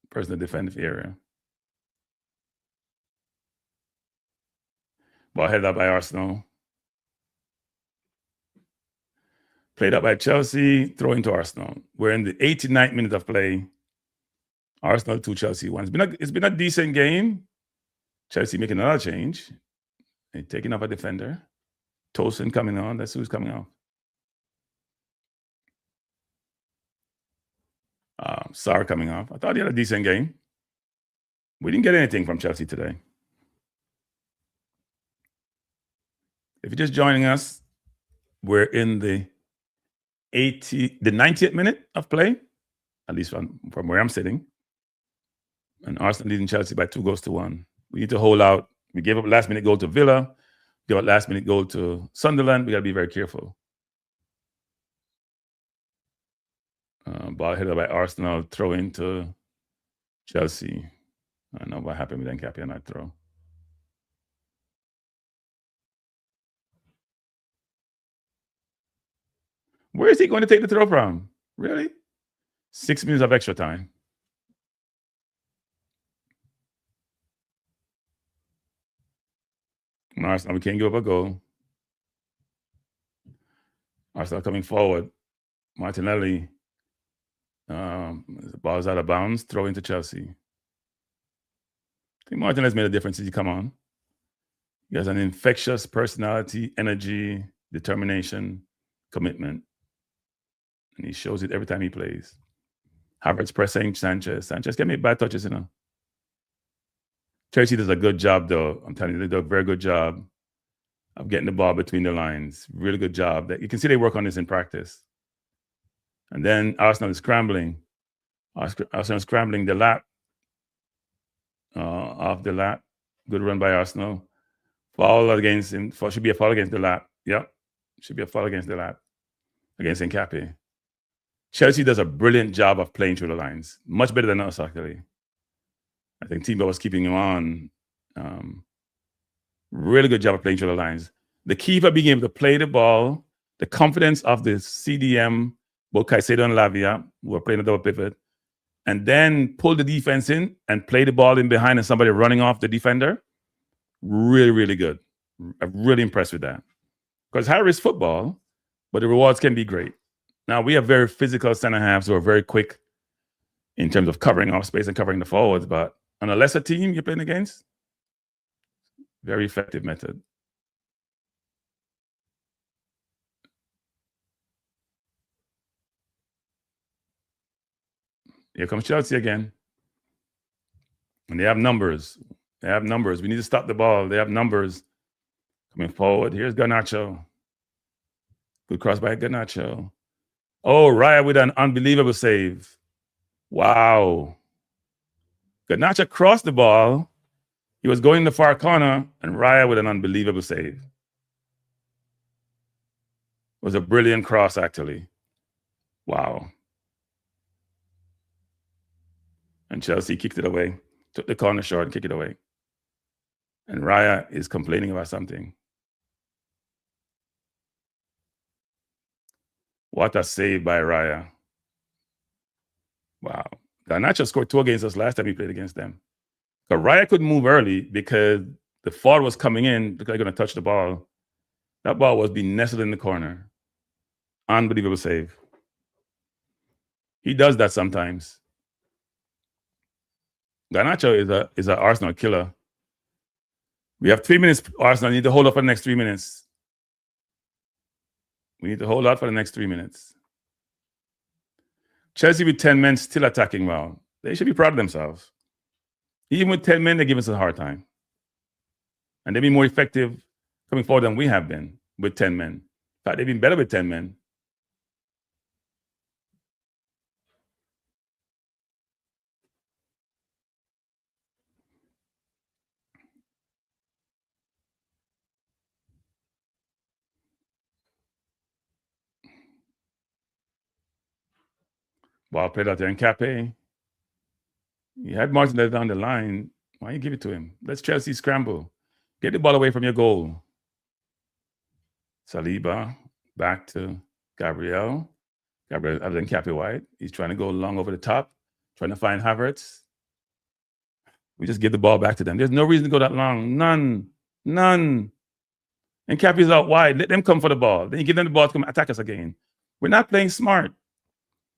person to defend the area. Ball headed up by Arsenal. Played up by Chelsea, throw into Arsenal. We're in the 89th minute of play. Arsenal 2, Chelsea 1. It's been a decent game. Chelsea making another change. They're taking off a defender. Tosin coming on. That's who's coming off. Sarr coming off. I thought he had a decent game. We didn't get anything from Chelsea today. If you're just joining us, we're in the 90th minute of play, at least from where I'm sitting. And Arsenal leading Chelsea by 2-1. We need to hold out. We gave up a last-minute goal to Villa. Gave up a last-minute goal to Sunderland. We got to be very careful. Ball headed by Arsenal, throw into Chelsea. I don't know what happened with Nkapie on that throw. Where is he going to take the throw from? Really? 6 minutes of extra time. Arsenal, we can't give up a goal. Arsenal coming forward. Martinelli. The ball's out of bounds. Throw into Chelsea. I think Martin has made a difference since he come on. He has an infectious personality, energy, determination, commitment. And he shows it every time he plays. Havertz pressing Sanchez. Sanchez can make bad touches, you know. Chelsea does a good job, though. I'm telling you, they do a very good job of getting the ball between the lines. Really good job. You can see they work on this in practice. And then Arsenal is scrambling. Arsenal is scrambling the lap. Off the lap. Good run by Arsenal. Foul against him. Should be a foul against the lap. Yep. Should be a foul against the lap. Against Nkapie. Chelsea does a brilliant job of playing through the lines. Much better than us, actually. I think Timber was keeping him on. Really good job of playing through the lines. The key for being able to play the ball, the confidence of the CDM, both Caicedo and Lavia, who are playing a double pivot, and then pull the defense in and play the ball in behind and somebody running off the defender. Really, really good. I'm really impressed with that. Because high risk football, but the rewards can be great. Now, we have very physical center halves who are very quick in terms of covering off space and covering the forwards, but on a lesser team you're playing against, very effective method. Here comes Chelsea again. And they have numbers. They have numbers. We need to stop the ball. They have numbers. Coming forward. Here's Garnacho. Good cross by Garnacho. Oh, Raya with an unbelievable save. Wow. Garnacho crossed the ball. He was going in the far corner, and Raya with an unbelievable save. It was a brilliant cross, actually. Wow. And Chelsea kicked it away. Took the corner short and kicked it away. And Raya is complaining about something. What a save by Raya. Wow. Garnacho scored 2 against us last time he played against them. But Raya couldn't move early because the forward was coming in, looked like going to touch the ball. That ball was being nestled in the corner. Unbelievable save. He does that sometimes. Garnacho is an Arsenal killer. We have 3 minutes. Arsenal need to hold up for the next 3 minutes. We need to hold out for the next 3 minutes. Chelsea with 10 men still attacking well. They should be proud of themselves. Even with 10 men, they give us a hard time. And they've been more effective coming forward than we have been with 10 men. In fact, they've been better with 10 men. Ball played out there in Nkapie. He had Martinelli down the line. Why don't you give it to him? Let's Chelsea scramble. Get the ball away from your goal. Saliba back to Gabriel. Gabriel other than Nkapie wide. He's trying to go long over the top, trying to find Havertz. We just give the ball back to them. There's no reason to go that long. None. And Nkapie's out wide. Let them come for the ball. Then you give them the ball to come attack us again. We're not playing smart.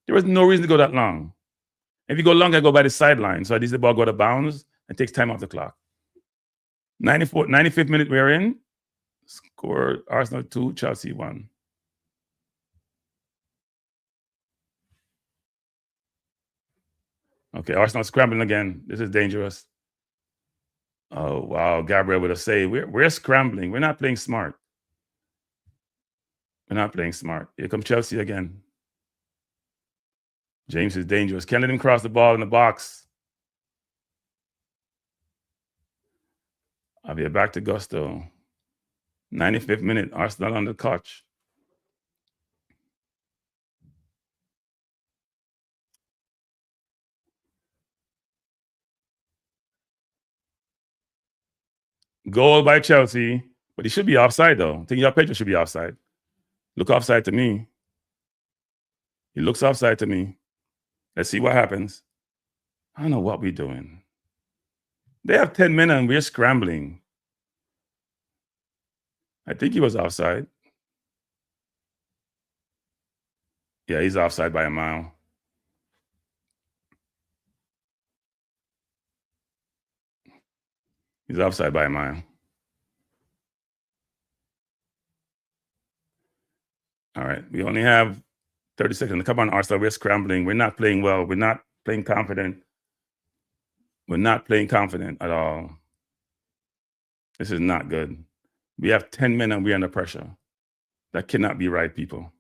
There was no reason to go that long. If you go long, I go by the sideline. So at least the ball go out of bounds and takes time off the clock. 95th minute we're in. Score Arsenal 2, Chelsea 1. Okay, Arsenal scrambling again. This is dangerous. Oh, wow. Gabriel with a save. We're scrambling. We're not playing smart. We're not playing smart. Here comes Chelsea again. James is dangerous. Can't let him cross the ball in the box. I'll be back to Gusto. 95th minute. Arsenal on the couch. Goal by Chelsea. But he should be offside, though. I think your Pedro should be offside. Look offside to me. He looks offside to me. Let's see what happens. I don't know what we're doing. They have 10 men and we're scrambling. I think he was offside. Yeah, he's offside by a mile. He's offside by a mile. All right. We only have 30 seconds. Come on, Arsenal. We're scrambling. We're not playing well. We're not playing confident. We're not playing confident at all. This is not good. We have 10 men and we're under pressure. That cannot be right, people.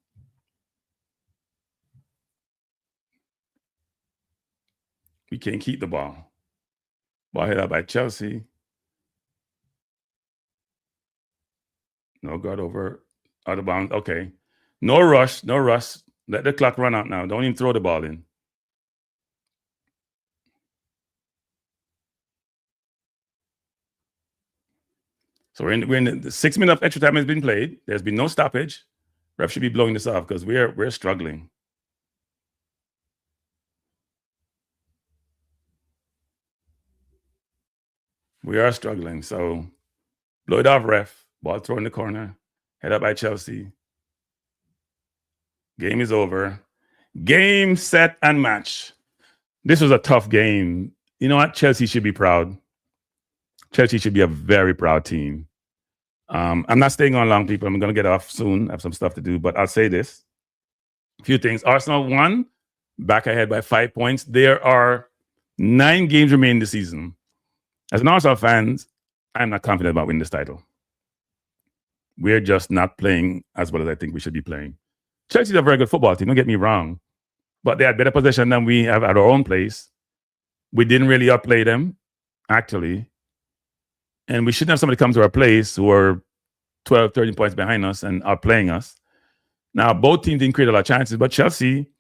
We can't keep the ball. Ball hit out by Chelsea. No guard over. Out of bounds. Okay. No rush. No rush. Let the clock run out now. Don't even throw the ball in. So we're in the 6 minutes of extra time has been played. There's been no stoppage. Ref should be blowing this off because we're struggling. We are struggling. So blow it off, ref. Ball thrown in the corner. Head up by Chelsea. Game is over. Game, set, and match. This was a tough game. You know what? Chelsea should be proud. Chelsea should be a very proud team. I'm not staying on long, people. I'm going to get off soon. I have some stuff to do, but I'll say this. A few things. Arsenal won, back ahead by 5 points. There are 9 games remaining this season. As an Arsenal fan, I'm not confident about winning this title. We're just not playing as well as I think we should be playing. Chelsea's a very good football team, don't get me wrong, but they had better possession than we have at our own place. We didn't really outplay them, actually. And we shouldn't have somebody come to our place who are 12, 13 points behind us and outplaying us. Now, both teams didn't create a lot of chances, but Chelsea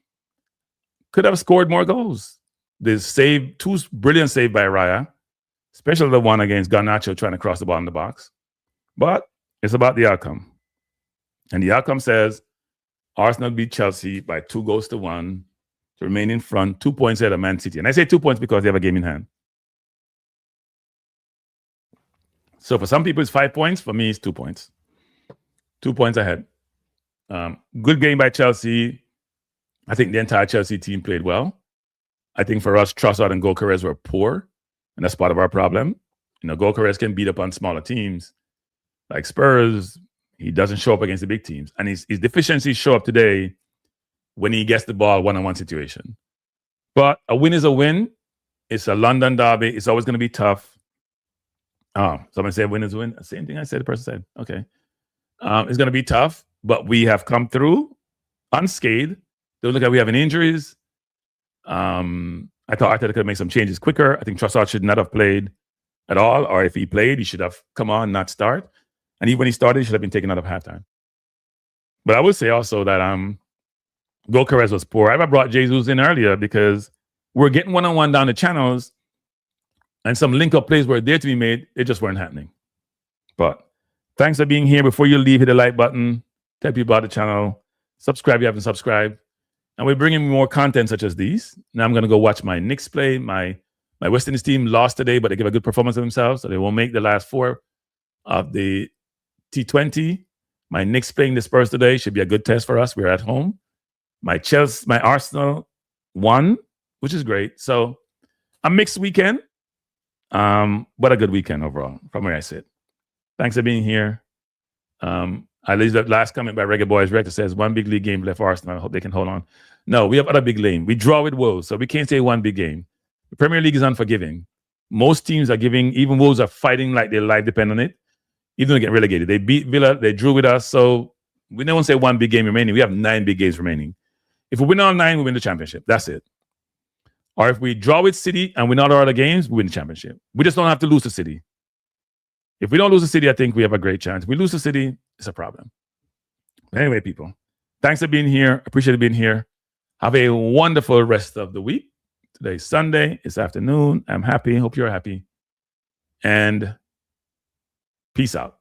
could have scored more goals. There's save, 2 brilliant saves by Raya, especially the one against Garnacho trying to cross the ball in the box. But it's about the outcome. And the outcome says Arsenal beat Chelsea by 2-1 to remain in front, 2 points ahead of Man City. And I say 2 points because they have a game in hand. So for some people, it's 5 points. For me, it's 2 points. 2 points ahead. Good game by Chelsea. I think the entire Chelsea team played well. I think for us, Trossard and Gyökeres were poor, and that's part of our problem. You know, Gyökeres can beat up on smaller teams like Spurs. He doesn't show up against the big teams. And his deficiencies show up today when he gets the ball one-on-one situation. But a win is a win. It's a London derby. It's always going to be tough. Oh, someone said win is a win. Same thing I said, the person said. Okay. It's going to be tough, but we have come through unscathed. Don't look like we have any injuries. I thought Arteta could make some changes quicker. I think Trossard should not have played at all, or if he played, he should have come on, not start. And even when he started, he should have been taken out of halftime. But I would say also that Gyökeres was poor. I brought Jesus in earlier because we're getting one-on-one down the channels, and some link-up plays were there to be made. They just weren't happening. But thanks for being here. Before you leave, hit the like button. Tell people about the channel. Subscribe if you haven't subscribed. And we're bringing more content such as these. Now I'm going to go watch my Knicks play. My West Indies team lost today, but they give a good performance of themselves, so they won't make the last 4 of the T20. My Knicks playing the Spurs today should be a good test for us. We're at home. My Arsenal won, which is great. So a mixed weekend, but a good weekend overall from where I sit. Thanks for being here. I leave that last comment by Reggae Boys Rector says, one big league game left for Arsenal. I hope they can hold on. No, we have other big game. We draw with Wolves, so we can't say one big game. The Premier League is unforgiving. Most teams are giving, even Wolves are fighting like their life depends on it. Even though they get relegated. They beat Villa, they drew with us, so we don't say one big game remaining. We have 9 big games remaining. If we win all 9, we win the championship. That's it. Or if we draw with City and win all our other games, we win the championship. We just don't have to lose to City. If we don't lose to City, I think we have a great chance. If we lose to City, it's a problem. Anyway, people, thanks for being here. Appreciate being here. Have a wonderful rest of the week. Today's Sunday. It's afternoon. I'm happy. Hope you're happy. And peace out.